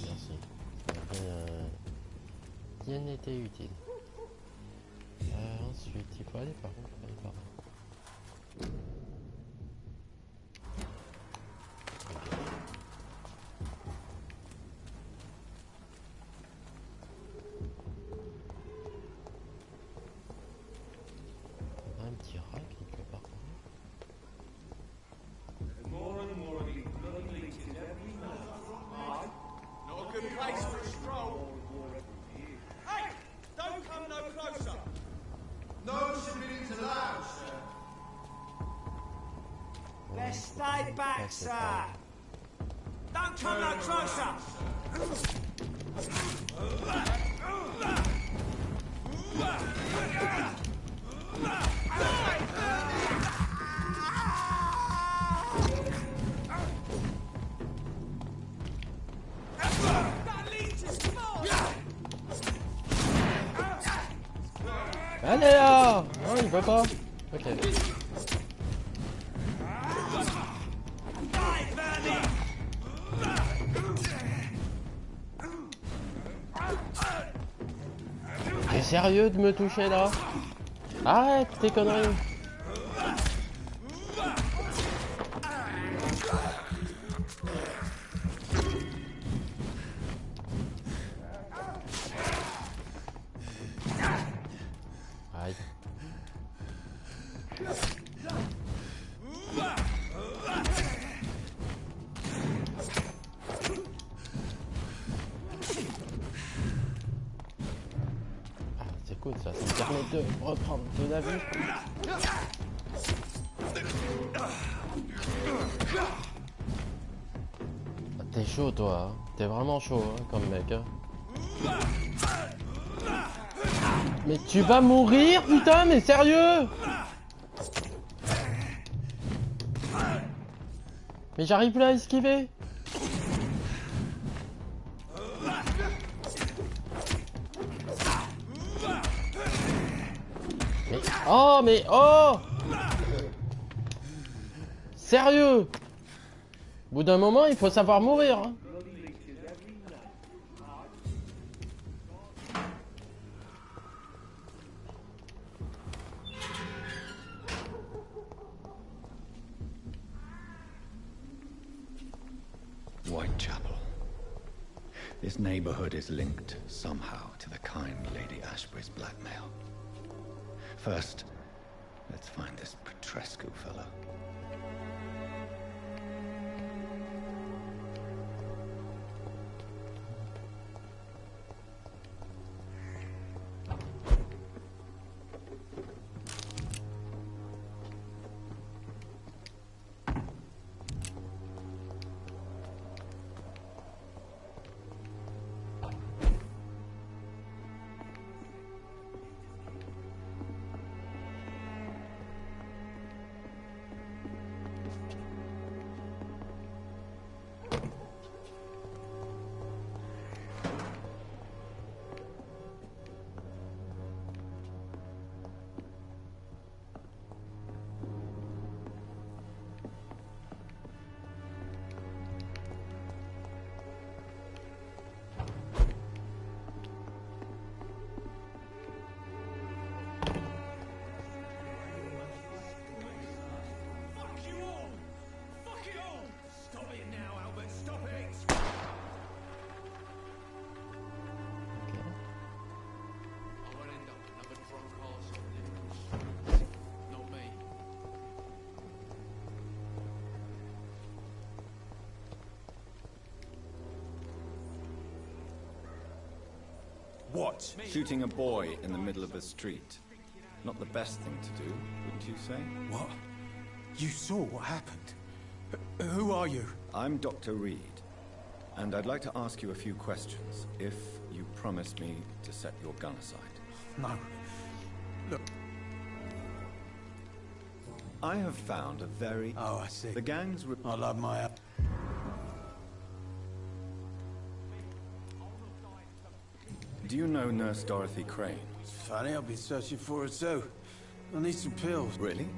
Merci. Bien été utile. Ensuite, il faut aller par où? Il faut aller par là. On a un petit rat quelque part. More and more of these bloody leeches every night. Aye. Not a good place for a stroll. Hey! Don't come no closer! No civilians allowed, sir. Let's stay back, sir. Don't come no closer! That leech is small! Allez là! Non, il veut pas. Ok. T'es sérieux de me toucher là? Arrête tes conneries! Aïe. Ah, c'est cool ça, ça me permet de reprendre de la vue. Ah, t'es chaud toi, hein. T'es vraiment chaud hein, comme mec. Hein. Mais tu vas mourir putain, mais sérieux? Mais j'arrive plus à esquiver. Mais oh mais oh! Sérieux? Au bout d'un moment, il faut savoir mourir. Hein. Whitechapel. This neighborhood is linked somehow to the kind Lady Ashbury's blackmail. First, let's find this Petrescu fellow. What? Shooting a boy in the middle of a street. Not the best thing to do, wouldn't you say? What? You saw what happened? Who are you? I'm Dr. Reed, and I'd like to ask you a few questions, if you promise me to set your gun aside. No. Look. I have found a very... Oh, I see. The gang's... I love my... Do you know Nurse Dorothy Crane? It's funny, I've been searching for her too. I need some pills. Really?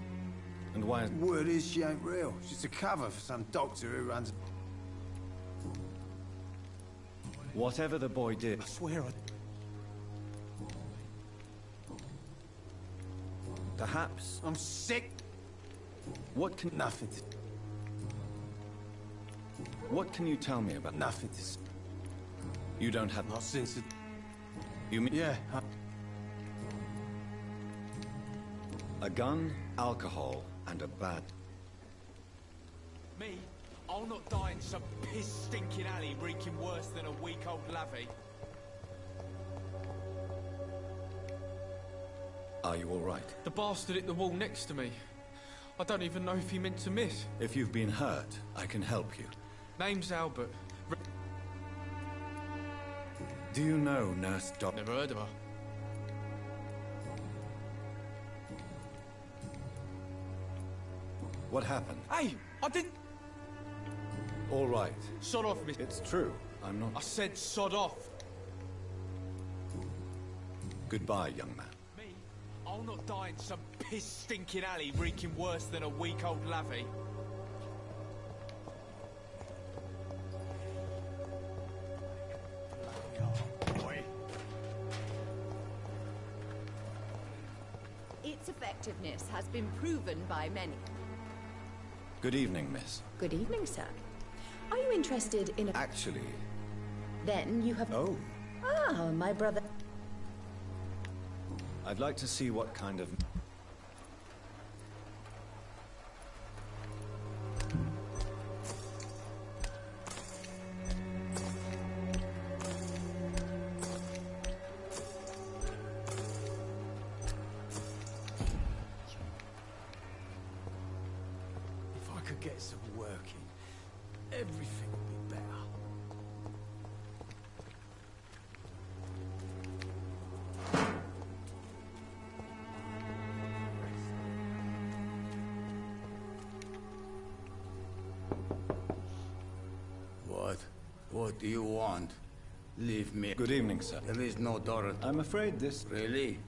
And why is... Word is she ain't real. She's a cover for some doctor who runs... Whatever the boy did... I swear I... Perhaps... I'm sick. What can... Nothing to... What can you tell me about... Nothing to... You don't have... Not since it... You mean... Yeah. A gun, alcohol, and a bad... Me? I'll not die in some piss-stinking alley reeking worse than a week-old lavvy. Are you all right? The bastard hit the wall next to me. I don't even know if he meant to miss. If you've been hurt, I can help you. Name's Albert. Do you know Nurse Dot? Never heard of her. What happened? Hey, I didn't... All right. Sod off, miss. It's true. I'm not... I said sod off. Goodbye, young man. Me? I'll not die in some piss-stinking alley reeking worse than a week-old lavvy. Its effectiveness has been proven by many. Good evening, miss. Good evening, sir. Are you interested in a... Actually... Then you have... Oh. Ah, my brother... I'd like to see what kind of... If I could get some work in, everything would be better. What do you want? Leave me. Good evening, sir. There is no door. I'm afraid this... Really?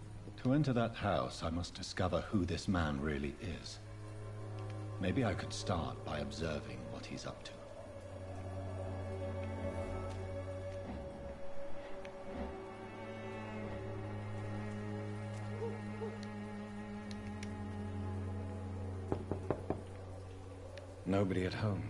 To enter that house, I must discover who this man really is. Maybe I could start by observing what he's up to. Nobody at home.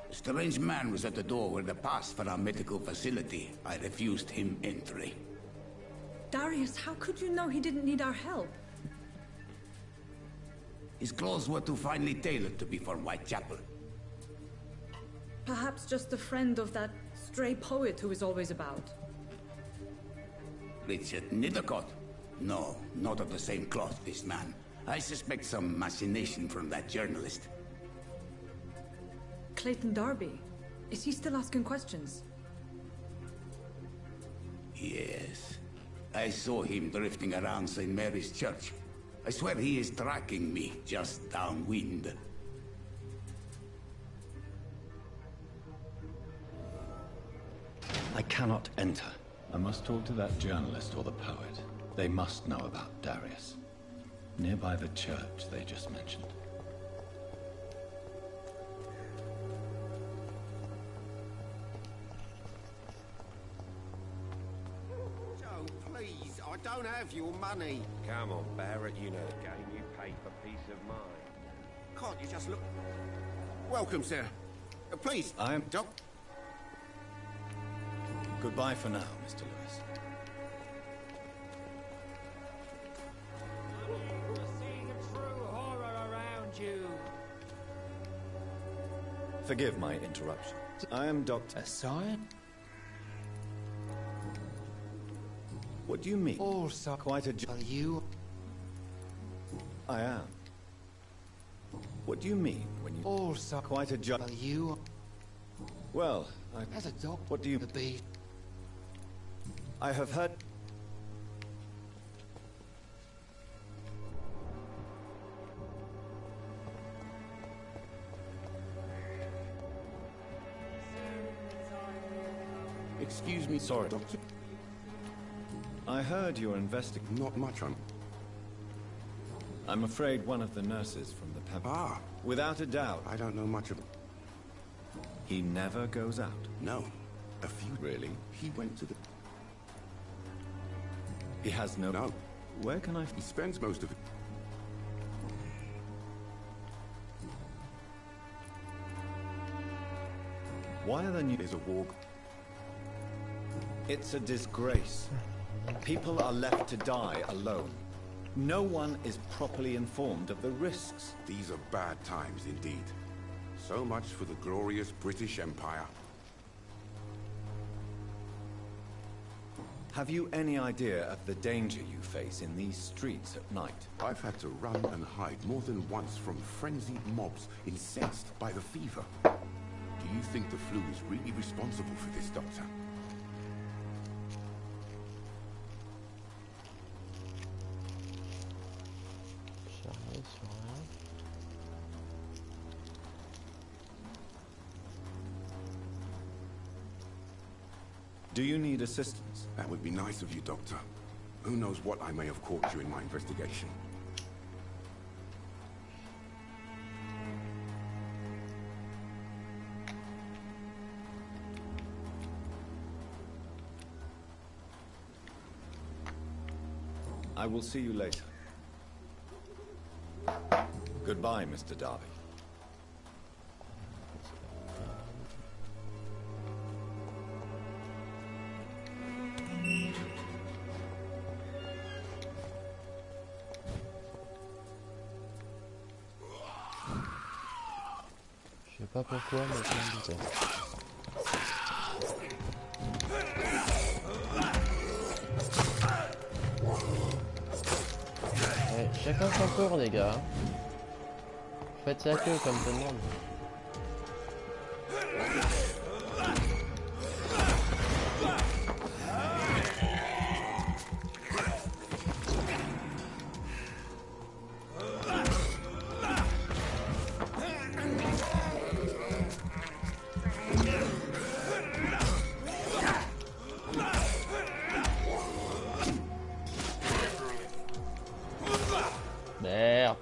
A strange man was at the door with a pass for our medical facility. I refused him entry. Darius, how could you know he didn't need our help? His clothes were too finely tailored to be for Whitechapel. Perhaps just a friend of that stray poet who is always about. Richard Nithercott? No, not of the same cloth, this man. I suspect some machination from that journalist. Clayton Darby. Is he still asking questions? Yes. I saw him drifting around St. Mary's Church. I swear he is tracking me just downwind. I cannot enter. I must talk to that journalist or the poet. They must know about Darius. Nearby the church they just mentioned. I don't have your money. Come on, Barrett, you know the game. You pay for peace of mind. Can't you just look... Welcome, sir. Please, I am... Doc... Goodbye for now, Mr. Lewis. Seeing a true horror around you. Forgive my interruption. I am Dr. Aside? What do you mean? Also, Quite a you. I am. What do you mean when you... Also, Quite a job. You. Well, As a dog, What do you... the beast. I have heard... Excuse me, Sorry. Doctor. I heard you're investigating... Not much on... I'm afraid one of the nurses from the pub... Ah. Without a doubt. I don't know much of... He never goes out. No. A few... Really? He went to the... He has no... No. Where can I... He spends most of it... Why are the new... There's a walk... It's a disgrace. People are left to die alone. No one is properly informed of the risks. These are bad times indeed. So much for the glorious British Empire. Have you any idea of the danger you face in these streets at night? I've had to run and hide more than once from frenzied mobs incensed by the fever. Do you think the flu is really responsible for this, Doctor? Do you need assistance? That would be nice of you, Doctor. Who knows what I may have caught you in my investigation. I will see you later. Goodbye, Mr. Darby. Je sais pas pourquoi, mais je m'en doutais. Ouais, chacun son tour, les gars. Faites la queue comme tout le monde. Merde.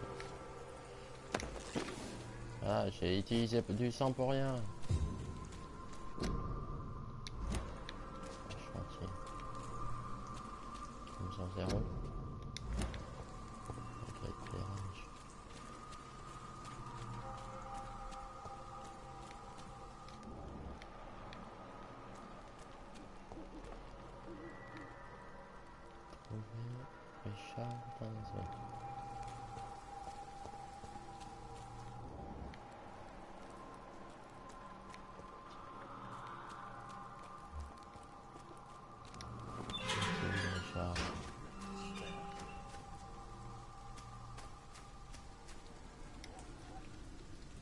Ah, j'ai utilisé du sang pour rien. Chantier. Comme ça, 0. Éclairage. Trouver Richard dans les autres.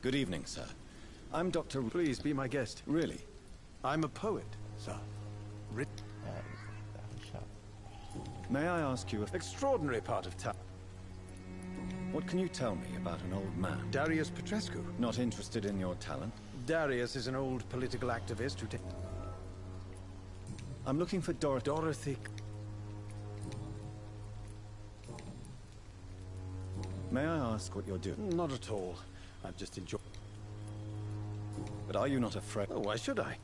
Good evening, sir. I'm Dr. Please be my guest. Really? I'm a poet, sir. May I ask you a... Extraordinary part of town. What can you tell me about an old man? Darius Petrescu. Not interested in your talent? Darius is an old political activist who I'm looking for Dorothy. May I ask what you're doing? Not at all. I'm just enjoying. But are you not afraid? Oh, why should I?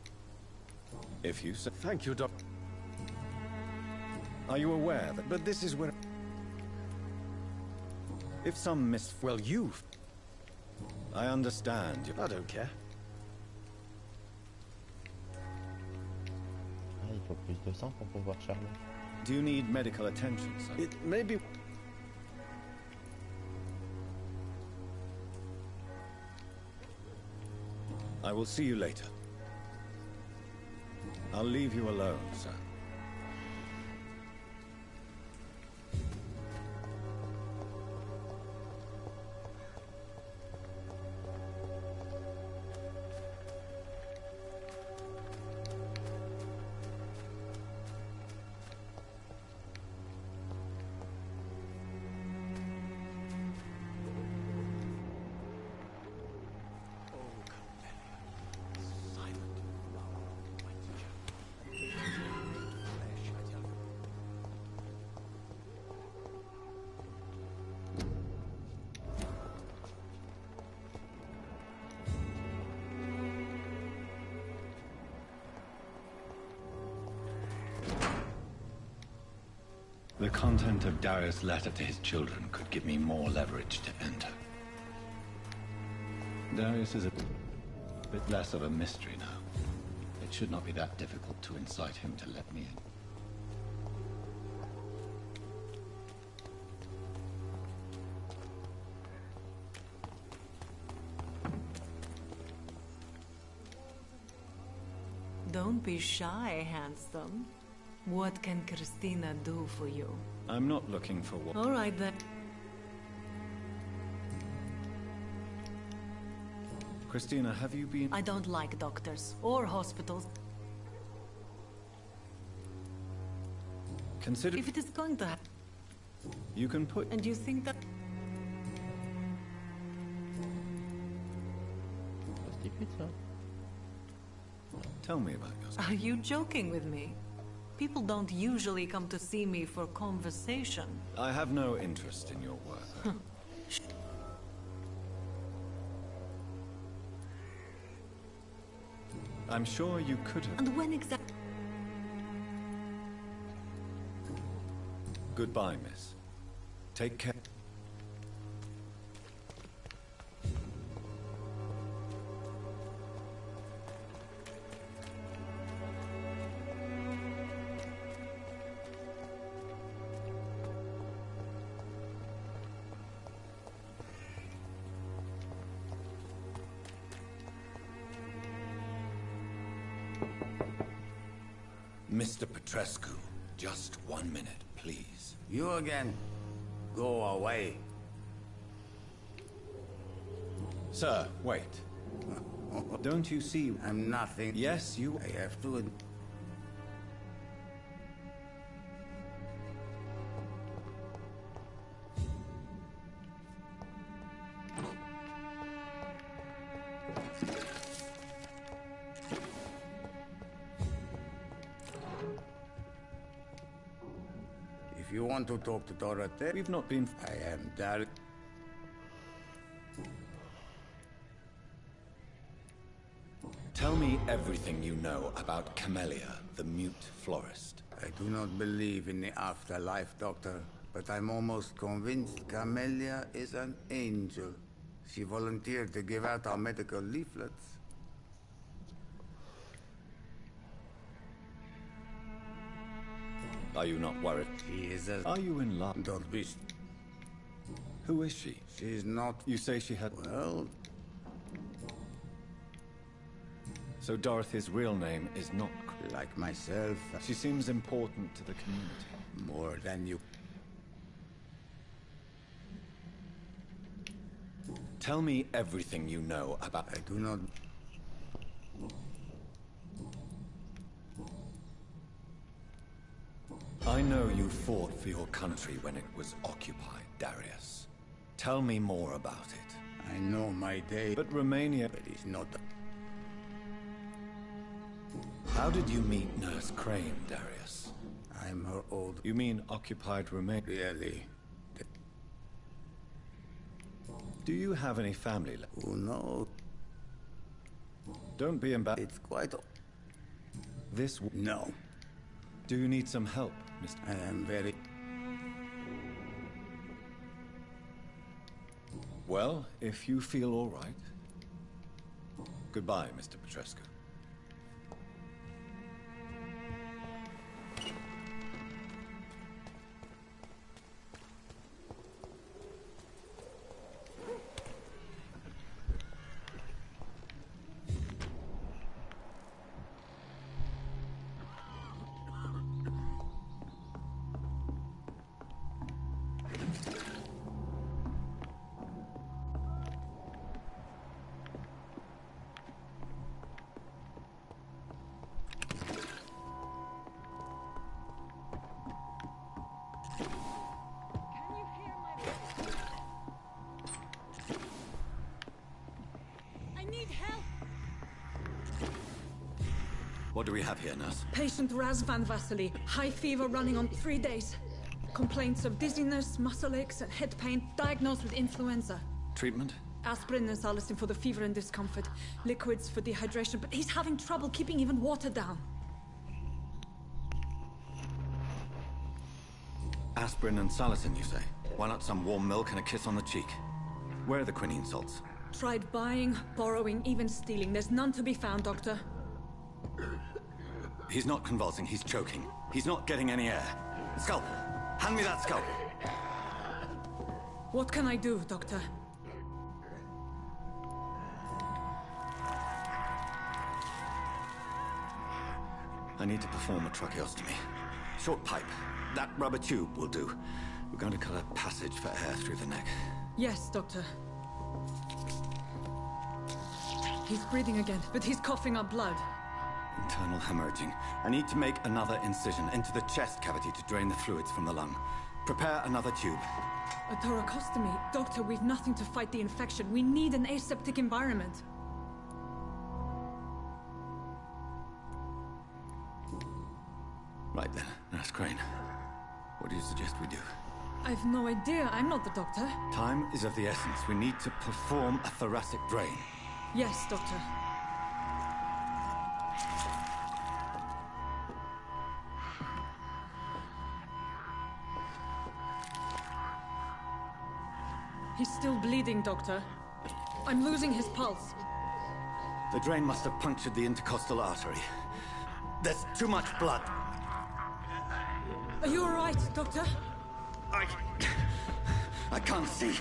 If you say... Thank you, Doc. Are you aware that... But this is where... If some Well, you've... I understand. I don't care. Ah, il faut plus de sang pour pouvoir charmer. Do you need medical attention, sir? It may be... I will see you later. I'll leave you alone, sir. The content of Darius' letter to his children could give me more leverage to enter. Darius is a bit less of a mystery now. It should not be that difficult to incite him to let me in. Don't be shy, handsome. What can Christina do for you? I'm not looking for what. All right then. Christina, have you been... I don't like doctors or hospitals. Consider... If it is going to happen... You can put... And you think that... Tell me about yourself. Are you joking with me? People don't usually come to see me for conversation. I have no interest in your work. I'm sure you could have... And when exactly... Goodbye, miss. Take care. Mr. Petrescu, just 1 minute, please. You again? Go away. Sir, wait. Don't you see... I'm nothing. Yes, you... I have to... If you want to talk to Dorothy... We've not been... I am Dar... Tell me everything you know about Camellia, the mute florist. I do not believe in the afterlife, Doctor, but I'm almost convinced Camellia is an angel. She volunteered to give out our medical leaflets. Are you not worried? She is a... Are you in love? Don't be... Who is she? She's not... You say she had... Well... So Dorothy's real name is not... Like myself. She seems important to the community. More than you... Tell me everything you know about... I do not... I know you fought for your country when it was occupied, Darius. Tell me more about it. I know my day... But Romania... But it's not... How did you meet Nurse Crane, Darius? I'm her old... You mean occupied Romania? Really? Do you have any family left? Oh, no. Don't be embarrassed. It's quite... This... No. Do you need some help, Mr. I am very... Well, if you feel all right. Goodbye, Mr. Petrescu. What do we have here, nurse? Patient Raz Van Vasily. High fever running on 3 days. Complaints of dizziness, muscle aches, and head pain. Diagnosed with influenza. Treatment? Aspirin and salicin for the fever and discomfort. Liquids for dehydration, but he's having trouble keeping even water down. Aspirin and salicin, you say? Why not some warm milk and a kiss on the cheek? Where are the quinine salts? Tried buying, borrowing, even stealing. There's none to be found, Doctor. He's not convulsing, he's choking. He's not getting any air. Scalpel! Hand me that scalpel! What can I do, Doctor? I need to perform a tracheostomy. Short pipe. That rubber tube will do. We're going to cut a passage for air through the neck. Yes, Doctor. He's breathing again, but he's coughing up blood. Internal hemorrhaging. I need to make another incision into the chest cavity to drain the fluids from the lung. Prepare another tube. A thoracostomy? Doctor, we've nothing to fight the infection. We need an aseptic environment. Right then, Nurse Crane. What do you suggest we do? I've no idea. I'm not the doctor. Time is of the essence. We need to perform a thoracic drain. Yes, Doctor. He's still bleeding, Doctor. I'm losing his pulse. The drain must have punctured the intercostal artery. There's too much blood. Are you all right, Doctor? I can't see.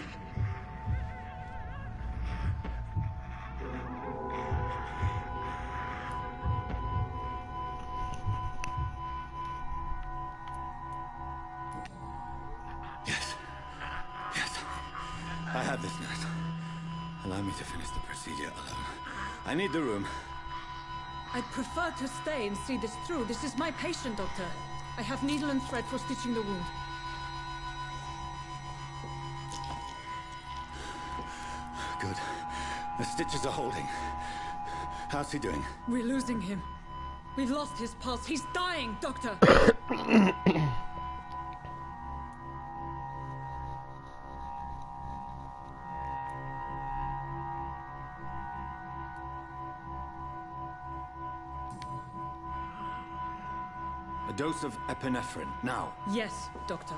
Yes. I have this, nurse. Allow me to finish the procedure alone. I need the room. I'd prefer to stay and see this through. This is my patient, Doctor. I have needle and thread for stitching the wound. Good. The stitches are holding. How's he doing? We're losing him. We've lost his pulse. He's dying, Doctor! A dose of epinephrine, now. Yes, Doctor.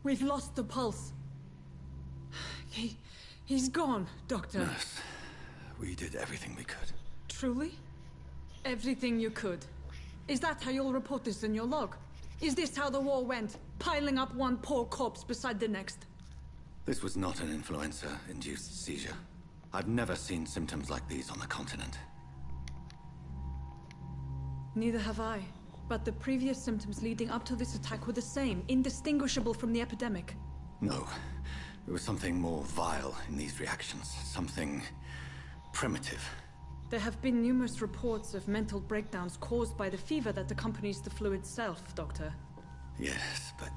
We've lost the pulse. He's gone, Doctor. Nurse, we did everything we could. Truly? Everything you could. Is that how you'll report this in your log? Is this how the war went? Piling up one poor corpse beside the next? This was not an influenza-induced seizure. I've never seen symptoms like these on the continent. Neither have I. But the previous symptoms leading up to this attack were the same, indistinguishable from the epidemic. No. There was something more vile in these reactions. Something primitive. There have been numerous reports of mental breakdowns caused by the fever that accompanies the flu itself, Doctor. Yes, but...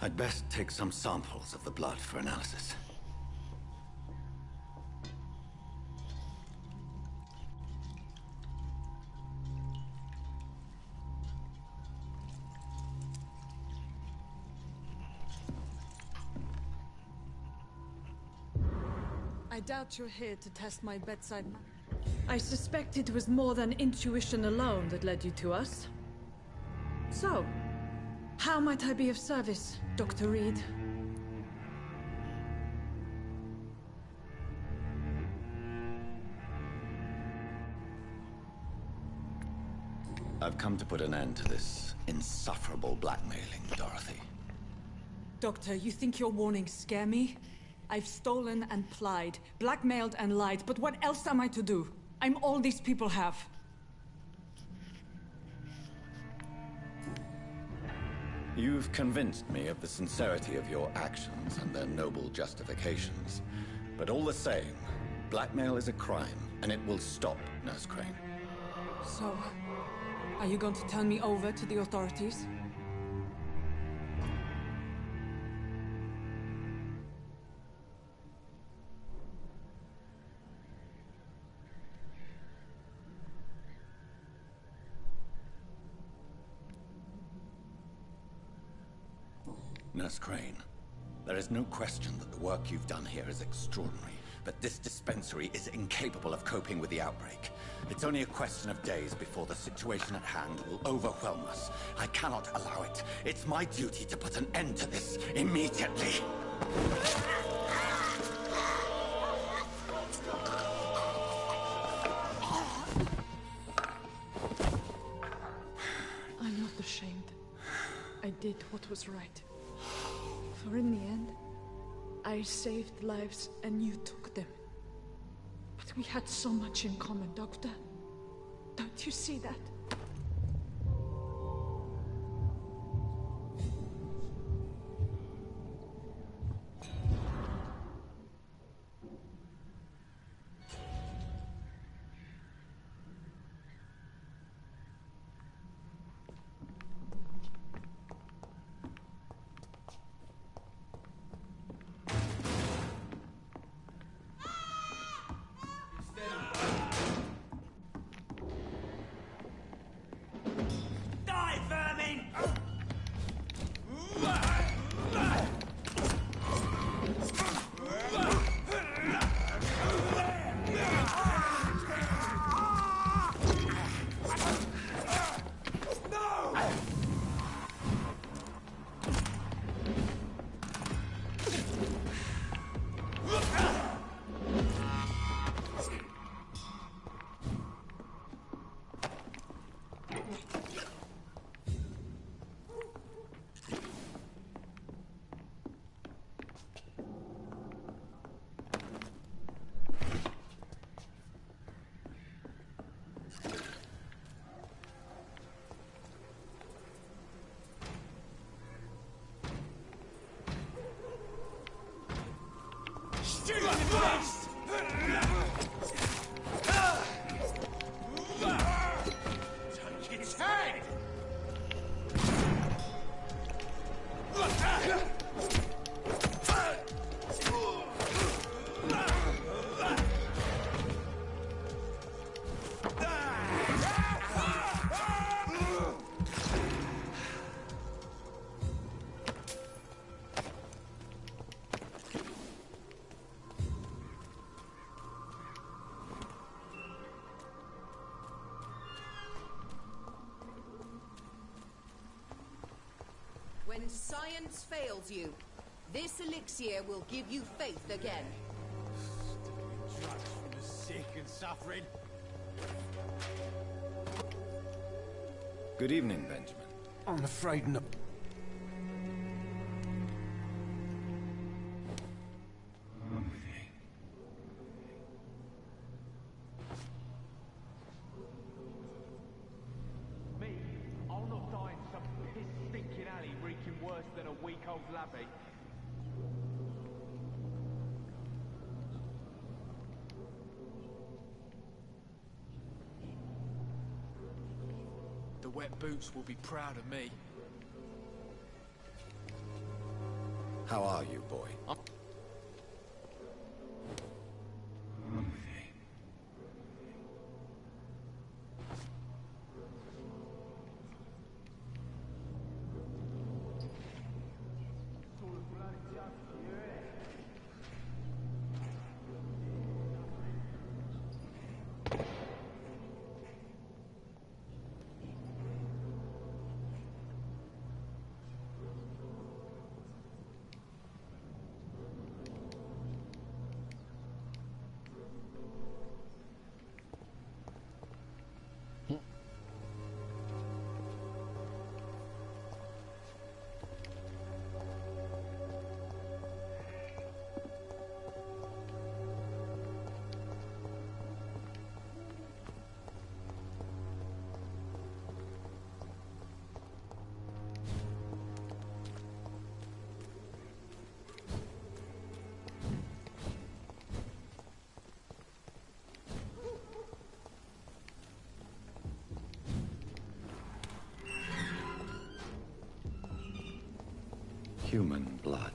I'd best take some samples of the blood for analysis. I doubt you're here to test my bedside. I suspect it was more than intuition alone that led you to us. So, how might I be of service, Dr. Reed? I've come to put an end to this insufferable blackmailing, Dorothy. Doctor, you think your warnings scare me? I've stolen and plied, blackmailed and lied, but what else am I to do? I'm all these people have. You've convinced me of the sincerity of your actions and their noble justifications. But all the same, blackmail is a crime, and it will stop, Nurse Crane. So, are you going to turn me over to the authorities? Nurse Crane, there is no question that the work you've done here is extraordinary. but this dispensary is incapable of coping with the outbreak. It's only a question of days before the situation at hand will overwhelm us. I cannot allow it. It's my duty to put an end to this immediately. I'm not ashamed. I did what was right. For in the end, I saved lives and you took them. But we had so much in common, Doctor. Don't you see that? Take its head! When science fails you, this elixir will give you faith again. Drugs for the sick and suffering. Good evening, Benjamin. I'm afraid not. Me, I'll not die in some piss-stinking alley reeking worse than a week-old labby. The wet boots will be proud of me. How are you, boy? Human blood.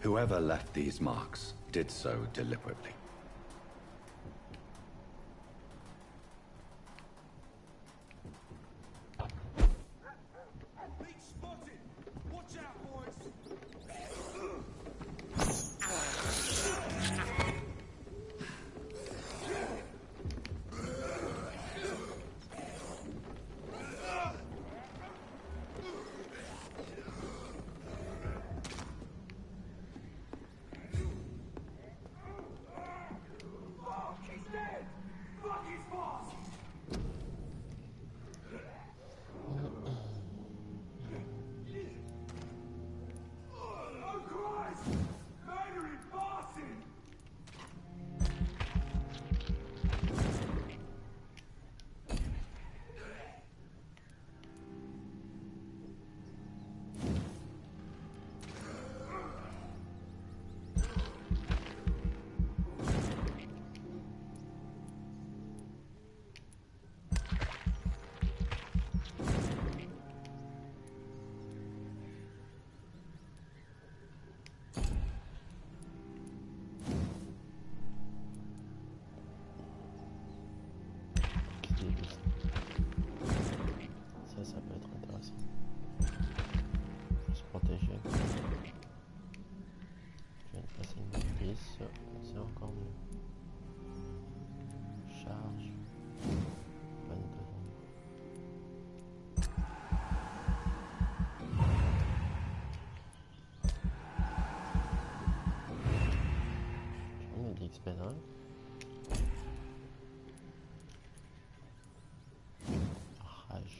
Whoever left these marks did so deliberately. Beach spotted! Watch out, boys! c'est encore mieux. Charge. Bonne de on a dit XP là. Rage.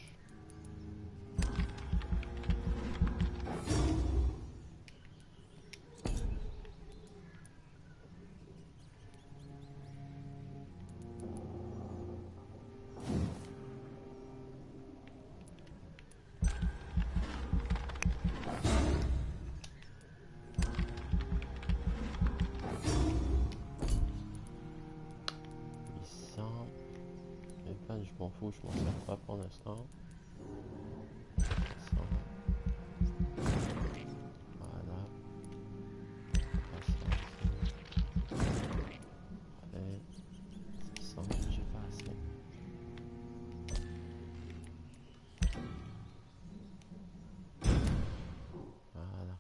Je m'en fous, je m'en sers pas pour l'instant. Voilà. Allez. 600, j'ai pas assez. Voilà.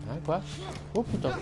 Hein, quoi? Oh putain!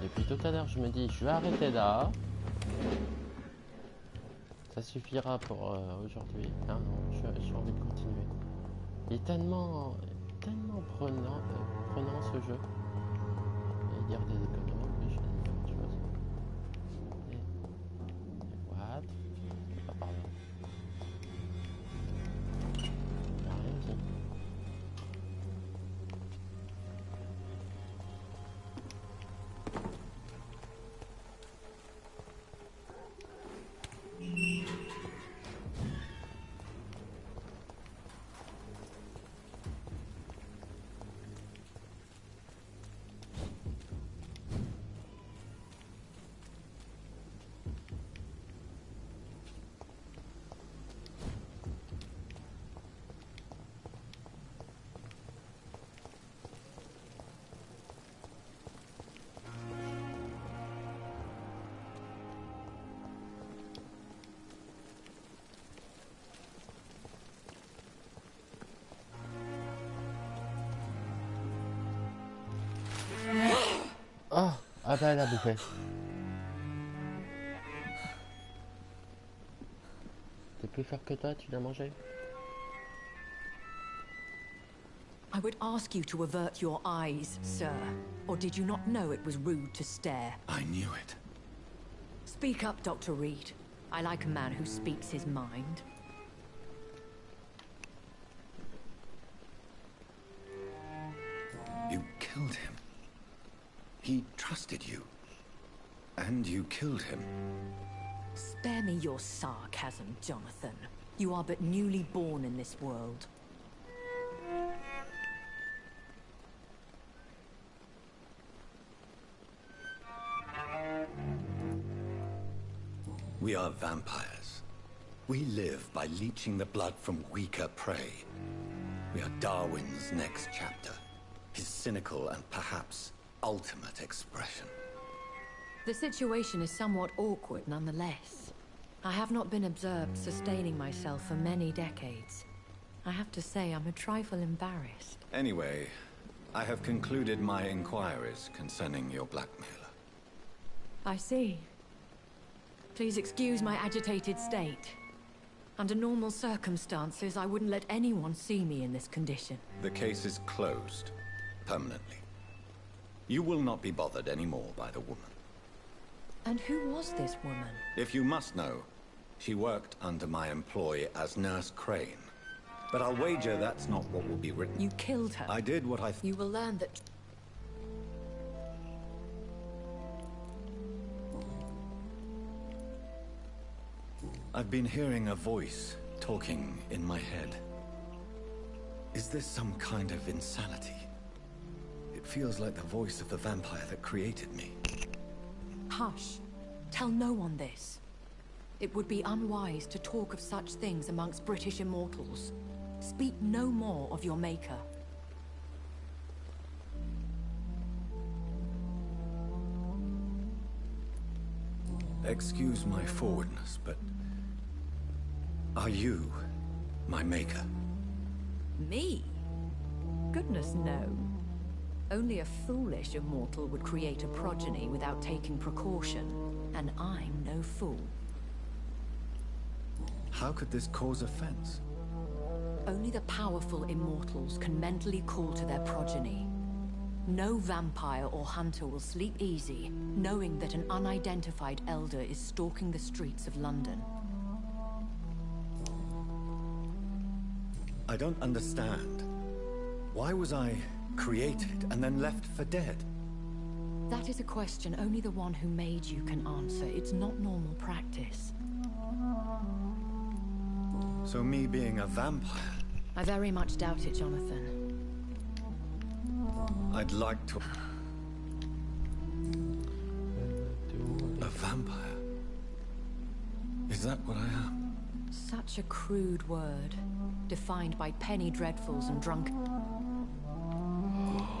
Depuis tout à l'heure, je me dis, je vais arrêter là. Ça suffira pour aujourd'hui. Ah non, j'ai envie de continuer. Il est tellement prenant ce jeu. Et dire des économies, mais je vais dire autre chose. Et what? Ah, pardon. Il n'y a rien dit. Oh, ah bah elle a bouffé. T'es plus fort que toi, tu l'as mangé. I would ask you to avert your eyes, sir. Or did you not know it was rude to stare? I knew it. Speak up, Dr. Reed. I like a man who speaks his mind. You killed him. He trusted you. And you killed him. Spare me your sarcasm, Jonathan. You are but newly born in this world. We are vampires. We live by leeching the blood from weaker prey. We are Darwin's next chapter. His cynical and perhaps ultimate expression. The situation is somewhat awkward nonetheless. I have not been observed sustaining myself for many decades. I have to say I'm a trifle embarrassed. Anyway, I have concluded my inquiries concerning your blackmailer. I see. Please excuse my agitated state. Under normal circumstances, I wouldn't let anyone see me in this condition. The case is closed. Permanently. You will not be bothered anymore by the woman. And who was this woman? If you must know, she worked under my employ as Nurse Crane. But I'll wager that's not what will be written. You killed her. I did what I... You will learn that... I've been hearing a voice talking in my head. Is this some kind of insanity? It feels like the voice of the vampire that created me. Hush. Tell no one this. It would be unwise to talk of such things amongst British immortals. Speak no more of your maker. Excuse my forwardness, but... are you my maker? Me? Goodness, no. Only a foolish immortal would create a progeny without taking precaution, and I'm no fool. How could this cause offense? Only the powerful immortals can mentally call to their progeny. No vampire or hunter will sleep easy, knowing that an unidentified elder is stalking the streets of London. I don't understand. Why was I created and then left for dead? That is a question only the one who made you can answer. It's not normal practice. So me being a vampire? I very much doubt it, Jonathan. I'd like to... A vampire? Is that what I am? Such a crude word, defined by penny dreadfuls and drunk...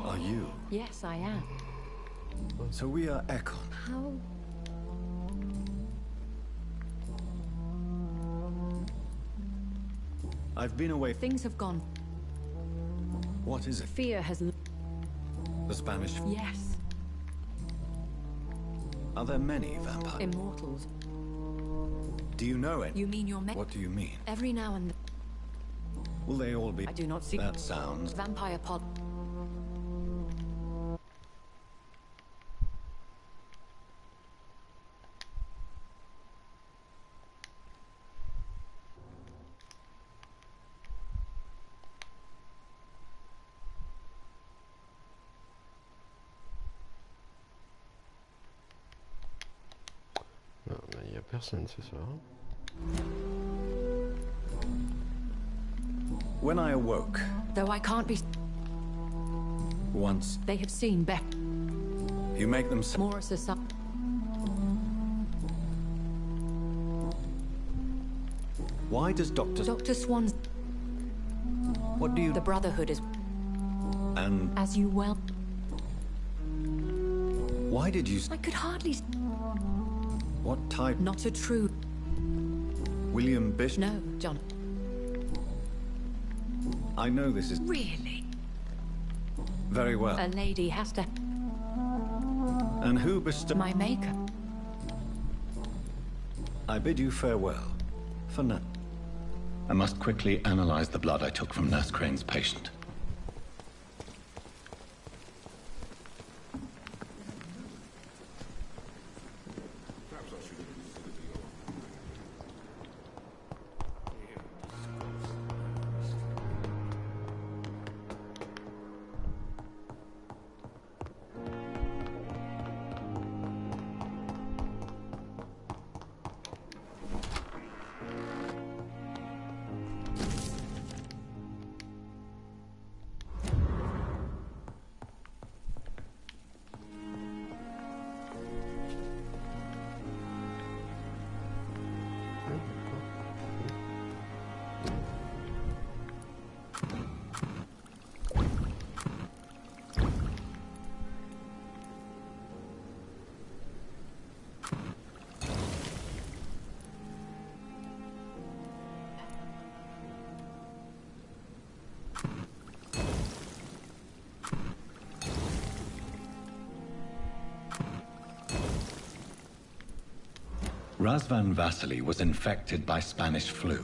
Are you? Yes, I am. So we are Ekon. How... I've been away... Things have gone... What is it? Fear has... The Spanish... Yes. Are there many vampires? Immortals. Do you know any? You mean your What do you mean? Every now and then... Will they all be... I do not see... That sounds... Vampire pod... Non, il n'y a personne ce soir. When I awoke... Though I can't be... Once... They have seen Beck. You make them... Morris is up. Why does Dr. Swan's... What do you... The Brotherhood is... And... As you well... Why did you... I could hardly... What type... Not a true... William Bishop? No, John. I know this is... Really? Very well. A lady has to... And who bestowed... My maker. I bid you farewell. For now. I must quickly analyze the blood I took from Nurse Crane's patient. Razvan Vasily was infected by Spanish flu,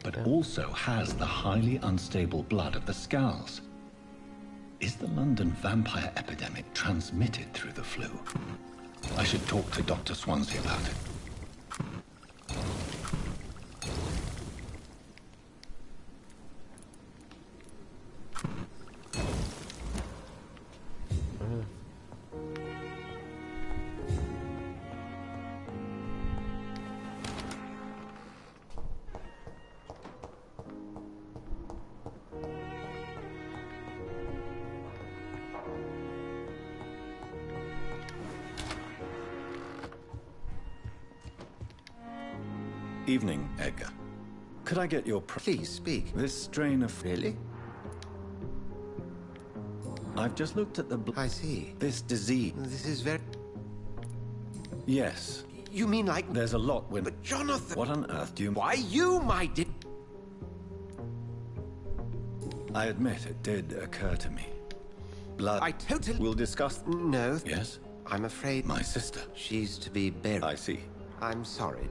but also has the highly unstable blood of the Scowls. Is the London vampire epidemic transmitted through the flu? I should talk to Dr. Swansea about it. Evening, Edgar. Could I get your... Please speak. This strain of... Really? I've just looked at the... I see. This disease... This is very... Yes. You mean like... There's a lot when... But Jonathan... What on earth do you... Why you, my dear... I admit it did occur to me. Blood... I totally... We'll discuss... No. Yes? I'm afraid... My sister. She's to be buried. I see. I'm sorry.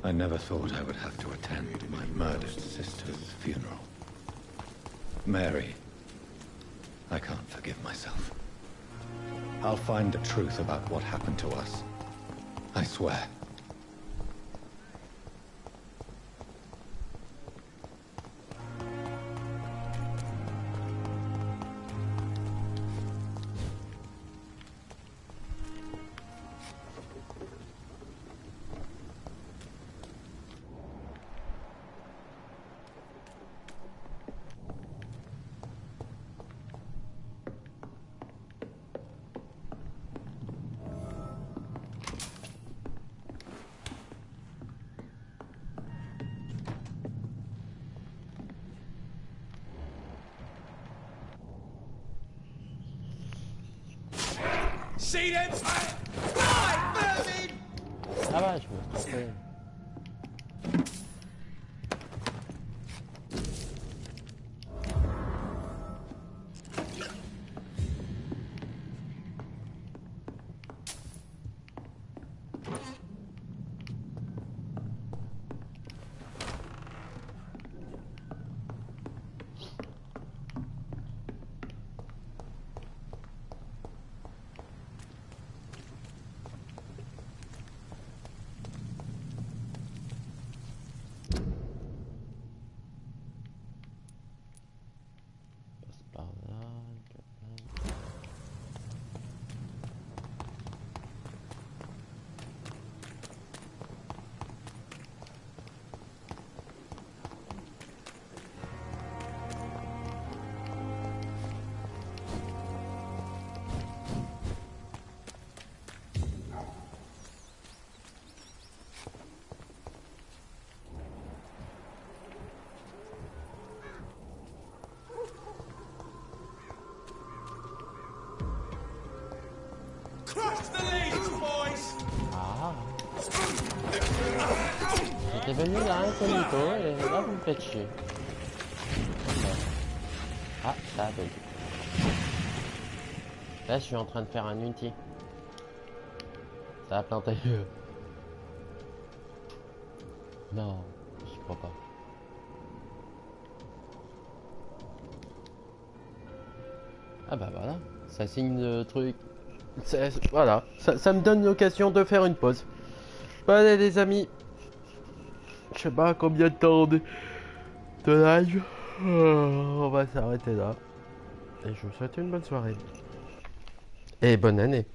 I never thought I would have to attend my murdered sister's funeral. Mary, I can't forgive myself. I'll find the truth about what happened to us. I swear. See them? Ah ouais, je me suis trompé. Crush the leaves, boys! Ah. J'étais venu là incognito et là vous me faites chier. Ah, ça a bugué. Là je suis en train de faire un ulti. Ça a planté. Non, je crois pas. Ah bah voilà, ça signe le truc. Voilà, ça me donne l'occasion de faire une pause. Bon, allez les amis. Je sais pas combien de temps de live. On va s'arrêter là. Et je vous souhaite une bonne soirée. Et bonne année.